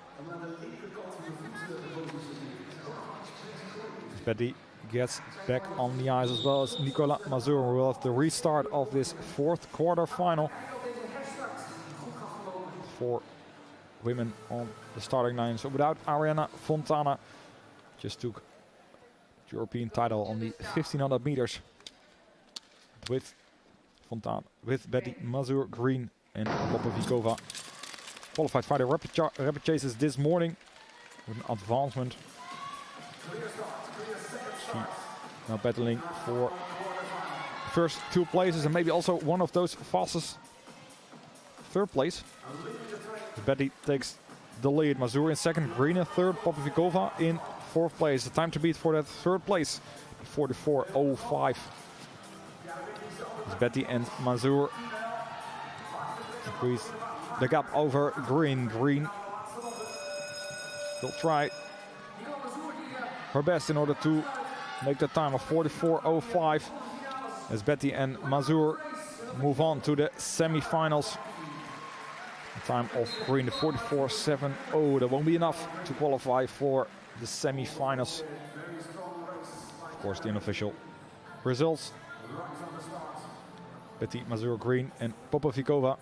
Betty gets back on the ice as well as Nicolas Mazur. Will have the restart of this fourth quarter final. 4 women on the starting line. So without Ariana Fontana, just took the European title on the 1500 meters with Fontana, with Betty Mazur Green and Popovikova. Qualified for the rapid chases this morning with an advancement. She now battling for the first 2 places and maybe also one of those fastest 3rd place. Betty takes the lead. Mazur in 2nd, Green in 3rd, Popovikova in 4th place. The time to beat for that 3rd place, 44.05. Betty and Mazur increase the gap over Green. Green will try her best in order to make the time of 44.05 as Betty and Mazur move on to the semi-finals. The time of Green, the 44.70. That won't be enough to qualify for the semi-finals. Of course, the unofficial results. Betty Mazur Green and Popovikova.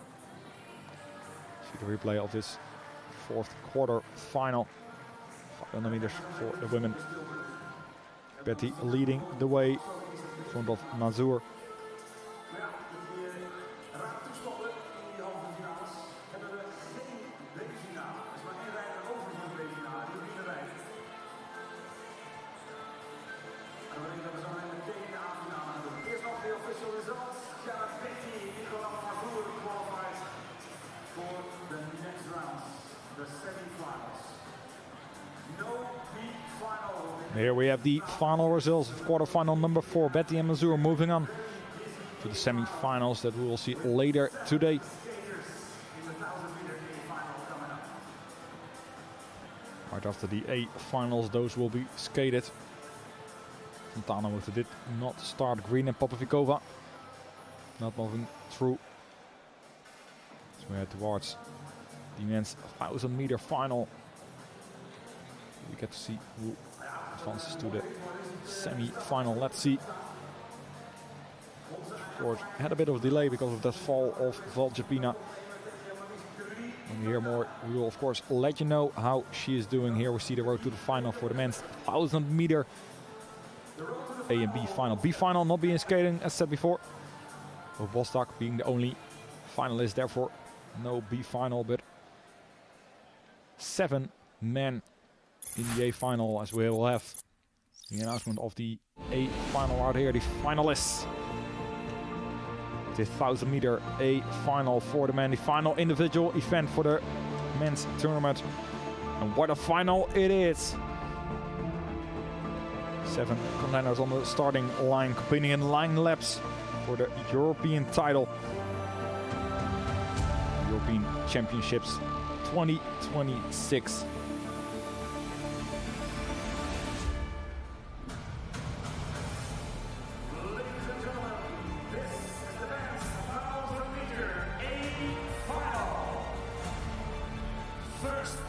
See the replay of this 4th quarter final. 500 meters for the women. Betty leading the way in front of Mazur. Here we have the final results of quarterfinal number 4. Betty and Mazur moving on to the semi-finals that we will see later today. Right after the A finals, those will be skated. Fontana with it did not start. Green and Popovikova not moving through. So we head towards the men's 1000 meter final. We get to see who advances to the semi-final. Let's see. Of course, had a bit of a delay because of that fall of Valjapina. When we hear more, we will of course let you know how she is doing. Here we see the road to the final for the men's 1000 meter A and B final. B final not being skating as said before. With Bostock being the only finalist, therefore no B final, but 7 men in the A final, as we will have the announcement of the A final out here, the finalists. The 1000 meter A final for the men, the final individual event for the men's tournament. And what a final it is! 7 contenders on the starting line, competing in line laps for the European title. European Championships 2026.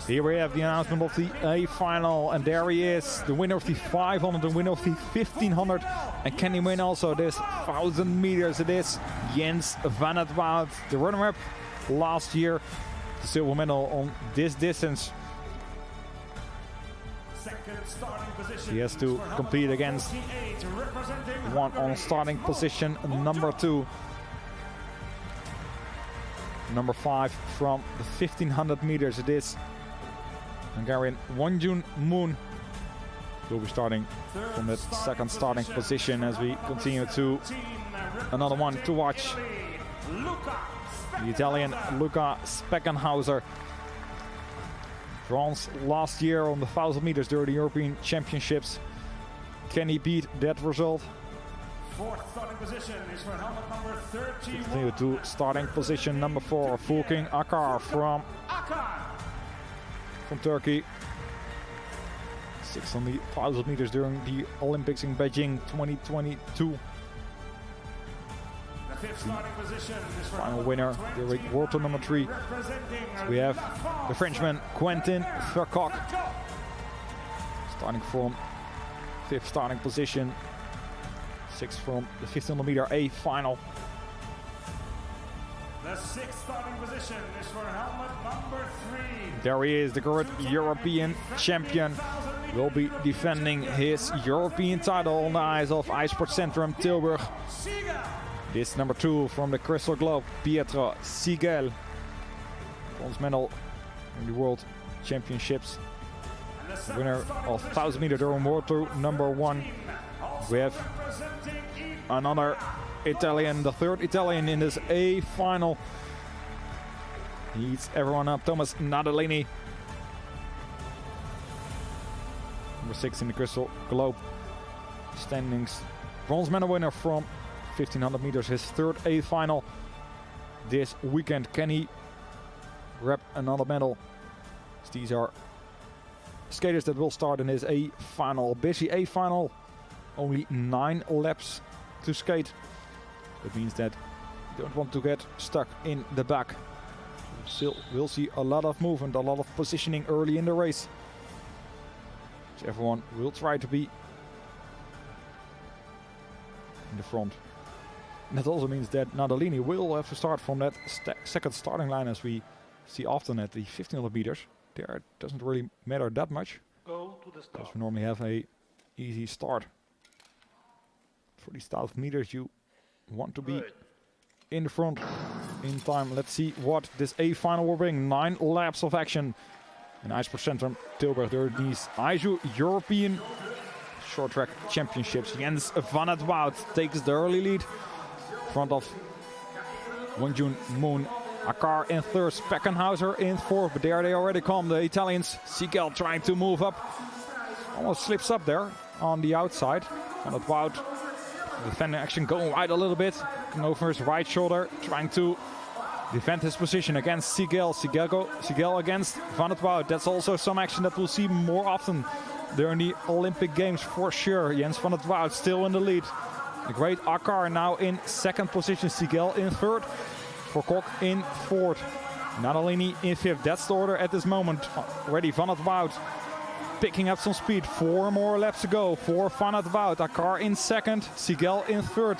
Here we have the announcement of the A final, and there he is, the winner of the 500, the winner of the 1500, and can he win also this 1000 meters? It is Jens van het Woud, the runner-up last year, the silver medal on this distance. He has to compete against one on starting position number 2. Number 5 from the 1500 meters. It is Hungarian Wonjun Moon. Will be starting from that second starting position as we continue to another one to watch. The Italian Luca Speckenhauser. Bronze last year on the 1000 meters during the European Championships. Can he beat that result? Fourth starting position is for helmet number 31. Continue to starting position number 4, Fulking Akar from Turkey. 6 on the 1,000 meters during the Olympics in Beijing 2022. The fifth starting position is for Final winner, the World Tour number 3. So we have the Frenchman Quentin Vercoq starting from 5th starting position. 6th from the 1500 meter A final. The sixth starting position is for helmet number 3. There he is, the current European champion. Will be defending his European title on the ice of IJsportcentrum Tilburg. This number 2 from the Crystal Globe, Pietro Sigel. Bronze medal in the World Championships. Winner of 1,000 meter during World Tour number 1. We have another Italian, the 3rd Italian in this A final. He eats everyone up, Thomas Nadalini. Number 6 in the Crystal Globe standings. Bronze medal winner from 1500 meters, his 3rd A final this weekend. Can he grab another medal? These are skaters that will start in his A final. Busy A final, only 9 laps to skate. That means that you don't want to get stuck in the back. We'll see a lot of movement, a lot of positioning early in the race. So everyone will try to be in the front. And that also means that Nadalini will have to start from that second starting line, as we see often at the 1500 meters. There it doesn't really matter that much. Go to the start. Because we normally have a easy start. For these 1,000 meters you want to be in the front in time. Let's see what this A final will bring. 9 laps of action in IJsportcentrum Tilburg. There are these IJU European Short Track Championships. Jens van het Woud takes the early lead in front of Wongjun Moon. Akar in 3rd, Speckenhauser in 4th, but there they already come, the Italians. Sigel trying to move up. Almost slips up there on the outside. Van het Woud, defending action, going wide a little bit. Looking over his right shoulder, trying to defend his position against Sigel. Sigel against Van het Woud. That's also some action that we'll see more often during the Olympic Games for sure. Jens van het Woud still in the lead. The great Akar now in 2nd position. Sigel in 3rd. Vercoq in 4th. Nadalini in 5th. That's the order at this moment. Ready, Van het Woud picking up some speed. 4 more laps to go for Van het Woud. Akar in 2nd. Sigel in 3rd.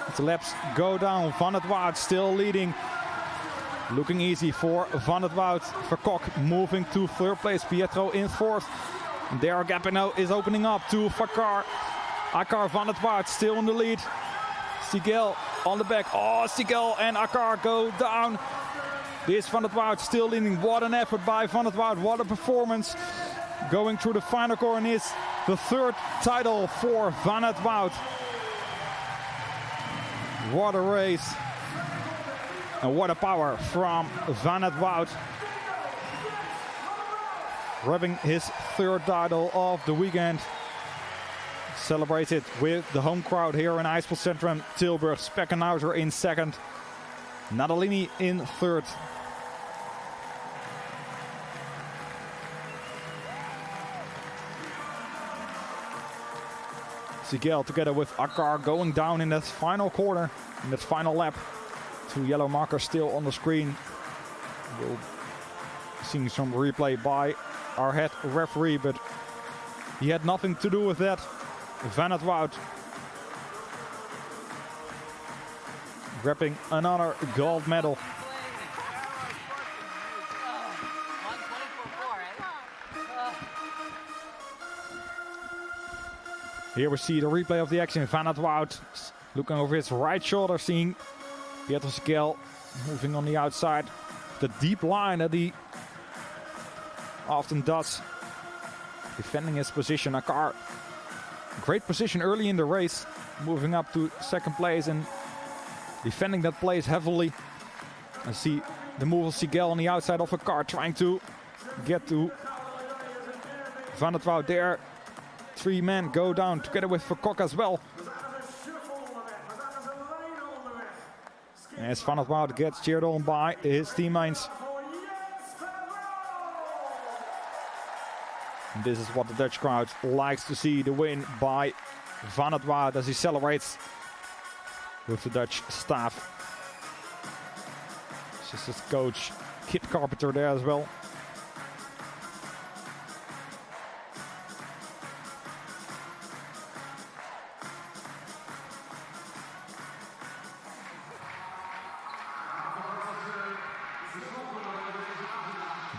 As the laps go down, Van het Woud still leading. Looking easy for Van het Woud. Vercoq moving to 3rd place. Pietro in 4th. And their gap now is opening up to Akar. Akar, Van het Woud still in the lead. Sigel on the back. Oh, Sigel and Akar go down. This Van het Woud still leading. What an effort by Van het Woud. What a performance. Going through the final corner is the 3rd title for Van het Woud. What a race. And what a power from Van het Woud. Grabbing his 3rd title of the weekend. Celebrated with the home crowd here in IJsportcentrum Tilburg. Speckenhauser in 2nd. Nadalini in 3rd. Sigel together with Akar going down in that final corner, in that final lap. 2 yellow markers still on the screen. We'll see some replay by our head referee, but he had nothing to do with that. Van het Woud grabbing another gold medal. Here we see the replay of the action. Van het Woud looking over his right shoulder, seeing Pietro Sigel moving on the outside. The deep line that he often does. Defending his position. Akar, great position early in the race. Moving up to 2nd place and defending that place heavily. I see the move of Sigel on the outside of Akar, trying to get to Van het Woud there. 3 men go down together with Vercoq as well. As Van der Wout gets cheered on by his teammates. And this is what the Dutch crowd likes to see, the win by Van der Wout as he celebrates with the Dutch staff. Just his coach, Kit Carpenter, there as well.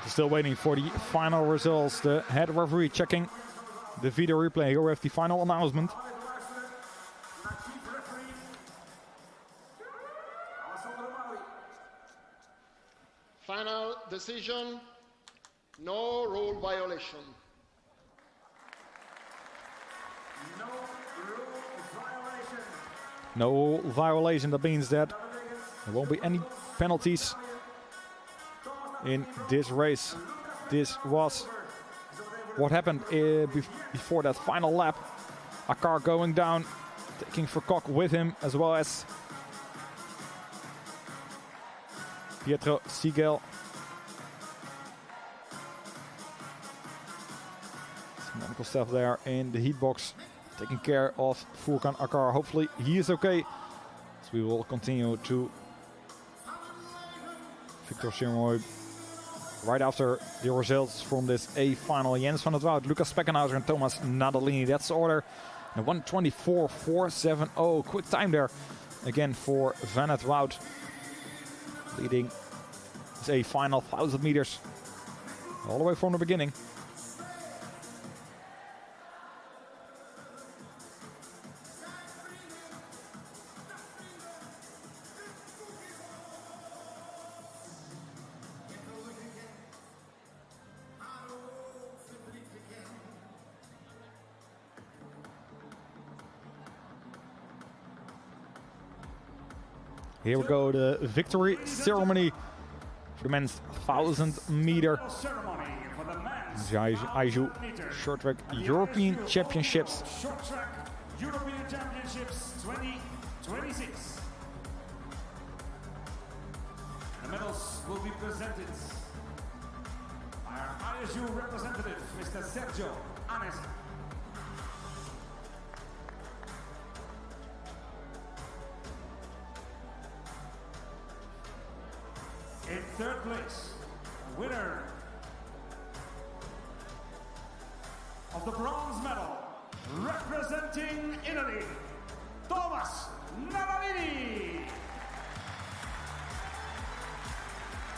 Still waiting for the final results. The head referee checking the video replay here with the final announcement. Final decision, no rule violation. No violation, that means that there won't be any penalties in this race. This was what happened before that final lap. A car going down, taking Verkok with him, as well as Pietro Siegel. Some medical staff there in the heat box, taking care of Furkan Akar. Hopefully he is okay. So we will continue to Victor Sirmoy right after the results from this A final. Jens van der Wout, Lucas Speckenhauser and Thomas Nadalini. That's the order. And 1:24.470. Quick time there again for Van der Wout. Leading this A final 1,000 meters all the way from the beginning. Here we go, the victory ceremony for the men's 1,000 meter Aiju Short Track European Championships. Short Track European Championships 2026. The medals will be presented by our ISU representative, Mr. Sergio Anes. In third place, winner of the bronze medal, representing Italy, Thomas Nadalini.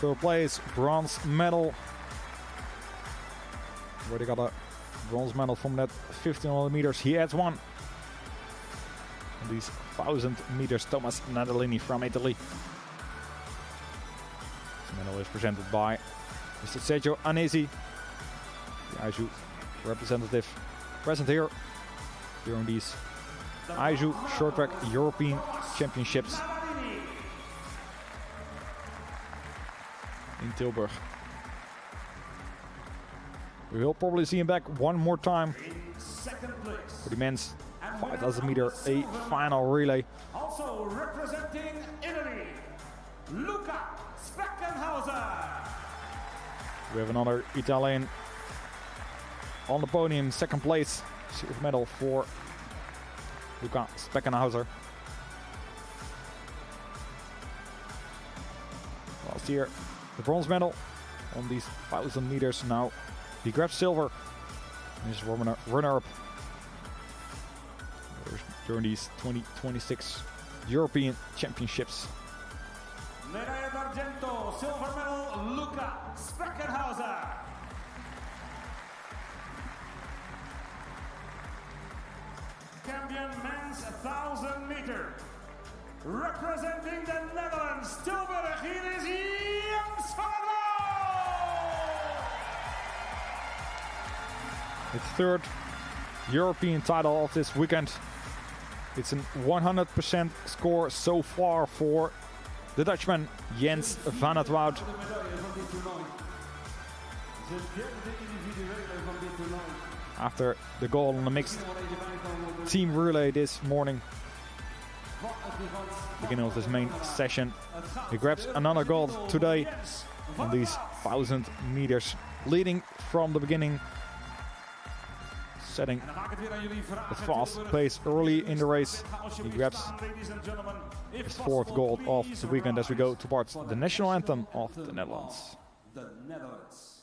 Third place, bronze medal. Already got a bronze medal from that 1,500 meters. He adds one. On these 1,000 meters, Thomas Nadalini from Italy. The medal is presented by Mr. Sergio Anesi, the Aiju representative present here during these Aiju Short Track European Championships in Tilburg. We will probably see him back one more time for the men's 5,000 meter A final relay. Also representing Italy, Luca Speckenhauser. We have another Italian on the podium, second place, silver medal for Luca Speckenhauser. Last year, the bronze medal on these 1,000 meters. Now he grabs silver and is runner-up during these 2026 European Championships. Medaglia d'argento, silver medal, Luca Speckenhauser. Champion men's 1,000 meter. Representing the Netherlands, Tilburg, hier is Jens van der Wout. His third European title of this weekend. It's a 100% score so far for the Dutchman Jens van der Wout. After the goal on the mixed team relay this morning. beginning of this main session. He grabs another gold today on these 1,000 meters, leading from the beginning, setting a fast pace early in the race. He grabs his 4th gold of the weekend as we go towards the national anthem of the Netherlands. The Netherlands.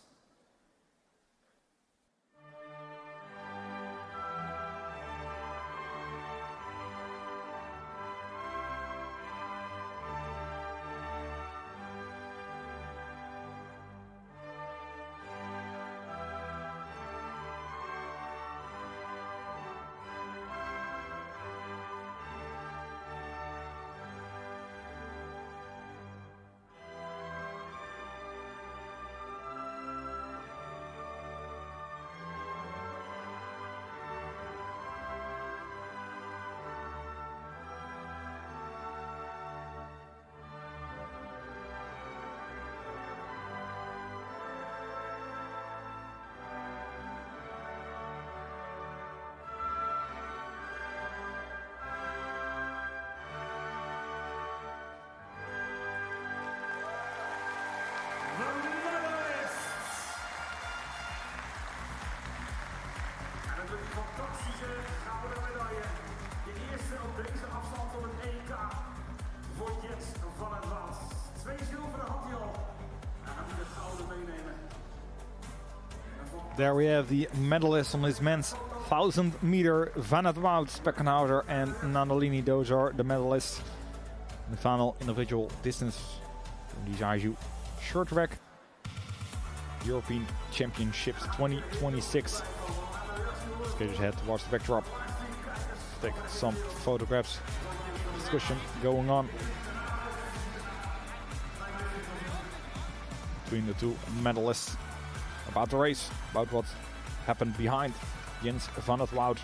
Fantastische gouden medaille. De eerste op deze afstand op het EK voor Jens van het Woud. 2 zilveren had hij al. En dan moet hij het gouden meenemen. There we have the medalists on this men's 1,000 meter. Van het Woud, Speckenhouser and Nandolini. Those are the medalists in the final individual distance from these ISU short track European Championships 2026. Skaters head towards the backdrop. Take some photographs. Discussion going on between the 2 medalists about the race, about what happened behind Jens van het Woud.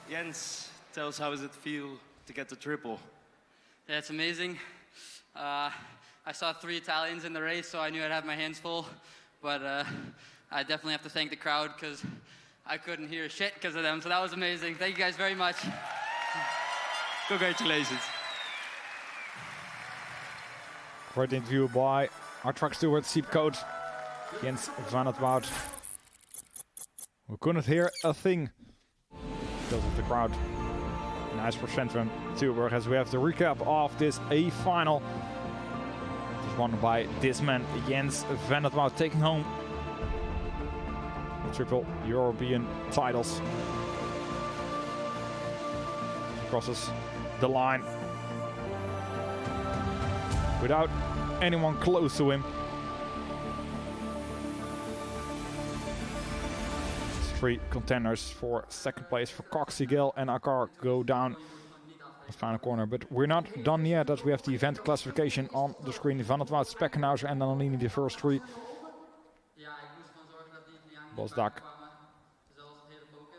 Jens, tell us how does it feel to get the triple? Yeah, it's amazing. I saw 3 Italians in the race, so I knew I'd have my hands full. But I definitely have to thank the crowd because I couldn't hear shit because of them. So that was amazing. Thank you guys very much. Congratulations. Great interview by our track steward, seat coach Jens van het Woud. We couldn't hear a thing because of the crowd in IJsports Centrum Tilburg, as we have the recap of this A final. It was won by this man, Jens van het Woud, taking home the triple European titles. He crosses the line without anyone close to him. 3 contenders for 2nd place for Cox, Sigel and Akar go down the final corner. But we're not done yet, as we have the event classification on the screen. Van het Woud, Speckenhouser and Nandolini, the first 3. Bosdak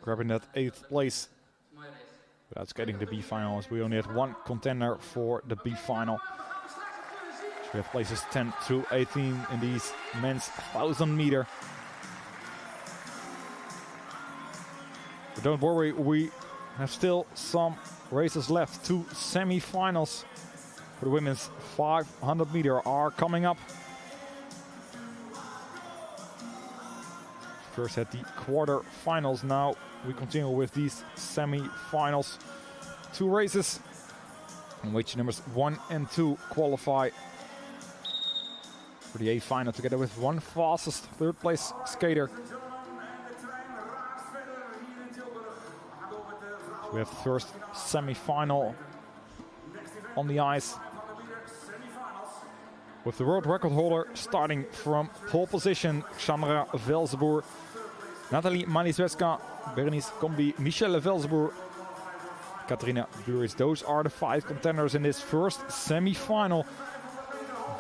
grabbing that 8th place without skating the B final, as we only had 1 contender for the B final. So we have places 10 through 18 in these men's 1,000 meter. But don't worry, we have still some races left. 2 semi-finals for the women's 500 meter are coming up. First at the quarter-finals. Now we continue with these semi-finals. 2 races in which numbers 1 and 2 qualify for the A final, together with 1 fastest 3rd place skater. We have the first semi-final on the ice. with the world record holder starting from pole position, Sandra Velzenboer, Nathalie Malizweska, Berenice Combi, Michelle Velzenboer, Katrina Buris. Those are the 5 contenders in this first semi-final.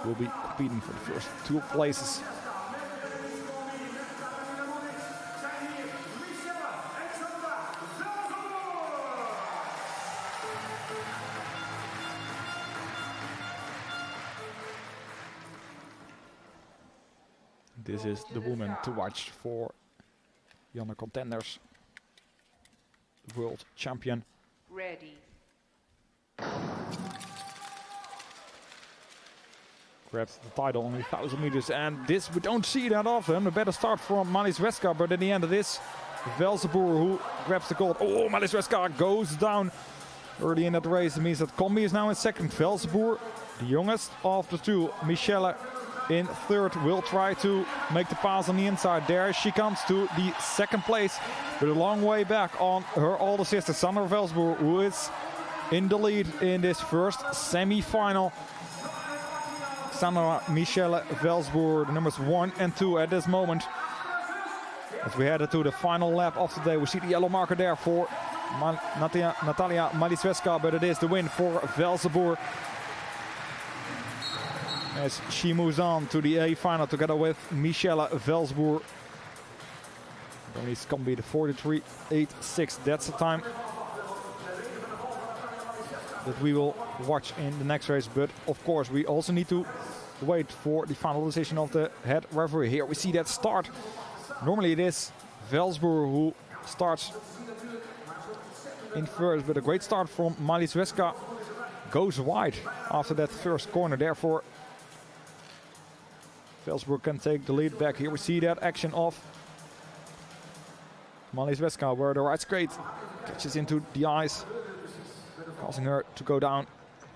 Will be competing for the first 2 places. This is the woman to watch for the other contenders. World champion. Ready. Grabs the title only 1,000 meters, and this we don't see that often. A better start from Malizweska, but at the end of this, Velzenboer who grabs the gold. Oh, Malizweska goes down early in that race. It means that Combi is now in second. Velzenboer, the youngest of the 2, Michelle in third, will try to make the pass on the inside. There she comes to the second place, but a long way back on her older sister, Sandra Velzenboer, who is in the lead in this first semi-final. Sandra Michelle Velzenboer, the numbers 1 and 2 at this moment. As we head to the final lap of the day, we see the yellow marker there for Natalia Malizweska, but it is the win for Velzenboer. As she moves on to the A final together with Michelle Velzenboer. It's going to be the 43.86. That's the time that we will watch in the next race. But of course, we also need to wait for the final decision of the head referee. Here we see that start. Normally it is Velzenboer who starts in first, but a great start from Malizweska goes wide after that first corner. Therefore, Velzenboer can take the lead back. Here we see that action of Malizweska, where the right straight catches into the ice, causing her to go down.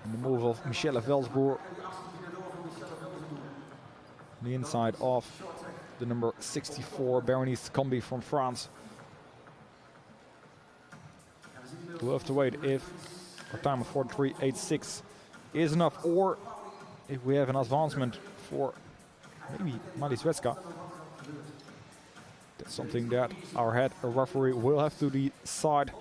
And the move of Michelle Velzenboer, the inside of the number 64, Berenice Combi from France. We'll have to wait if our time of 43.86 is enough, or if we have an advancement for maybe Malizweska. That's something that our head referee will have to decide.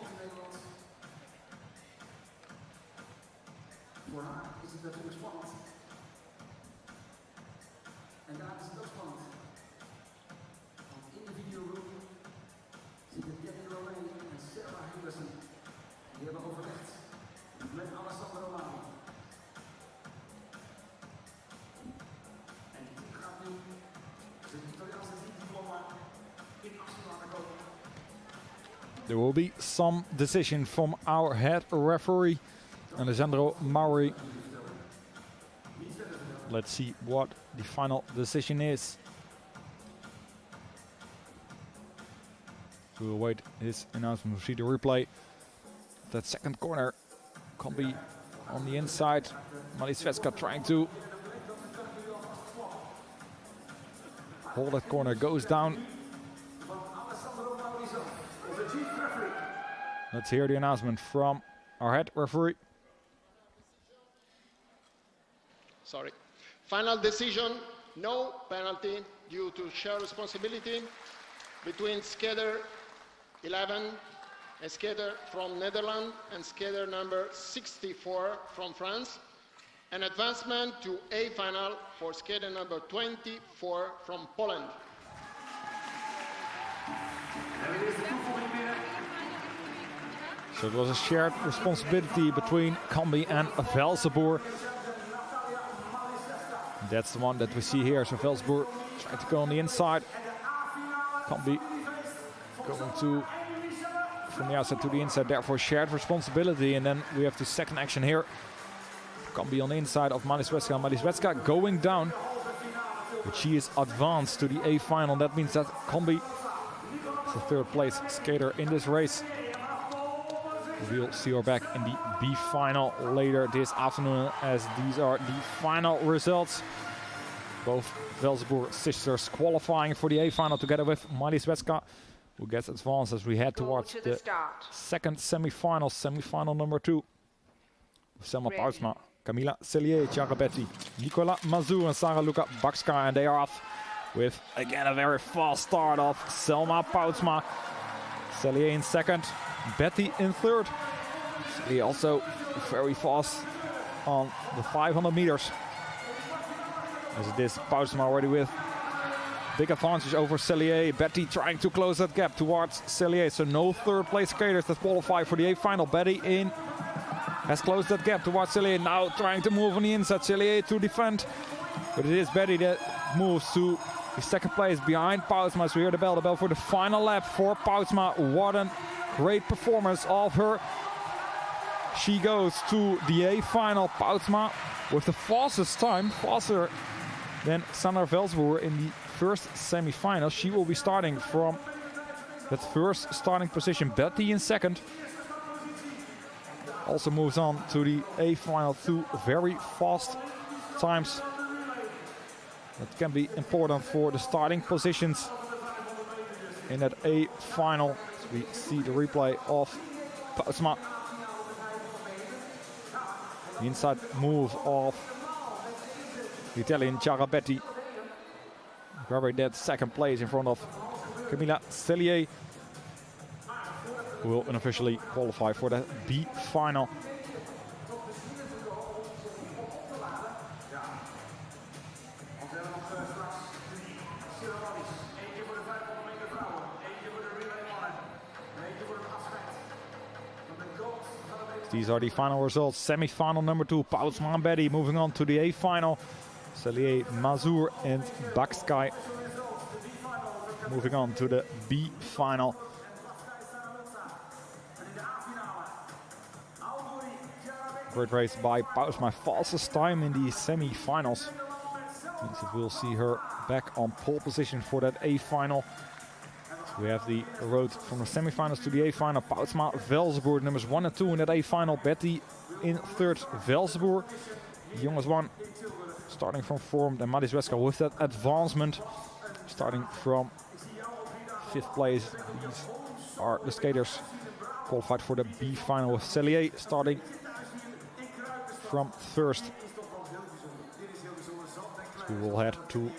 En daar is het ook spannend. Want in de videoroom zitten Debbie Romain en Sarah Henderson. Die hebben overlegd met Alessandro Romano. En die gaat nu zijn Italiaanse diploma in actie laten komen. There will be some decision from our head referee, Alessandro Mauri. Let's see what the final decision is. We will wait his announcement. We'll see the replay. That second corner can be on the inside. Malizweska trying to hold that corner, goes down. Let's hear the announcement from our head referee. Sorry. Final decision, no penalty due to shared responsibility between skater 11, a skater from Netherlands, and skater number 64 from France. An advancement to A final for skater number 24 from Poland. So it was a shared responsibility between Combi and Velzenboer. That's the one that we see here. So Velzenboer trying to go on the inside. Combi going to from the outside to the inside, therefore shared responsibility. And then we have the second action here. Combi on the inside of Malizweska. Malizweska going down, but she is advanced to the A final. That means that Combi is the third place skater in this race. We'll see her back in the B final later this afternoon, as these are the final results. Both Velzenboer sisters qualifying for the A final together with Malizweska, who gets advanced as we head towards the second semi-final, semi-final number 2. Selma Poutsma Camila Cellier, Chiara Betti, Nicola Mazur and Sarah Luca Bakska, and they are off with again a very fast start of Selma Poutsma. Cellier in second, Betti in third. Cellier also very fast on the 500 meters. As it is, Poutsma already with big advantage over Cellier. Betti trying to close that gap towards Cellier. So no third place skaters that qualify for the A final. Betti has closed that gap towards Cellier. Now trying to move on the inside. Cellier to defend. But it is Betti that moves to the second place behind Poutsma. So we hear the bell for the final lap for Poutsma. What a great performance of her. She goes to the A final. Poutsma with the fastest time, faster than Sandra Velsboer in the first semi-final. She will be starting from that first starting position. Betti in second. Also moves on to the A final. Two very fast times. That can be important for the starting positions in that A final. So we see the replay of Poutsma. The inside move of the Italian Chiara Betti, grabbing that second place in front of Camila Cellier, who will unofficially qualify for the B final. These are the final results. Semi-final number 2, Poutsma and Betti moving on to the A final. Cellier, Mazur and Bakska moving on to the B final. Great race by Poutsma, fastest time in the semi-finals. Means that we'll see her back on pole position for that A final. We have the road from the semi-finals to the A final. Poutsma, Velsboer, numbers 1 and 2 in that A final. Betti in third, Velsboer, the youngest one, starting from form. And Madis Weska with that advancement, starting from 5th place. These are the skaters qualified for the B final, with Cellier starting from first. So we will head to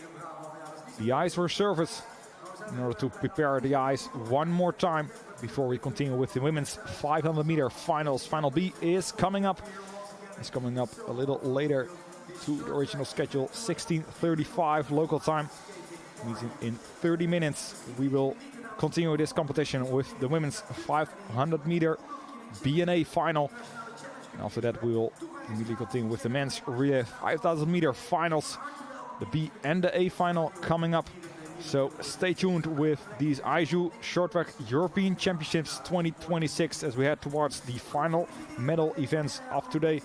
the ice for service in order to prepare the ice one more time before we continue with the women's 500 meter finals. Final B is coming up. It's coming up a little later to the original schedule, 16:35 local time. Means in 30 minutes we will continue this competition with the women's 500 meter B&A final. And after that we will immediately continue with the men's relay 5,000 meter finals. The B and the A final coming up. So stay tuned with these IJU Short Track European Championships 2026 as we head towards the final medal events of today.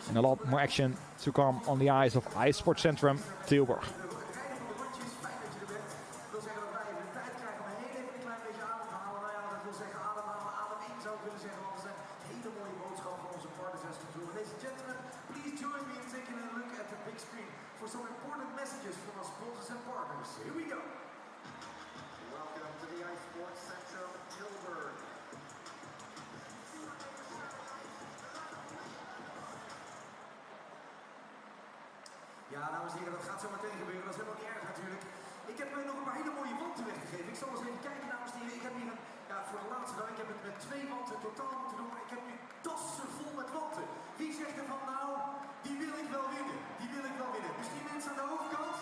And a lot more action to come on the ice of IJsportcentrum Tilburg. Here we go. Welcome to the IJsportcentrum Tilburg. Ja, dames en heren, dat gaat zo meteen gebeuren. Dat is helemaal niet erg natuurlijk. Ik heb nog een paar hele mooie wanten weggegeven. Ik zal eens even kijken, dames en heren. Ik heb hier een, voor de laatste dag, ik heb het met 2 wanten totaal moeten doen. Maar ik heb nu tassen vol met wanten. Wie zegt er van nou, die wil ik wel winnen. Die wil ik wel winnen. Misschien mensen aan de overkant?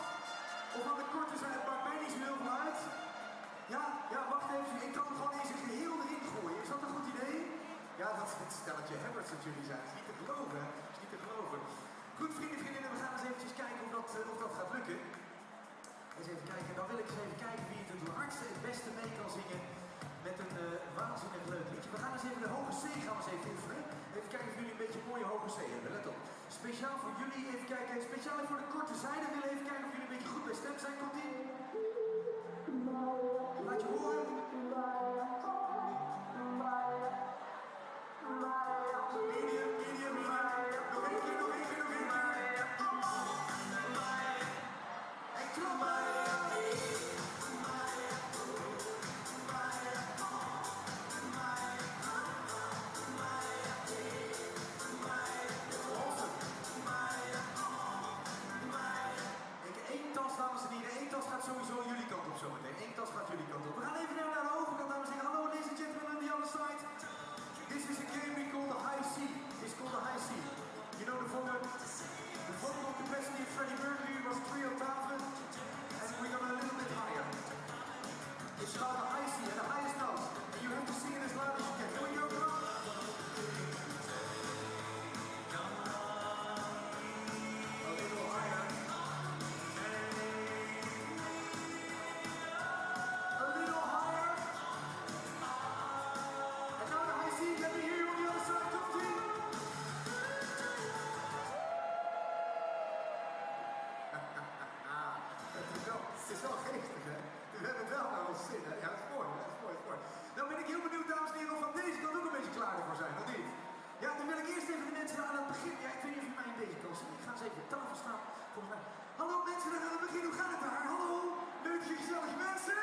Of aan de korte zijde, het maakt mij niet zo heel veel uit. Ja, wacht even. Ik kan hem gewoon eens een geheel erin gooien. Is dat een goed idee? Ja, dat is het stelletje Hebberts dat jullie zijn. Dat is niet te geloven, hè? Dat is niet te geloven. Goed, vriendinnen, we gaan eens eventjes kijken of dat gaat lukken. Eens even kijken. Dan wil ik eens even kijken wie het hardste het beste mee kan zingen met een waanzinnig leuk liedje. We gaan eens even de hoge C gaan we eens even oefenen. Even kijken of jullie een beetje een mooie hoge C hebben. Let op. Speciaal voor jullie, even kijken. Speciaal voor de korte zijde willen even kijken of jullie een beetje goed bij stem zijn. Komt ie? Laat je horen. Medium. Nog één keer. En klap. is wel geestig, hè? We hebben het wel naar ons zin, hè? Ja, dat is mooi, dat is mooi, dat is mooi. Nou ben ik heel benieuwd, dames en heren, of van deze kant ook een beetje klaar voor zijn, of niet? Ja, dan wil ik eerst even de mensen aan het begin. Ja, ik weet niet of je mij in deze kant ziet. Ik ga eens even op tafel staan. Volgens mij. Hallo mensen, daar aan het begin. Hoe gaat het daar? Hallo? Leuke, gezellige mensen?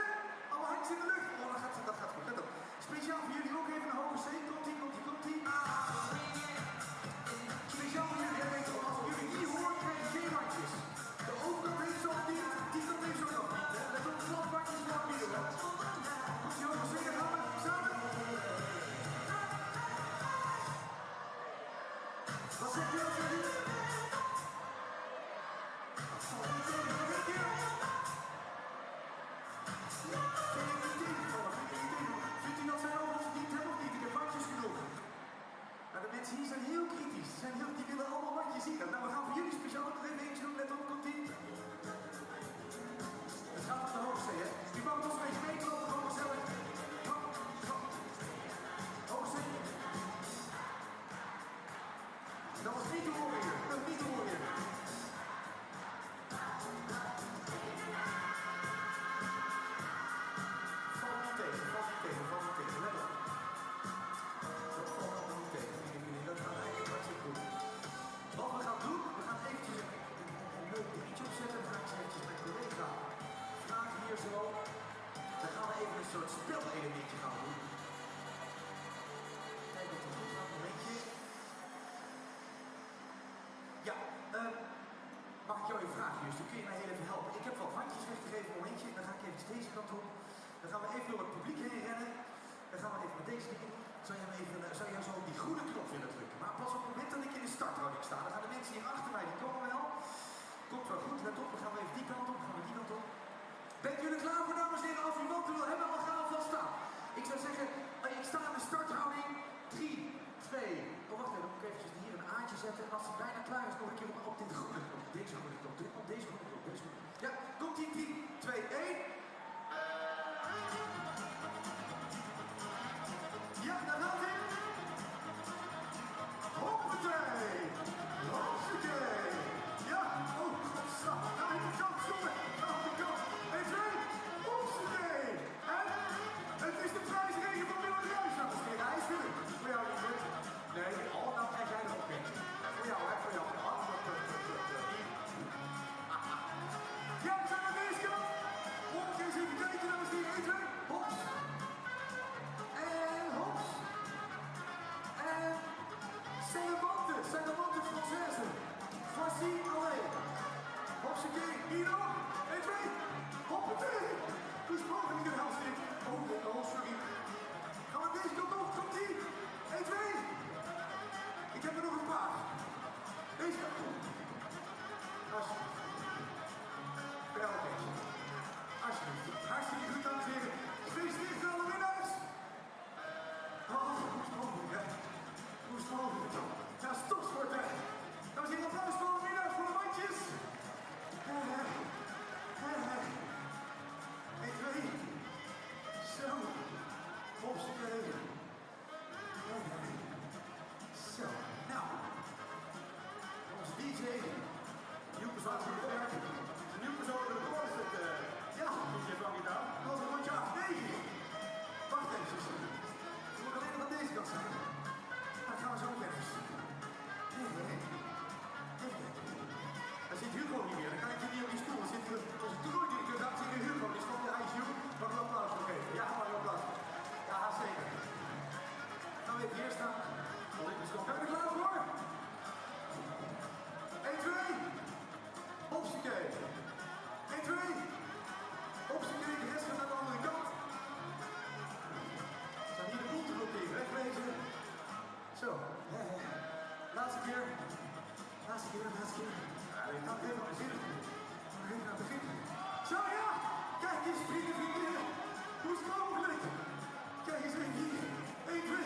Allemaal handjes in de lucht. Oh, dat gaat goed. Let op. Speciaal voor jullie ook even een hoge C. Komt-ie, komt-ie, komt-ie. Speciaal voor jullie. Weet je, als ik jullie niet hoor, krijg je geen handjes. De overkant heeft zo niet. Die kant heeft zo nog niet. Let op, klapbakjes voor het midden. Goed, jongens, zingen gaan we samen. Wat zeg je als jullie? Vindt u dat zij over ons niet hebben of niet? Ik heb handjes genoeg. Maar de mensen hier zijn heel kritisch. Die willen allemaal handjes zien. Nou, we gaan voor jullie speciaal nog even eentje doen. Let op, komt-ie. Het gaat op de hoogste, hè? Die mag ons een beetje meekloppen, gewoon gezellig. Hoogste. Dat was niet te horen hier. Dat was niet te horen hier. Valt niet tegen. Let op. Dat valt allemaal niet tegen. Dat gaat eigenlijk hartstikke goed. Wat we gaan doen, we gaan eventjes een leuk dingetje opzetten. Dan ga ik eens eventjes mijn collega vragen hier zo. Dan gaan we even een soort spelelementje gaan doen. Kijk of het goed gaat, een momentje. Ja, mag ik jou even vragen, Just? Dan kun je mij heel even helpen. Ik heb wat handjes weg te geven, een momentje. Dan ga ik even deze kant op. Dan gaan we even door het publiek heen rennen. Dan gaan we even met deze dingen. Zou jij zo op die groene knop willen drukken? Maar pas op het moment dat ik in de starthouding sta. Dan gaan de mensen hier achter mij, die komen wel. Komt wel goed, let op. Dan gaan we even die kant op, gaan we die kant op. Bent jullie klaar voor, dames en heren? Als u wat wil hebben, dan gaan we vast staan. Ik zou zeggen, ik sta in de starthouding. 3, 2. Oh, wacht even, dan moet ik eventjes hier een aantje zetten. En als het bijna klaar is, nog een keer op dit groene knop. Deze groene knop, op deze groene knop, deze groene knop. Ja, komt ie, 3, 2, 1. Ja, daar gaat hij. Hoppatee. Hoppatee. Ja, oh, godsamme. Naar de kant, jongen. Naar de kant. 1, 2. Hoppatee. En het is de prijsregen van Willem de Ruijs. Nou, dat is geen reis, Willem. Voor jou niet, goed. Nee, oh, nou krijg jij er ook in. Voor jou, hè, voor jou. Ja, we zijn aan deze kant. Hop, eens even kijken, dames en heren. 1, 2. Hops. En hops. En Salamante Française. Voici, allez. Hopsakee, hier nog. 1, 2. Hoppatee. Hoe is het mogelijk in Helsinki? Oh, sorry. Gaan we deze kant op, komt ie. 1, 2. Ik heb er nog een paar. Deze kant op. Alsjeblieft. Alsjeblieft. Hartstikke goed, dames en heren. Gefeliciteerd voor alle winnaars. Oh, hoe is het mogelijk, hè? Hoe is het mogelijk? Ja, stopsport, hè? Dames en heren, applaus voor de winnaars voor de bandjes. 1, 2. Zo. Hopsakee. Zo. Nou. Onze DJ. Joep is hard voor het werk. Joep is over de koor zit. Ja. DJ van gedaan. Nog een rondje af. 9. Wacht even. Het moet alleen nog aan deze kant zijn. Dan gaan we zo verder. Daar zit Hugo niet meer. Dan kan ik hier niet op die stoel. Dan zit hier, als ik toernooidirecteur ga, zit hier Hugo. Die stond de ijsje. Mag ik een applaus voor geven? Ja, mag ik een applaus. Ja, zeker. Gaan we even hier staan. Ben je er klaar voor? 1, 2. Hopsakee. 1, 2. Hopsakee. De rest gaat naar de andere kant. Zijn hier de boel te blokkeren. Wegwezen. Zo. Laatste keer. Laatste keer. Ja, ik ga even naar het begin. Even naar het begin. Zo, ja. Kijk eens, vrienden. Hoe is het mogelijk? Kijk eens even hier. 1, 2.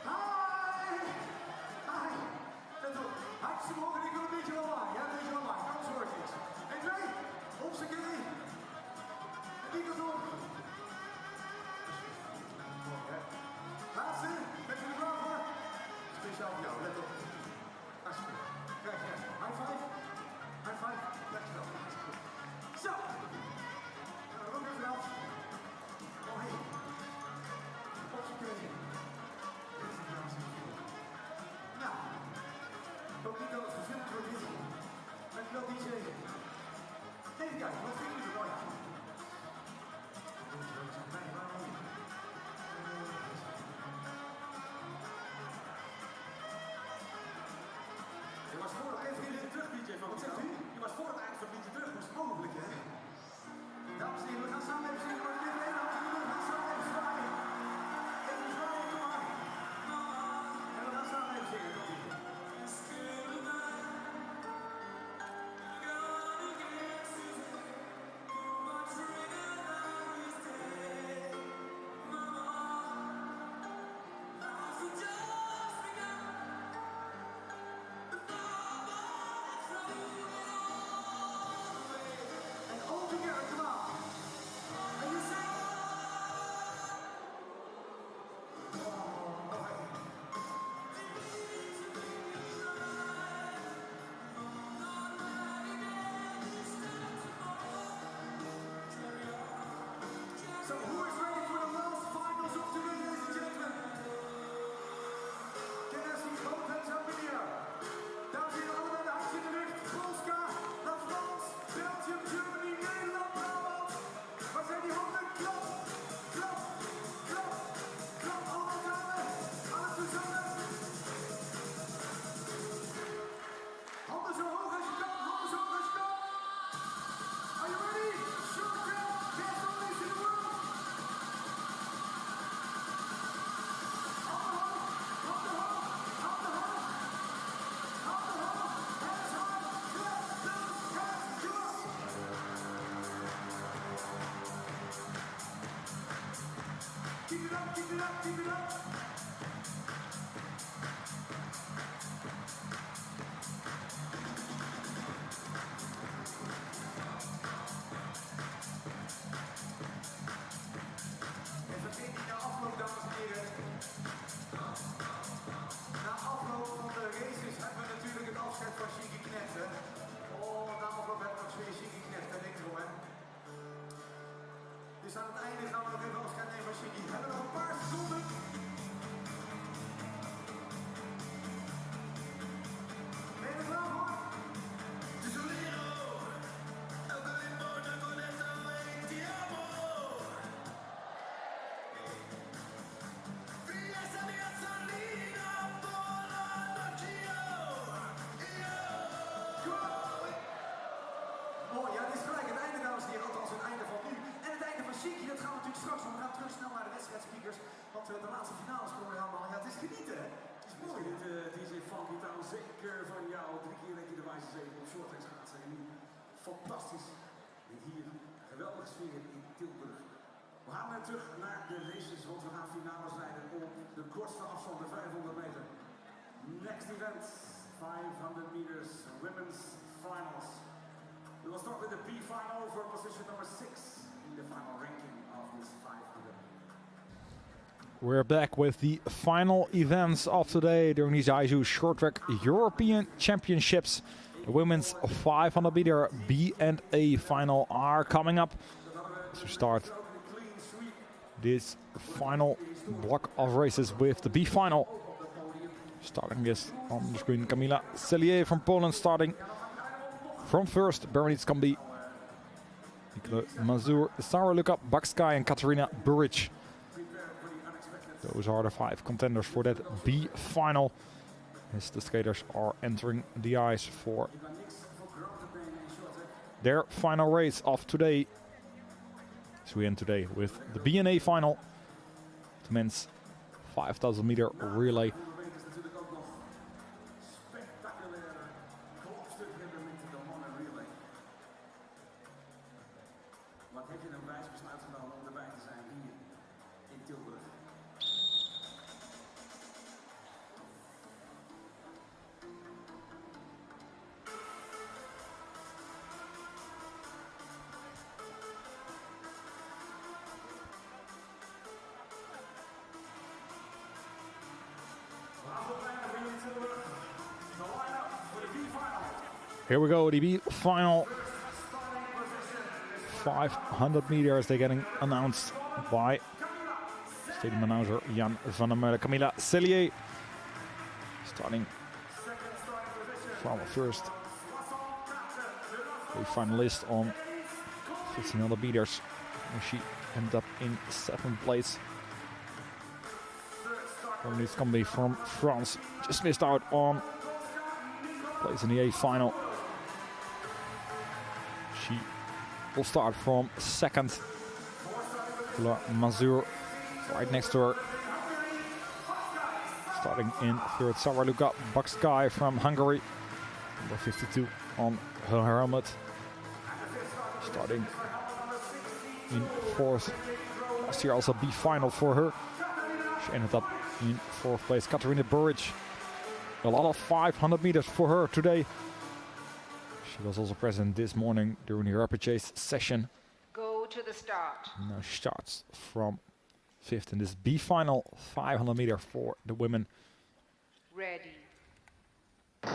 Hi. Let op. Hartstikke hoog en ik wil een beetje lawaai. Ja, een beetje lawaai. Kans hoort niks. 1, 2. Hopsakee. En die kant op. Laatste. Bent u er klaar voor? Speciaal voor jou. Let op. Alsjeblieft. Kijk, high five. High five. kijken, wat ging je er nou? Je was voor het eind van terug, DJ. Wat zegt u? Je was voor het eind van het liedje terug. Dat is mogelijk, hè? Dames en heren, we gaan samen even zingen. Maar dit één hand in de lucht. We gaan samen even zwaaien. Even zwaaien, kom maar. En we gaan samen even zingen. Komt ie. So who is ready for the last finals of today, ladies and gentlemen? Can I see both hands up in the air? Dames en heren, allemaal de handjes in de lucht. Polska, naar Frans, Belgium, Germany, Nederland, Brabant. Waar zijn die handen? Klap, klap, klap, klap. Allemaal samen, alles tezamen. Handen zo hoog als je kan, handen zo hoog als je kan. Are you ready? Short track, best always in the world. Keep it up, keep it up, keep it up. Even in de afloop, dames en heren. Na afloop van de races hebben we natuurlijk het afscheid van Shiggy Knecht, hè. Oh, na afloop hebben we nog weer Shiggy Knecht, hè. Denk erom, hè. Dus aan het einde gaan we nog even afscheid nemen van Shiggy. We hebben nog een paar seconden. Ben je er klaar voor? Mooi, ja, dit is gelijk het einde, dames en heren. Althans, het einde van nu. En het einde van Shiggy, dat gaan we natuurlijk straks doen. We gaan terug snel naar de wedstrijdspeakers. Want de laatste finales komen er allemaal. Ja, het is genieten, hè? Het is mooi. Dit DJ Funky Town, zeker van jou. 3 keer dat je de wijze zeker op shorttrack schaatsen. En nu fantastisch. En hier, geweldige sfeer in Tilburg. We gaan weer terug naar de races, want we gaan finales rijden op de kortste afstand, de 500 meter. Next event, 500 meters, women's finals. We will start with the B final for position number 6 in the final ranking of this 500. We're back with the final events of today during these ISU Short Track European Championships. The women's 500 meter B and A final are coming up. So start this final block of races with the B final. Starting this on the screen, Kamila Cellier from Poland starting from first. Berenice Kambi, Nikole Mazur, Sarah Luka, Bakskay and Katarina Buric. Those are the 5 contenders for that B final, as the skaters are entering the ice for their final race of today. So we end today with the B&A final, the men's 5,000 meter relay. Wat heb je een wijs besluit genomen om erbij te zijn hier in Tilburg? Here we go, the B final. 500 meters, they're getting announced by stadium announcer Jan van der Meulen. Kamila Cellier starting from first. A finalist on 1500 meters. And she ended up in 7th place. This company from France just missed out on place in the A final. She will start from 2nd. Mazur right next to her. Starting in 3rd, Sarah Luka Bakskay from Hungary. Number 52 on her helmet. Starting in 4th. Last year also B final for her. She ended up in 4th place. Katarina Buric. A lot of 500 meters for her today. She was also present this morning during the rapid chase session. Go to the start. Now she starts from 5th in this B final, 500 meter for the women. Ready. And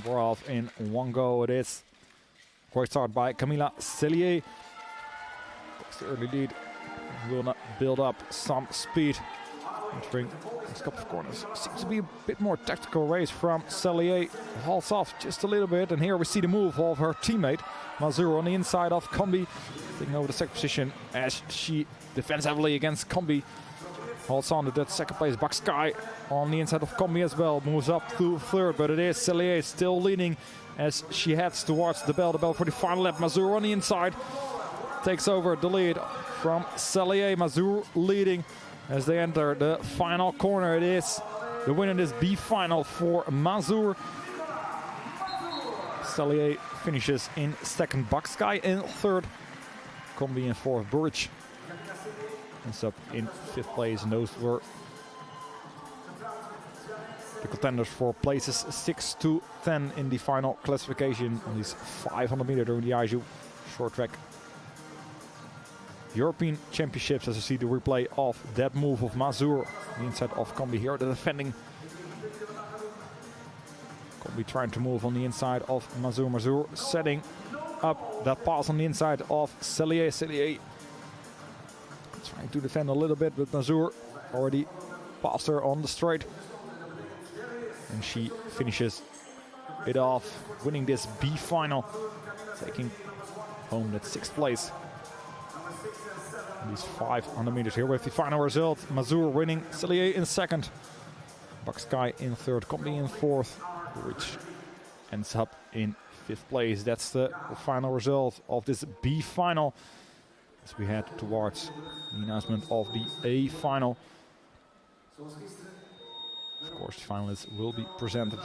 we're off in one go. It is. Great start by Camila Cellier. Takes the early lead. Will not build up some speed. Entering this couple of corners. Seems to be a bit more tactical race from Cellier. Halts off just a little bit. And here we see the move of her teammate. Mazur on the inside of Combi. Taking over the 2nd position as she defends heavily against Combi. Halts on to that 2nd place. Bakskay on the inside of Combi as well. Moves up to 3rd, but it is Cellier still leading as she heads towards the bell. The bell for the final lap. Mazur on the inside. Takes over the lead from Cellier. Mazur leading as they enter the final corner. It is the winner in this B final for Mazur. Cellier finishes in 2nd. Bakskay in 3rd. Combi in 4th. Buric ends up in 5th place, and those were the contenders for places 6 to 10 in the final classification on these 500 meter during the ISU short track European Championships. As you see the replay of that move of Mazur, the inside of Combi here, the defending. Combi trying to move on the inside of Mazur. Mazur setting up that pass on the inside of Cellier. Cellier trying to defend a little bit, but Mazur already passed her on the straight. And she finishes it off, winning this B final, taking home that 6th place. These 500 meters here with the final result. Mazur winning, Cellier in 2nd. Bakskay in 3rd, Combi in 4th, which ends up in 5th place. That's the final result of this B final as we head towards the announcement of the A final. Of course, the finalists will be presented.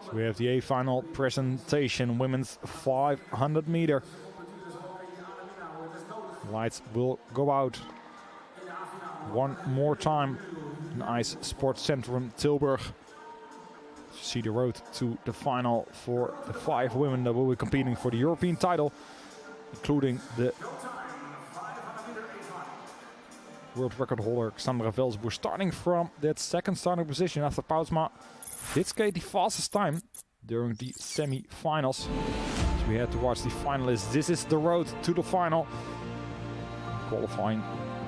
So we have the A final presentation, women's 500 meter. Lights will go out one more time in Ice Sports Centrum Tilburg. See the road to the final for the 5 women that will be competing for the European title, including the world record holder Sandra Velsboer, starting from that 2nd starting position after Pauwsma did skate the fastest time during the semi-finals. So we head towards the finalists. This is the road to the final. Qualifying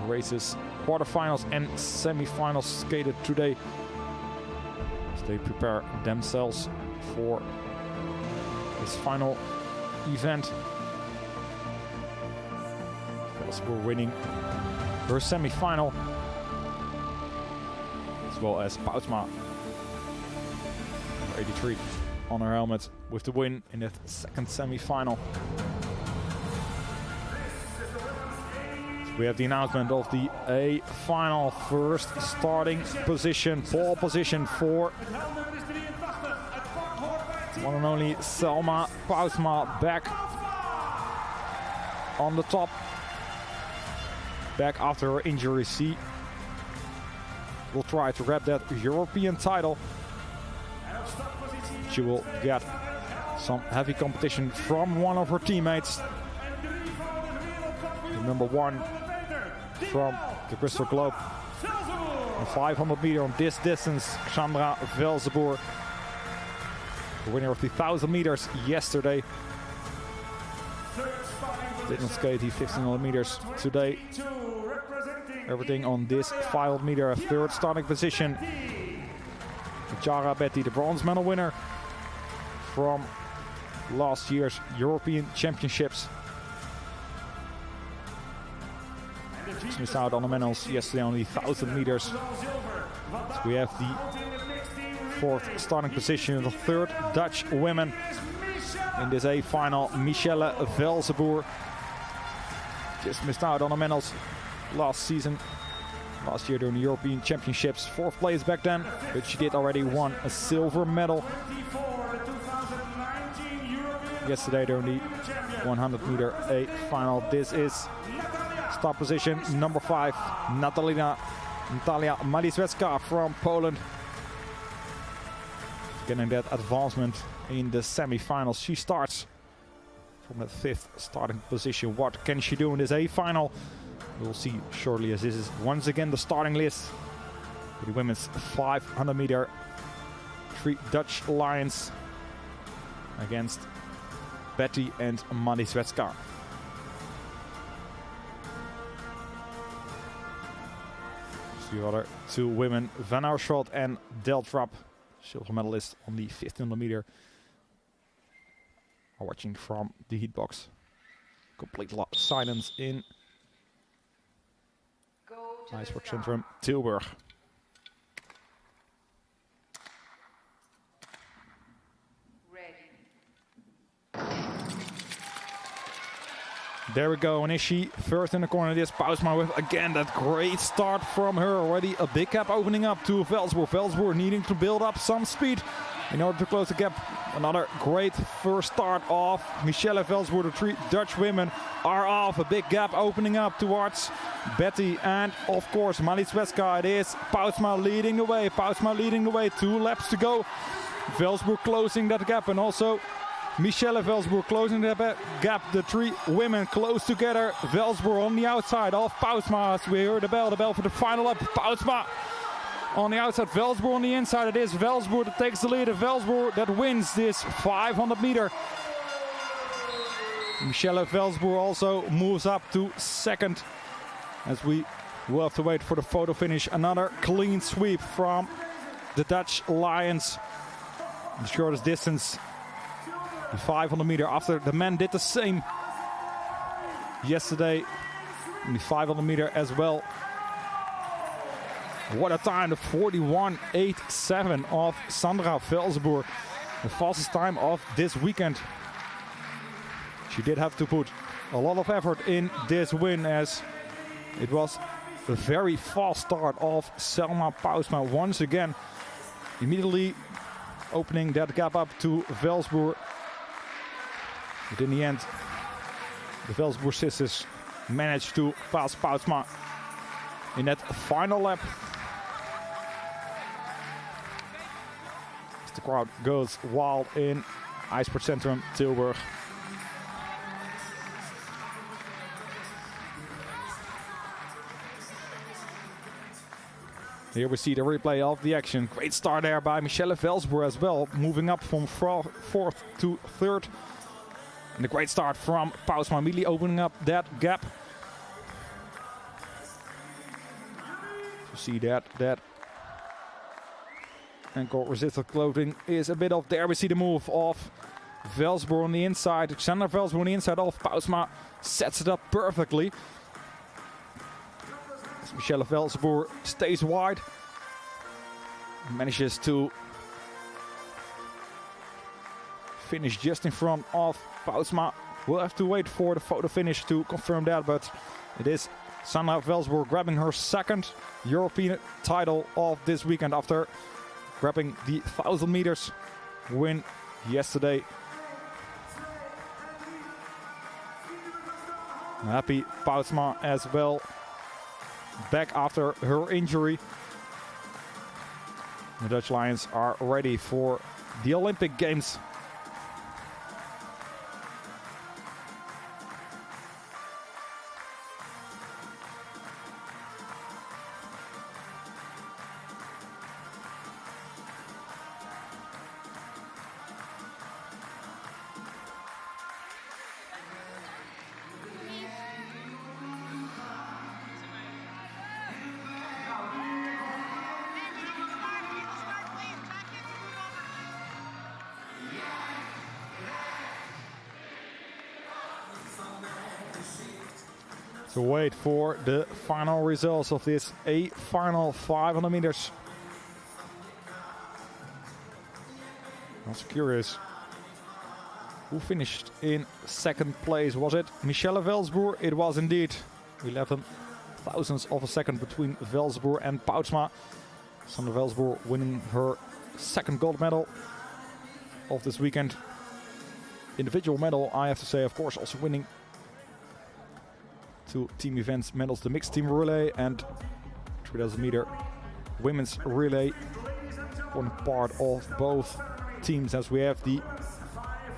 races, quarterfinals and semi-finals skated today as they prepare themselves for this final event. Velsboer winning her semi-final, as well as Pauwsma 83 on her helmet with the win in that 2nd semi-final. So we have the announcement of the A final. First starting position, pole position for one and only Selma Pauwsma, back on the top. Back after her injury. She will try to grab that European title. She will get some heavy competition from one of her teammates. The number 1 from the Crystal Globe. A 500 meter on this distance, Sandra Velsboer, the winner of the 1000 meters yesterday. Didn't skate the 1500 meters today. everything on this final meter. Third starting position. Jara Betty, the bronze medal winner from last year's European Championships. Just missed out on the medals yesterday on the 1,000 meters. So we have the fourth starting position, the third Dutch women in this A final, Michelle Velzenboer. Just missed out on the medals last year during the European Championships. Fourth place back then, but she did already won a silver medal yesterday during the 100 meter A final. This is start position number 5, Natalia Maliswecka from Poland. Getting that advancement in the semi-finals. She starts from the 5th starting position. What can she do in this A final? We'll see shortly, as this is once again the starting list for the women's 500 meter. 3 Dutch Lions against Betty and Maliswecka. The other 2 women, Van Aerschot and Deltrap, silver medalist on the 1500 meter, are watching from the heat box. Complete silence in Ijsport Centrum Tilburg. There we go, and is she first in the corner? This Pausma with again that great start from her. Already a big gap opening up to Velzenboer. Velzenboer needing to build up some speed in order to close the gap. Another great first start of Michelle Velzenboer. The 3 Dutch women are off. A big gap opening up towards Betty and of course Maliswecka. It is Pausma leading the way. Pausma leading the way. 2 laps to go. Velzenboer closing that gap, and also Michelle Velzenboer closing that gap. The 3 women close together. Velzenboer on the outside of Pausma. As we hear the bell for the final lap. Pausma on the outside, Velzenboer on the inside. It is Velzenboer that takes the lead. Velzenboer that wins this 500 meter. Michelle Velzenboer also moves up to 2nd, as we will have to wait for the photo finish. Another clean sweep from the Dutch Lions. The shortest distance, the 500 meter, after the men did the same yesterday in the 500 meter as well. What a time, the 41.87 of Sandra Velzenboer, the fastest time of this weekend. She did have to put a lot of effort in this win, as it was a very fast start of Selma Pausma once again, immediately opening that gap up to Velzenboer. But in the end, the Velzenboer sisters managed to pass Pausma in that final lap. As the crowd goes wild in Ijsport Centrum Tilburg. Here we see the replay of the action. Great start there by Michelle Velzenboer as well, moving up from 4th to 3rd. And a great start from Pausma, immediately opening up that gap. You see that ankle resistant clothing is a bit off. There we see the move of Velzenboer on the inside. Sandra Velzenboer on the inside of Pausma sets it up perfectly. As Michelle Velzenboer stays wide, manages to finish just in front of Pausma. We'll have to wait for the photo finish to confirm that, but it is Sandra Velzenboer grabbing her 2nd European title of this weekend after grabbing the 1,000 meters win yesterday. Happy Pausma as well, back after her injury. The Dutch Lions are ready for the Olympic Games. So wait for the final results of this final 500 meters. Also curious, who finished in second place? Was it Michelle Velsboer? It was indeed. 11 thousandths of a second between Velsboer and Poutsma. Sandra Velsboer winning her second gold medal of this weekend. Individual medal, I have to say, of course, also winning 2 team events medals, the mixed team relay and 3000 meter women's relay. One part of both teams as we have the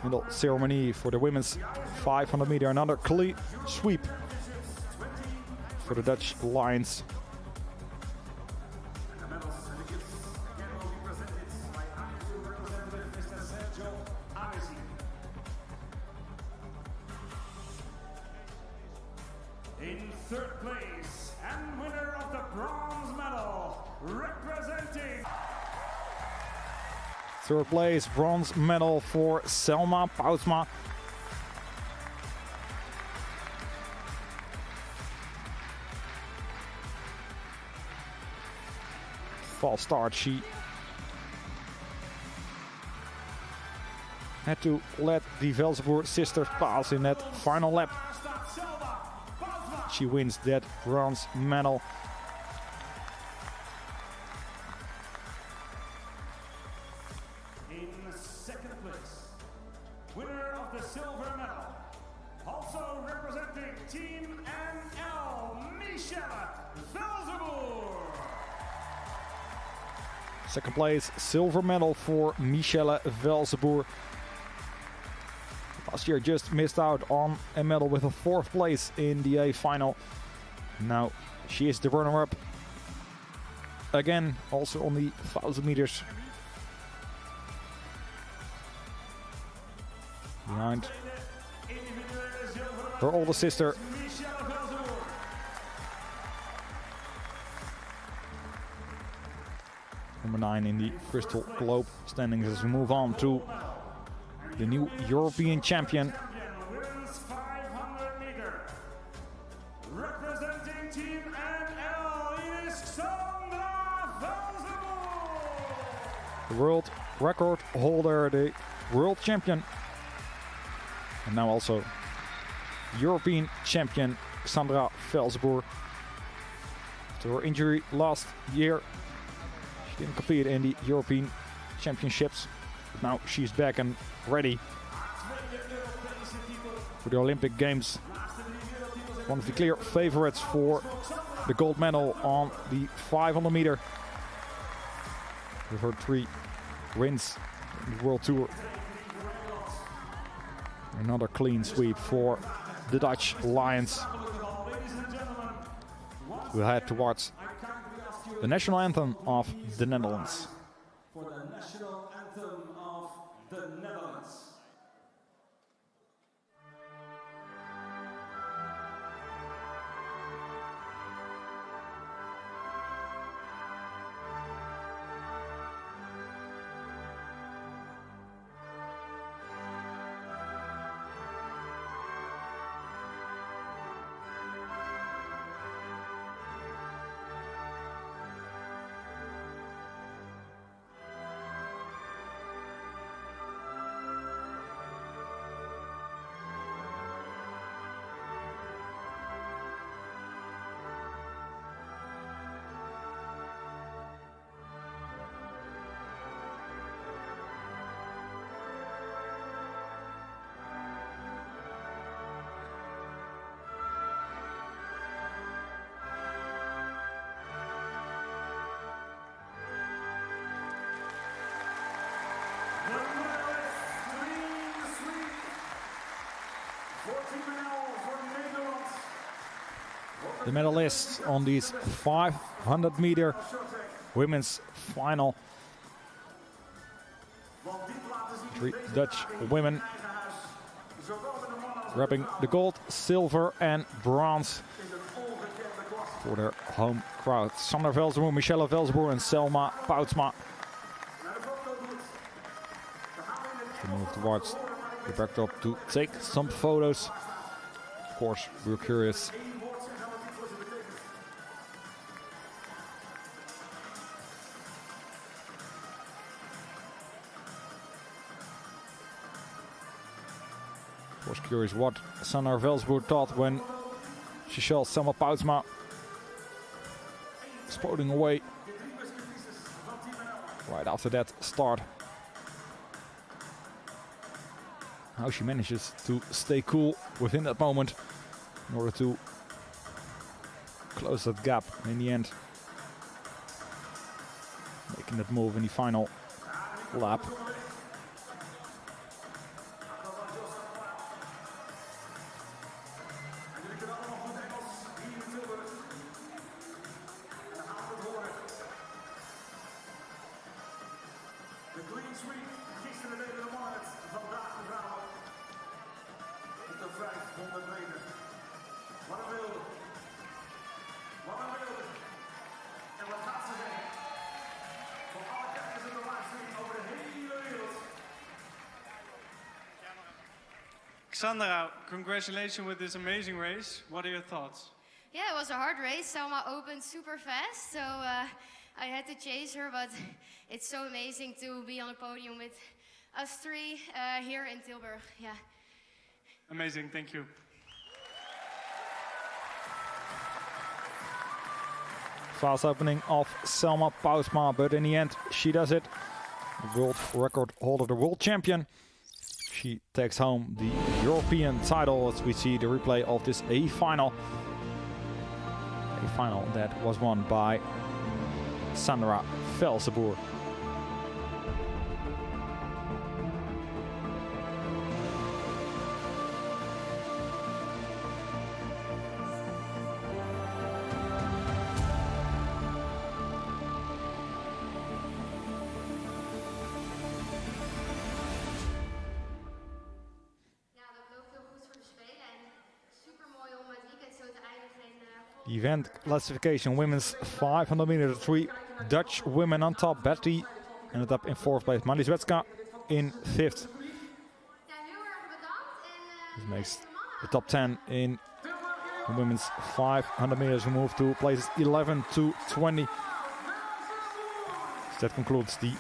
medal ceremony for the women's 500 meter. Another clean sweep for the Dutch Lions. In third place and winner of the bronze medal, representing Third place, bronze medal for Selma Poutsma. False start, she had to let the Velsboer sisters pass in that final lap. She wins that bronze medal. in second place, winner of the silver medal, also representing Team NL, Michelle Velsboer. Second place, silver medal for Michelle Velsboer. Last year just missed out on a medal with a 4th place in the A final. Now she is the runner-up. Again, also on the 1000 meters. Behind her older sister. Number 9 in the Crystal Globe standings as we move on to the new European champion. Women's 500 meter. Representing Team NL, it is Sandra Velsboer. The world record holder, the world champion. And now also European champion Sandra Velsboer. After her injury last year, she didn't compete in the European Championships. But now she's back and ready for the Olympic Games. One of the clear favorites for the gold medal on the 500 meter. With her 3 wins in the World Tour. Another clean sweep for the Dutch Lions. We'll head towards the national anthem of the Netherlands. For the national anthem of the Netherlands. The medalists on these 500 meter women's final. 3 Dutch women grabbing the gold, silver and bronze for their home crowd. Sandra Velsboer, Michelle Velsboer and Selma Poutsma. To move towards the backdrop to take some photos. Of course, we're curious was curious what Sandra Velsboer thought when she saw Selma Poutsma exploding away right after that start. How she manages to stay cool within that moment in order to close that gap in the end. Making that move in the final lap. Sandra, congratulations with this amazing race. What are your thoughts? Yeah, it was a hard race. Selma opened super fast, so I had to chase her, but it's so amazing to be on a podium with us three here in Tilburg. Yeah. Amazing, thank you. Fast opening of Selma Poutsma, but in the end she does it. World record holder, the world champion. She takes home the European title as we see the replay of this A final. A final that was won by Sandra Velsboer. Event classification, women's 500 meter, 3 Dutch women on top. Betty ended up in 4th place. Marlies Wetska in 5th. This makes the top 10 in the women's 500 meters. We move to places 11 to 20. So that concludes the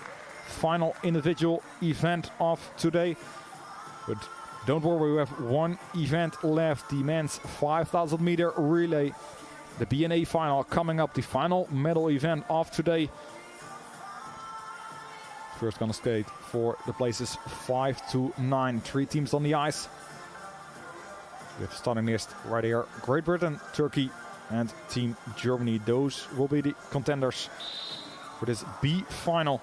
final individual event of today. But don't worry, we have one event left. The men's 5,000 meter relay. The BNA final coming up, the final medal event of today. First gonna skate for the places 5 to 9. 3 teams on the ice. We have starting list right here. Great Britain, Turkey and Team Germany. Those will be the contenders for this B final.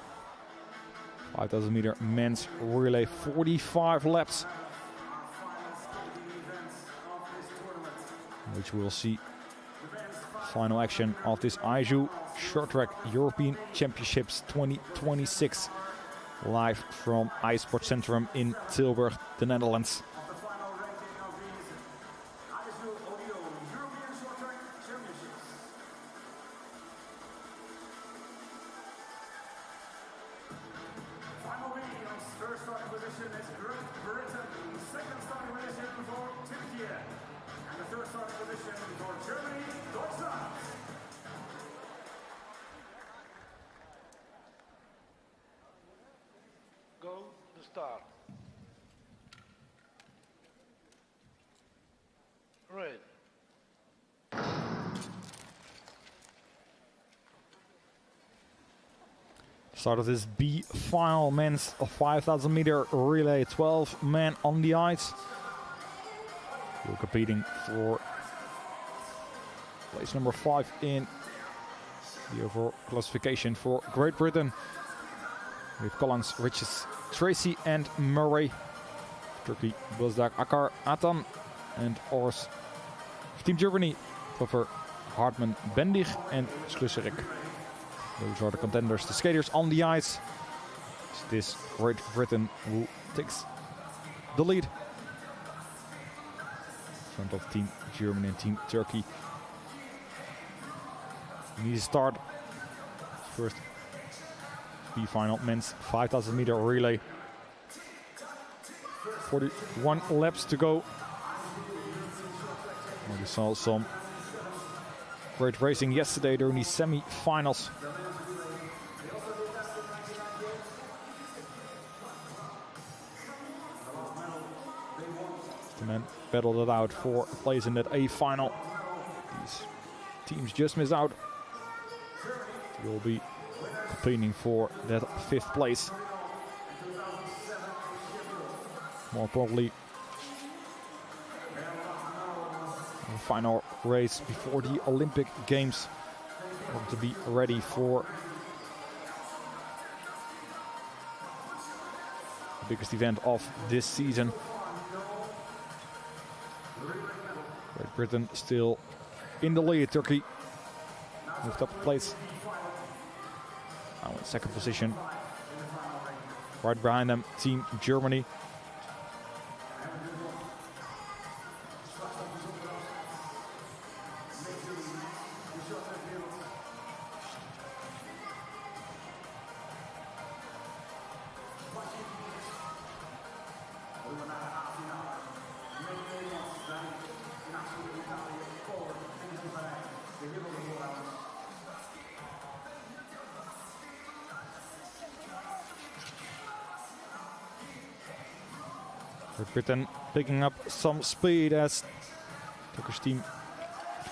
5,000 meter men's relay, 45 laps. Which we'll see final action of this IJU Short Track European Championships 2026 live from iSport Centrum in Tilburg, the Netherlands. Final mediums, first starting position is Great Britain, second starting position for Turkey, and the third starting position for Germany, Deutschland. Go to the start. Right. Start of this B final, men's 5,000 meter relay, 12 men on the ice. We're competing for place number 5 in the overall classification for Great Britain. With Collins, Riches, Tracy and Murray. Turkey, Bozdak, Akar, Atan and Ors. Team Germany, Puffer, Hartman, Bendig and Slusserik. Those are the contenders, the skaters on the ice. It's this Great Britain who takes the lead. In front of Team Germany and Team Turkey. We need to start first B final men's 5,000 meter relay. 41 laps to go. We saw some great racing yesterday during the semi-finals. The men battled it out for a place in that A final. These teams just missed out. They will be competing for that 5th place. More importantly, the final race before the Olympic Games. Want to be ready for the biggest event of this season. Great Britain still in the lead. Turkey moved up a place. Now in 2nd position. Right behind them, Team Germany. Great Britain picking up some speed as Turkish team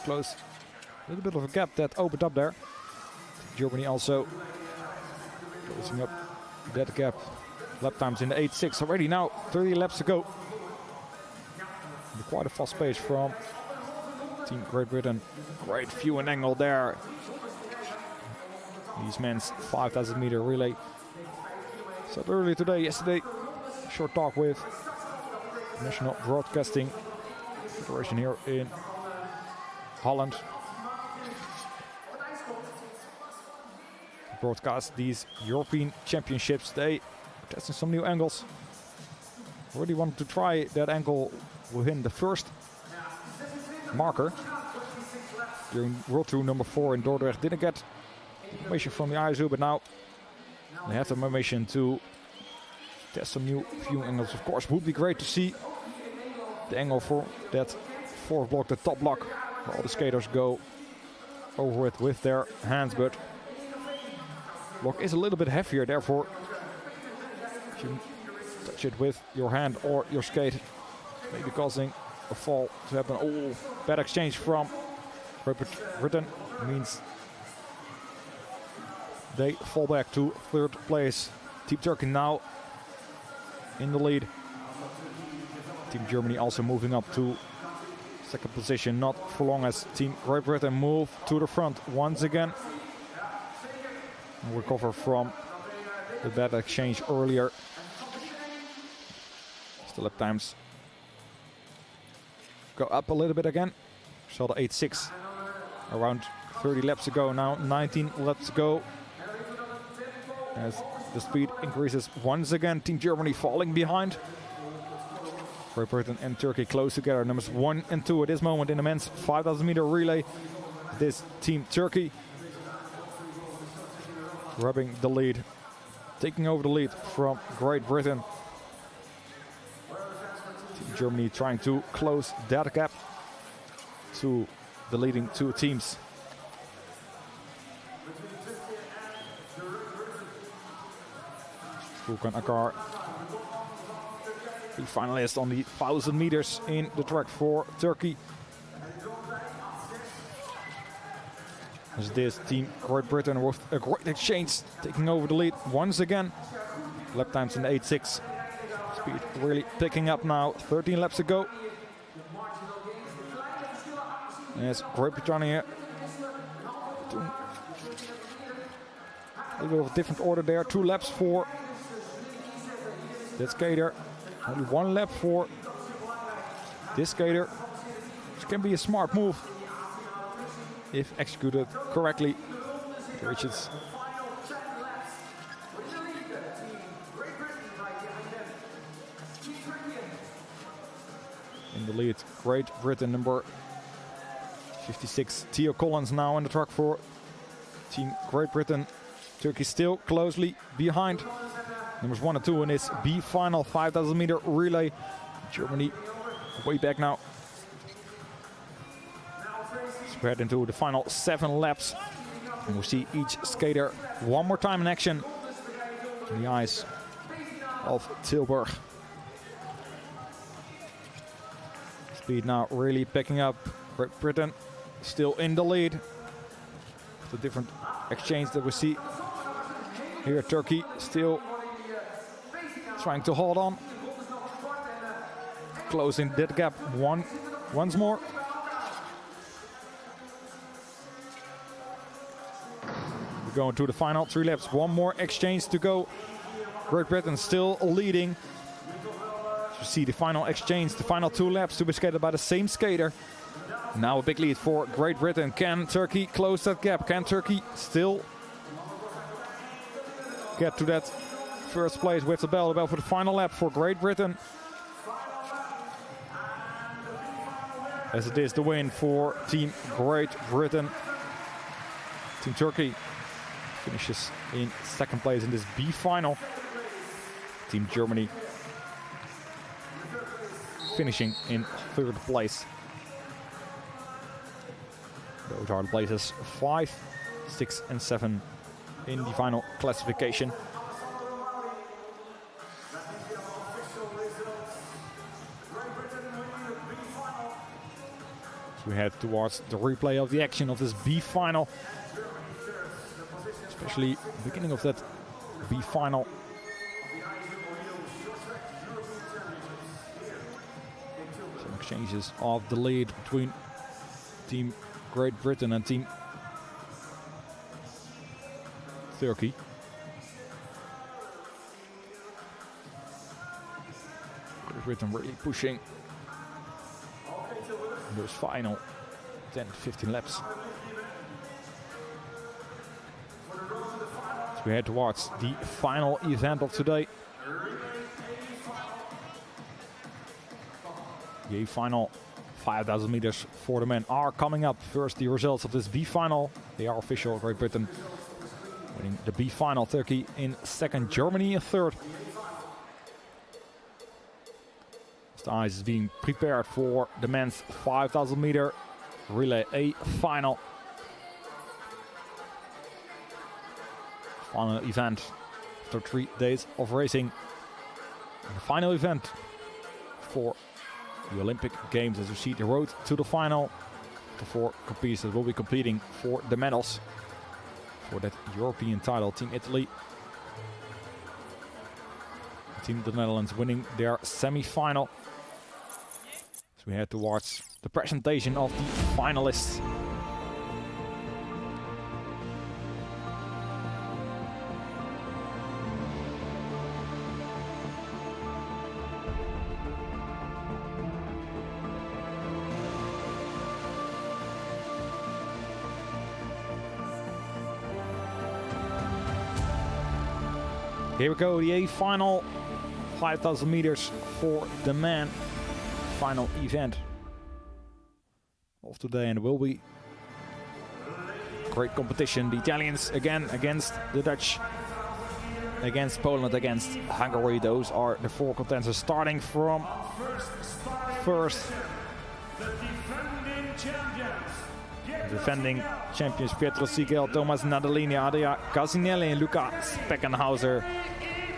close. A little bit of a gap that opened up there. Germany also closing up that gap. Lap times in the 8.6 already now. 30 laps to go. Quite a fast pace from Team Great Britain. Great view and angle there. These men's 5,000 meter relay. So earlier yesterday, short talk with National Broadcasting Federation here in Holland. Broadcast these European Championships. They are testing some new angles. Already wanted to try that angle within the first marker during World Tour number 4 in Dordrecht. Didn't get information from the ISU, but now they have the information to test some new viewing angles. Of course, would be great to see the angle for that 4th block, the top block, where all the skaters go over it with their hands, but block is a little bit heavier, therefore if you touch it with your hand or your skate, maybe causing a fall to happen. Oh, bad exchange from Great Britain means they fall back to 3rd place. Team Turkey now in the lead. Team Germany also moving up to 2nd position, not for long as Team Great Britain move to the front once again. And recover from the bad exchange earlier. Still lap times go up a little bit again. Saw the 8.6 around 30 laps ago, now 19 laps ago. As the speed increases once again, Team Germany falling behind. Great Britain and Turkey close together, numbers 1 and 2 at this moment in the men's 5,000 meter relay. This Team Turkey grabbing the lead, taking over the lead from Great Britain. Team Germany trying to close that gap to the leading 2 teams. Furkan Akar, the finalist on the 1,000 meters in the track for Turkey. As this Team Great Britain with a great exchange, taking over the lead once again. Lap times in the 8.6. Speed really picking up now. 13 laps to go. As Great Britannia doing a little bit of a different order there. 2 laps for that skater. Only 1 lap for this skater. Which can be a smart move if executed correctly. Richards in the lead. Great Britain, number 56, Theo Collins now in the truck for Team Great Britain. Turkey still closely behind. Numbers 1 and 2 in this B final 5,000 meter relay. Germany way back now. Spread into the final 7 laps. And we'll see each skater one more time in action in the ice of Tilburg. Speed now really picking up. Great Britain still in the lead. The different exchange that we see here. Turkey still trying to hold on. Closing that gap once more. We're going to the final 3 laps. One more exchange to go. Great Britain still leading. You see the final exchange, the final 2 laps to be skated by the same skater. Now a big lead for Great Britain. Can Turkey close that gap? Can Turkey still get to that first place with the bell for the final lap for Great Britain? As it is the win for Team Great Britain. Team Turkey finishes in 2nd place in this B final. Team Germany finishing in 3rd place. Those are the places 5, 6 and 7 in the final classification. So we head towards the replay of the action of this B final. Especially the beginning of that B final. Some exchanges of the lead between Team Great Britain and Team Turkey. Great Britain really pushing those final 10-15 laps. So we head towards the final event of today. The final 5,000 meters for the men are coming up. First, the results of this B final. They are official. Great Britain winning the B final. Turkey in 2nd. Germany in 3rd. The ice is being prepared for the men's 5,000 meter relay A final. Final event after 3 days of racing. And the final event for the Olympic Games, as you see the road to the final. The 4 competitors that will be competing for the medals for that European title. Team Italy, Team the Netherlands winning their semi-final. So we head towards the presentation of the finalists. Here we go, the A final, 5,000 meters for the men. Final event of today, and it will be great competition. The Italians again against the Dutch, against Poland, against Hungary. Those are the 4 contenders, starting from first. Defending champions Pietro Sigel, Thomas Nadalini, Adria Casinelli and Luca Speckenhauser.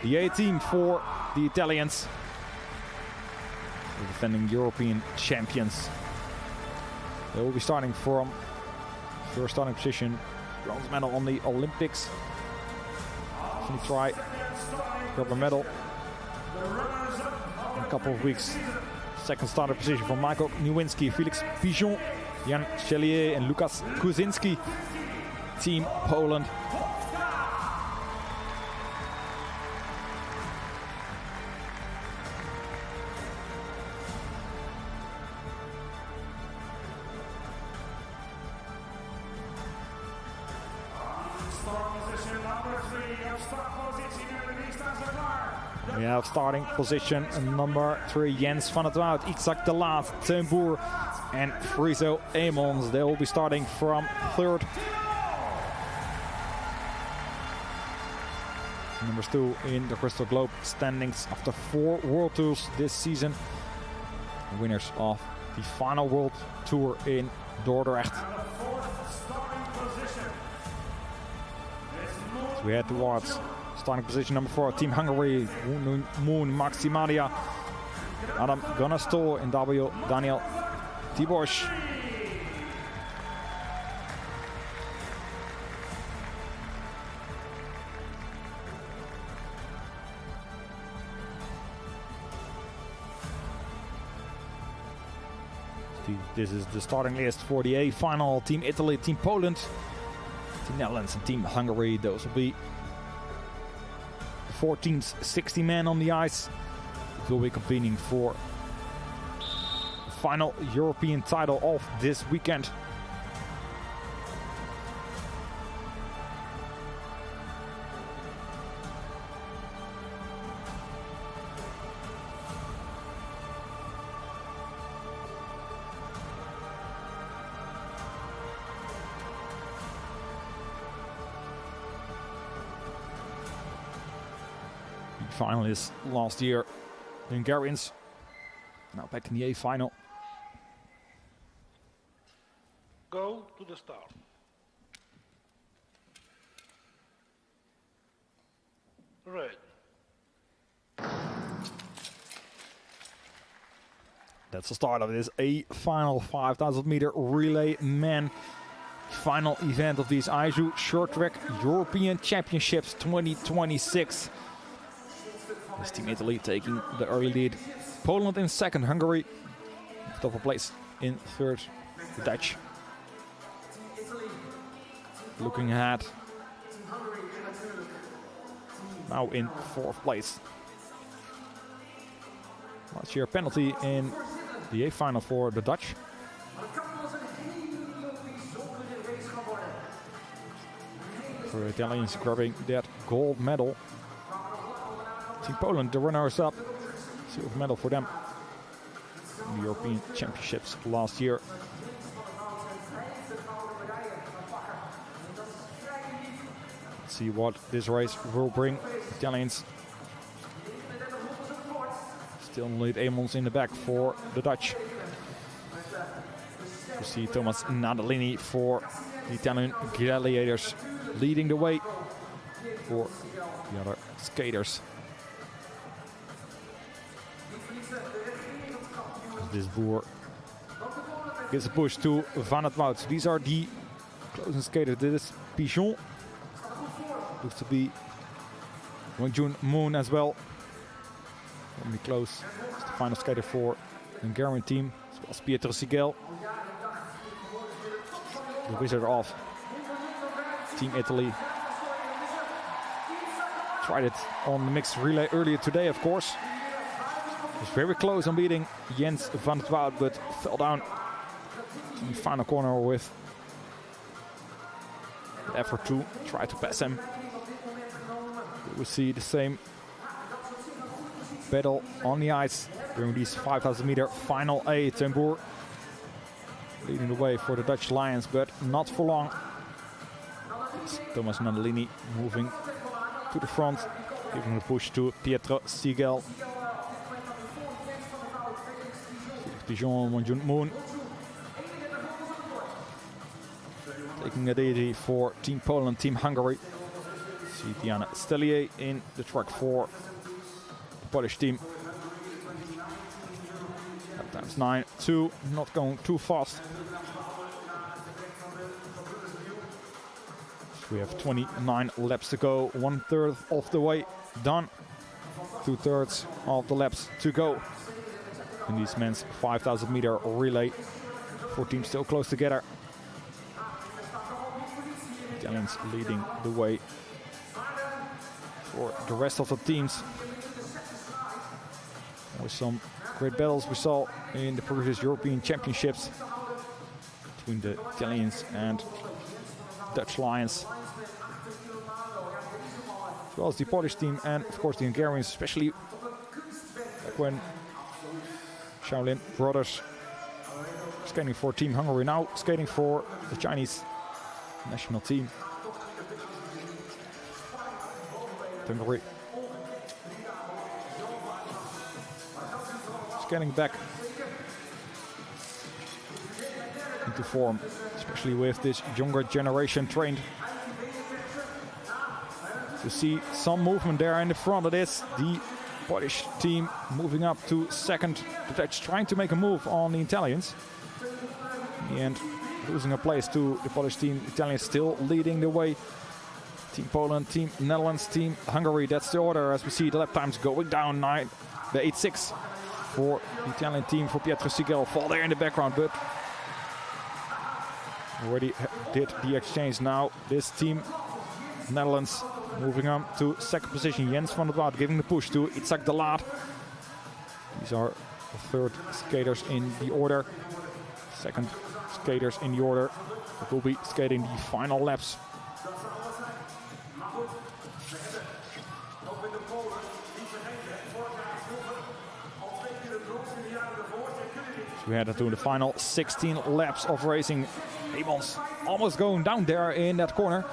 The A team for the Italians. The defending European champions. They will be starting from first starting position. Bronze medal on the Olympics. Definitely try grab a medal in a couple of weeks. Second starter position for Michael Nowinski, Felix Pigeon, Jan Chelier and Lukas Kuzinski. Team Poland. We have starting position number 3, Jens van het Woud, Isaac de Laat, Teun Boer and Friso Amons. They will be starting from 3rd. Numbers 2 in the Crystal Globe standings after 4 World Tours this season. Winners of the final World Tour in Dordrecht. So we head towards starting position number 4, Team Hungary, Moon Maximadia, Adam Gunastol and Daniel Tilburg. This is the starting list for the A final. Team Italy, Team Poland, Team Netherlands and Team Hungary. Those will be the 4 teams, 60 men on the ice. It will be competing for the final European title of this weekend. Finalists last year, the Hungarians, now back in the A final. Go to the start. Red. That's the start of this A final 5,000 meter relay men final event of these IJU Short Track European Championships 2026. This Team Italy taking the early lead. Poland in second, Hungary top of place in third, the Dutch. Looking ahead, now in fourth place. Last year penalty in the A final for the Dutch. For the Italians grabbing that gold medal. Team Poland, the runners-up, silver medal for them in the European Championships last year. Let's see what this race will bring. Italians still in the lead, Amons in the back for the Dutch. You see Thomas Nadalini for the Italian Gladiators leading the way for the other skaters. This Boer gives a push to Van het Woud. These are the closing skaters. This is Pigeon. Looks to be Wongjun Moon as well. Only close. It's the final skater for the Hungarian team, as well as Pietro Sigel. The wizard of Team Italy. Tried it on the mixed relay earlier today, of course. Was very close on beating Jens van het Woud, but fell down in the final corner with the effort to try to pass him. We see the same battle on the ice during these 5,000 meter final A. Ten Boer leading the way for the Dutch Lions, but not for long. It's Thomas Nadalini moving to the front, giving the push to Pietro Sigel. Pigeon, Wongjun Moon taking a DD for Team Poland, Team Hungary. See Diana Stellier in the truck for the Polish team. Times 9-2, not going too fast. So we have 29 laps to go, 1/3 of the way done, 2/3 of the laps to go. In these men's 5,000 meter relay. 4 teams still close together. Italians leading the way for the rest of the teams. With some great battles we saw in the previous European Championships between the Italians and Dutch Lions. As well as the Polish team and of course the Hungarians, especially back when Shaolin brothers skating for Team Hungary, now skating for the Chinese national team. Hungary skating back into form, especially with this younger generation trained. To see some movement there in the front of this, the Polish team moving up to second. The Dutch trying to make a move on the Italians. In the end, losing a place to the Polish team. Italian still leading the way. Team Poland, Team Netherlands, Team Hungary. That's the order as we see the lap times going down. 8.6 for the Italian team, for Pietro Sigel. Fall there in the background, but already did the exchange. Now this team, Netherlands, moving on to second position. Jens van der Wout giving the push to Itzhak de Laat. These are the third skaters in the order. Second skaters in the order that will be skating the final laps. So we head into the final 16 laps of racing. Amos almost going down there in that corner.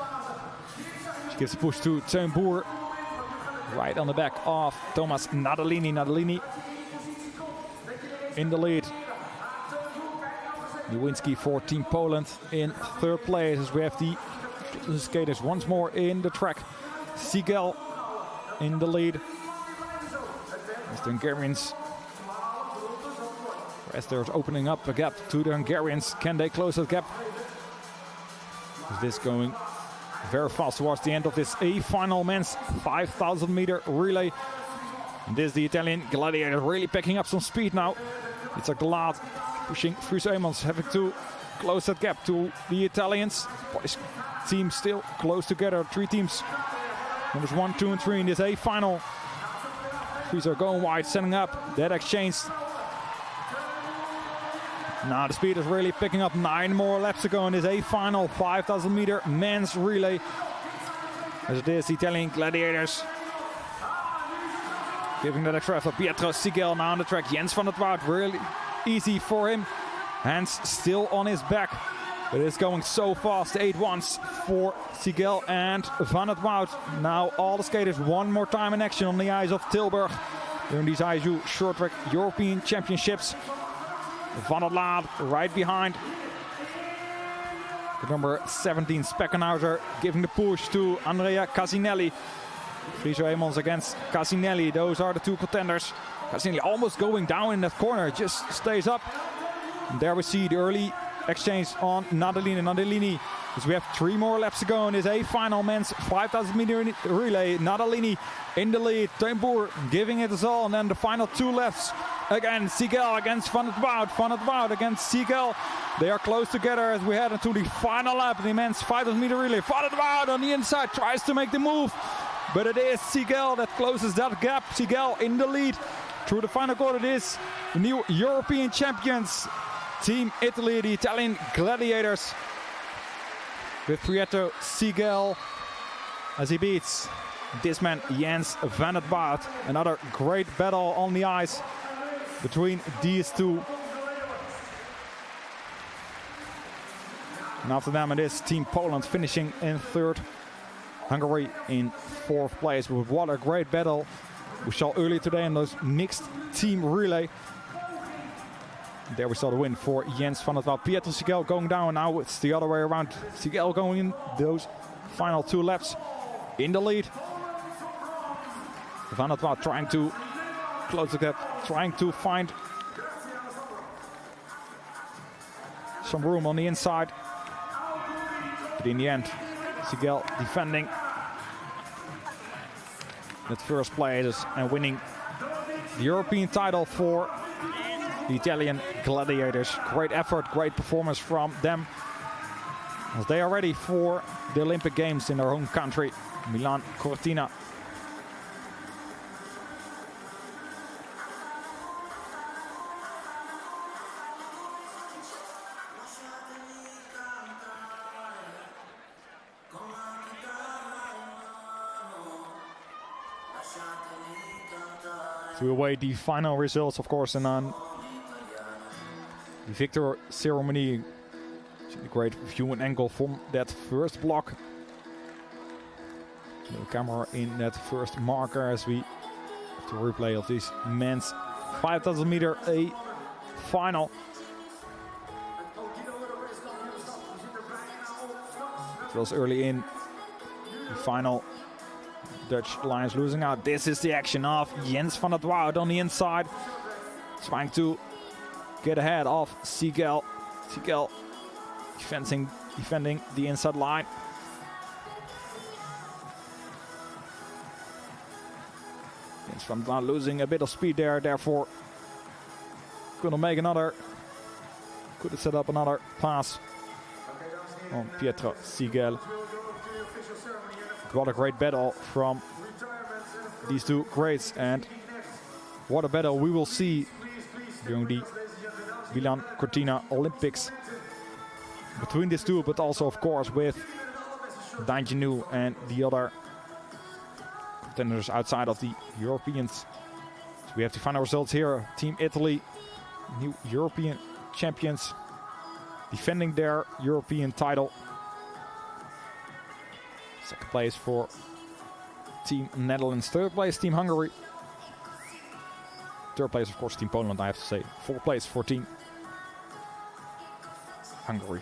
She gives a push to Teun Boer. Right on the back of Thomas Nadalini. Nadalini in the lead. Nowinski for Team Poland in third place as we have the skaters once more in the track. Sigel in the lead. As the Hungarians, as there's opening up a gap to the Hungarians, can they close that gap? Is this going very fast towards the end of this final men's 5,000 meter relay? And this is the Italian gladiator really picking up some speed now. It's like the last pushing Fries Eemans, having to close that gap to the Italians. Polish team still close together. Three teams, numbers 1, 2, and 3 in this A final. Fries are going wide, setting up that exchange. Now the speed is really picking up. 9 more laps to go in this A final 5,000 meter men's relay. As it is, the Italian gladiators giving that extra effort. Pietro Sigel now on the track. Jens van der Wout, really easy for him. Hands still on his back. But it's going so fast. 8-1s for Sigel and van der Wout. Now all the skaters one more time in action on the ice of Tilburg during these ISU Short Track European Championships. Van der Laat right behind. The number 17 Speckenhauser giving the push to Andrea Casinelli. Fries Eemans against Casinelli. Those are the two contenders. Casinelli almost going down in that corner. Just stays up. And there we see the early exchange on Nadalini. Nadalini, as we have 3 more laps to go in this A final men's 5,000 meter relay. Nadalini in the lead. Teun Boer giving it his all. And then the final 2 laps. Again, Sigel against Van der Wout. Van der Wout against Sigel. They are close together as we head into the final lap. The men's 5,000 meter relay. Van der Wout on the inside tries to make the move. But it is Sigel that closes that gap. Sigel in the lead through the final quarter. It is the new European champions. Team Italy, the Italian gladiators. With Pietro Sigel as he beats this man Jens van der Wout. Another great battle on the ice between these two. And after them it is Team Poland finishing in third. Hungary in fourth place. But what a great battle we saw earlier today in those mixed team relay. There we saw the win for Jens van der Wout. Pietro Sigel going down. Now it's the other way around. Sigel going in those final 2 laps in the lead. Van der Wout trying to close the gap, trying to find some room on the inside. But in the end, Sigel defending that first place and winning the European title for the Italian gladiators. Great effort, great performance from them as they are ready for the Olympic Games in their home country, Milan Cortina. So we await the final results, of course, and on the victor ceremony. See the great view and angle from that first block. The camera in that first marker as we have the replay of this men's 5,000 meter A final. It was early in the final. Dutch Lions losing out. This is the action of Jens van der Wout on the inside. Trying to get ahead of Sigel. Sigel defending the inside line. Jens van der Vaart losing a bit of speed there, therefore couldn't make another. Could have set up another pass on Pietro Sigel. What a great battle from these two greats, and what a battle we will see during the Milan Cortina Olympics between these two, but also of course with Daan Genu and the other contenders outside of the Europeans. So we have the final results here. Team Italy, new European champions, defending their European title. Second place for Team Netherlands. Third place, Team Hungary. Third place, of course, Team Poland, I have to say. Fourth place for Team Hungary.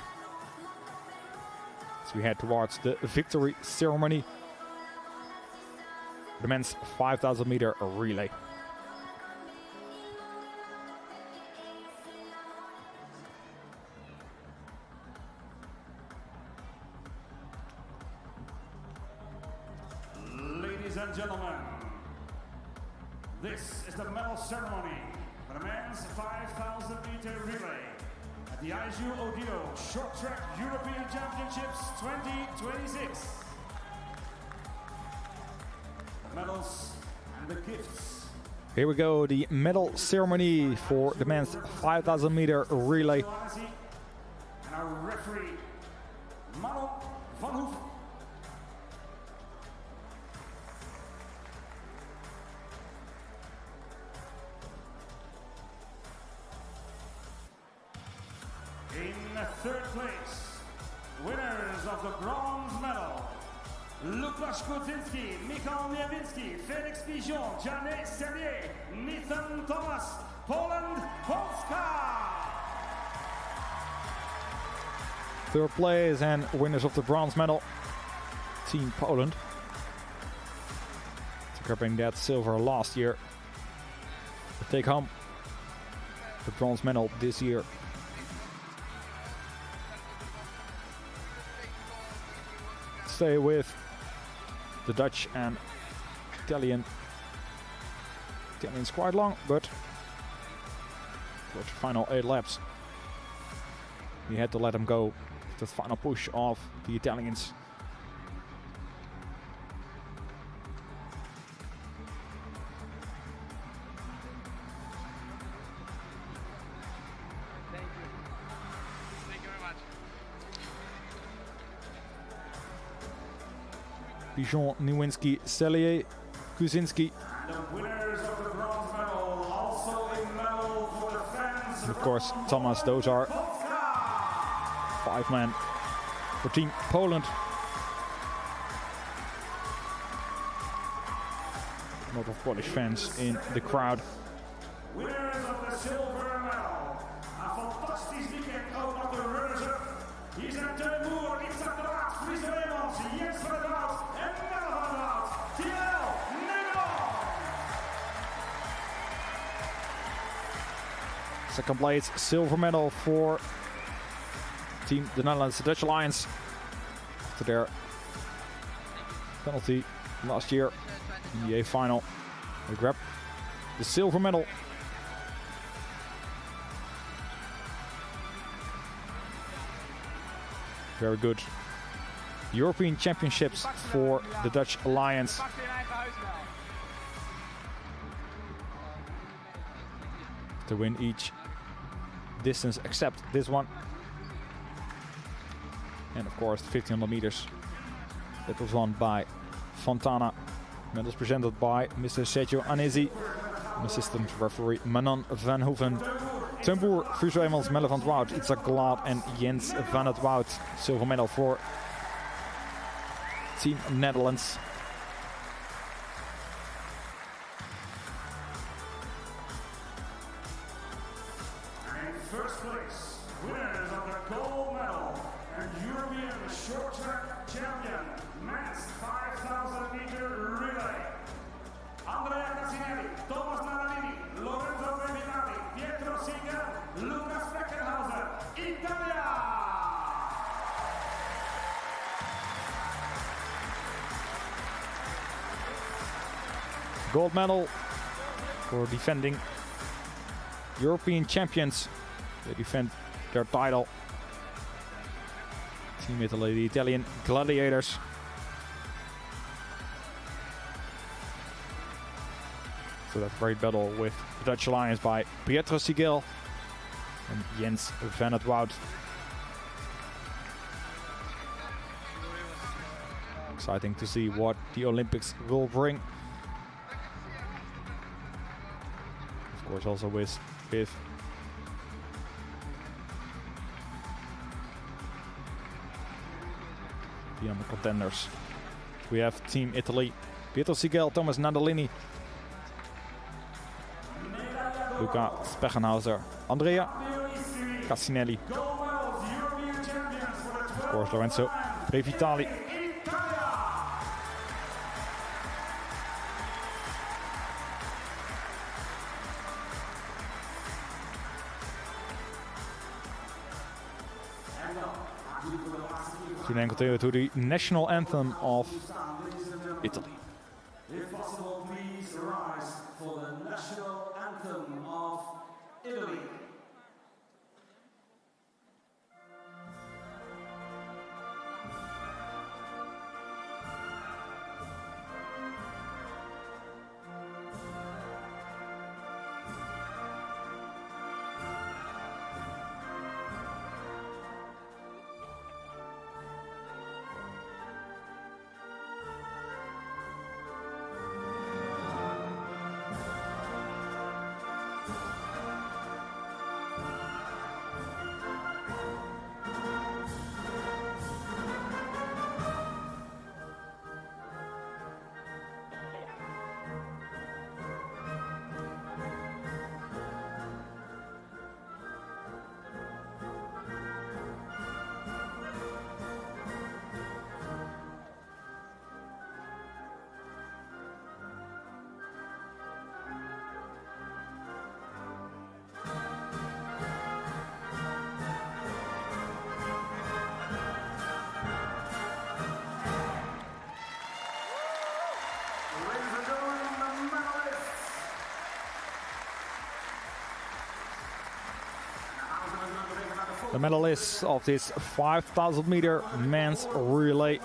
As we head towards the victory ceremony. The men's 5,000 meter relay. Ladies and gentlemen, this is the medal ceremony for the men's 5,000 meter relay at the IJU Odio Short Track European Championships 2026. The medals and the gifts. Here we go, the medal ceremony for the men's 5,000 meter relay. And our referee, Manon van Hoeven. In third place, winners of the bronze medal, Lukasz Kuczynski, Michał Niewinski, Felix Pigeon, Janet Serrier, Nathan Thomas, Poland, Polska! Third place and winners of the bronze medal, Team Poland. Grabbing that silver last year. To take home the bronze medal this year. Stay with the Dutch and Italian. Italian's quite long, but for the final 8 laps, we had to let them go. The final push of the Italians. Pigeon, Niewinski, Sellier, Kuczynski. The winners of the bronze medal, also a medal for the fans. And of course, Thomas, those are 5 men for Team Poland. A lot of Polish fans in the crowd. Winners of the silver medal. Een fantastisch weekend ook op de runners-up. Hier zijn Teun Boer, Itzhak de Waard, Fries Leemans, Jens van der Woud en Melle van der Woud. TL Nederland! Second place, silver medal for Team the Netherlands, the Dutch Lions. After their penalty last year in the A final, they grabbed the silver medal. Very good. European Championships for the Dutch Lions. To win each distance except this one. And of course, 1500 meters. That was won by Fontana. Medals presented by Mr. Sergio Anesi. Assistant referee Manon van Hoeven. Teun Boer, Fries Leemans, Melle van der Woud, Itzhak Glad en Jens van het Woud. Silver medal for Team Netherlands. In first place, winners of the gold medal and European short track champion, men's 5,000 meter relay. Andrea Cassinelli, Thomas Nannini, Lorenzo Benvinati, Pietro Sigel, Lucas Fleckenhauser, Italia! gold medal for defending European champions. They defend their title. Team Italy, the Italian Gladiators. So that great battle with the Dutch Lions by Pietro Sigel and Jens van het Woud. Exciting to see what the Olympics will bring. Of course, also with the other contenders. We have Team Italy, Pietro Sigel, Thomas Nadolini, Luca Spechenhauser, Andrea Cassinelli, of course Lorenzo Previtali. To then continue to the national anthem of Italy. If possible, please rise for the national anthem of Italy. The medalists of this 5,000 meter men's relay.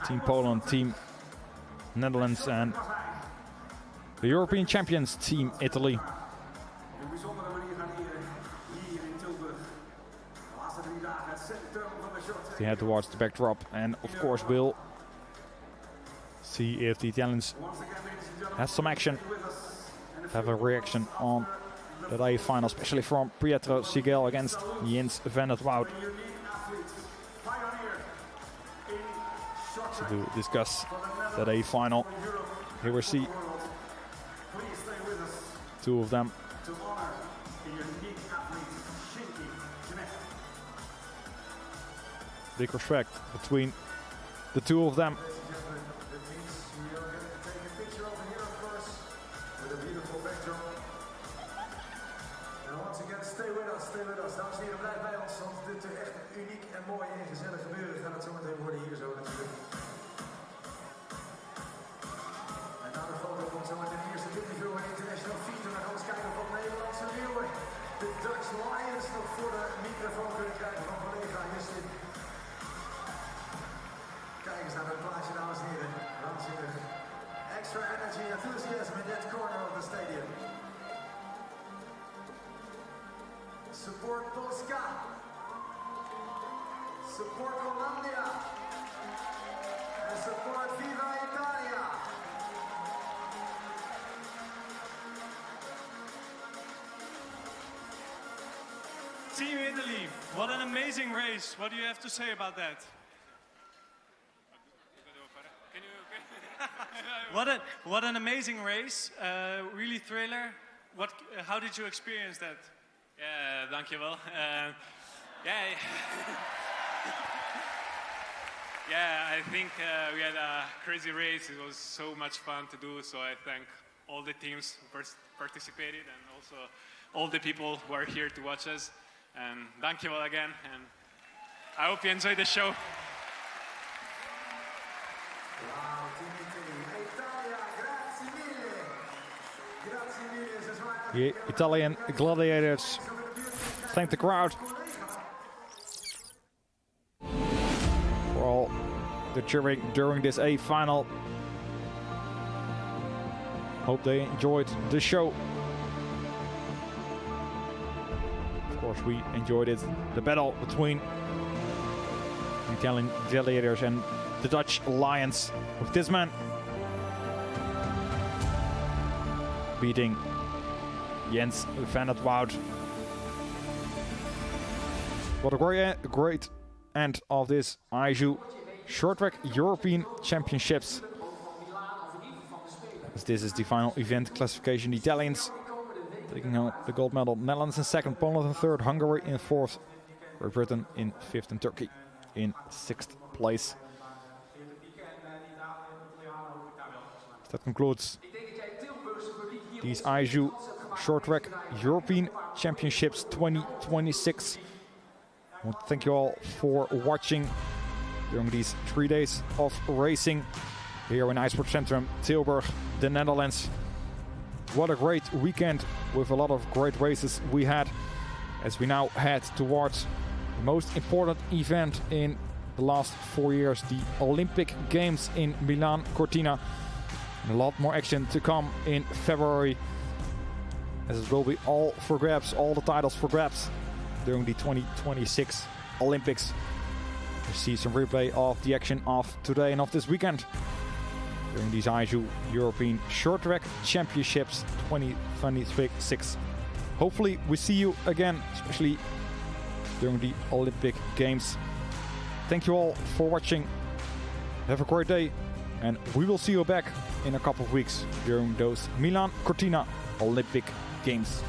Team Poland, Team Netherlands and the European champions, Team Italy. They head towards the backdrop and of course we'll see if the Italians have some action, have a reaction on the day final, especially from Pietro Sigel against Jens van het Woud. So to discuss the day final, here we see two of them. Big respect between the two of them. Stay with us. Dames en heren, blijf bij ons, want dit is echt uniek en mooi en gezellig gebeuren. Gaat het zo meteen worden hier zo natuurlijk. En na de foto komt zo meteen de eerste interview en international feat. En dan gaan we eens kijken of wat Nederlandse leeuwen de Dutch Lions nog voor de microfoon kunnen krijgen van collega Justin. Kijk eens naar dat plaatje, dames en heren. Waanzinnig. Extra energy, enthusiasm in that corner of the stadium. Support Polska. Support Hollandia. And support Viva Italia. Team Italy, what an amazing race. What do you have to say about that? What an amazing race. Really thriller. How did you experience that? Yeah, dankjewel. I think we had a crazy race. It was so much fun to do, so I thank all the teams who participated and also all the people who are here to watch us. And dankjewel again. And I hope you enjoyed the show. The Italian gladiators thank the crowd for all the cheering during this A final. Hope they enjoyed the show. Of course, we enjoyed it. The battle between the Italian gladiators and the Dutch Lions, with this man beating Jens van het Woud. What a great end of this IJU Short Track European Championships. As this is the final event classification. The Italians taking home the gold medal. Netherlands in second, Poland in third, Hungary in fourth, Great Britain in fifth, and Turkey in sixth place. That concludes these IJU Short Track European Championships 2026. I want to thank you all for watching during these 3 days of racing here in IJsportcentrum Tilburg, the Netherlands. What a great weekend with a lot of great races we had, as we now head towards the most important event in the last 4 years, the Olympic Games in Milan Cortina. And a lot more action to come in February, as it will be all for grabs, all the titles for grabs during the 2026 Olympics. You see some replay of the action of today and of this weekend during these IJU European Short Track Championships 2026. Hopefully we see you again, especially during the Olympic Games. Thank you all for watching. Have a great day, and we will see you back in a couple of weeks during those Milan Cortina Olympic Games.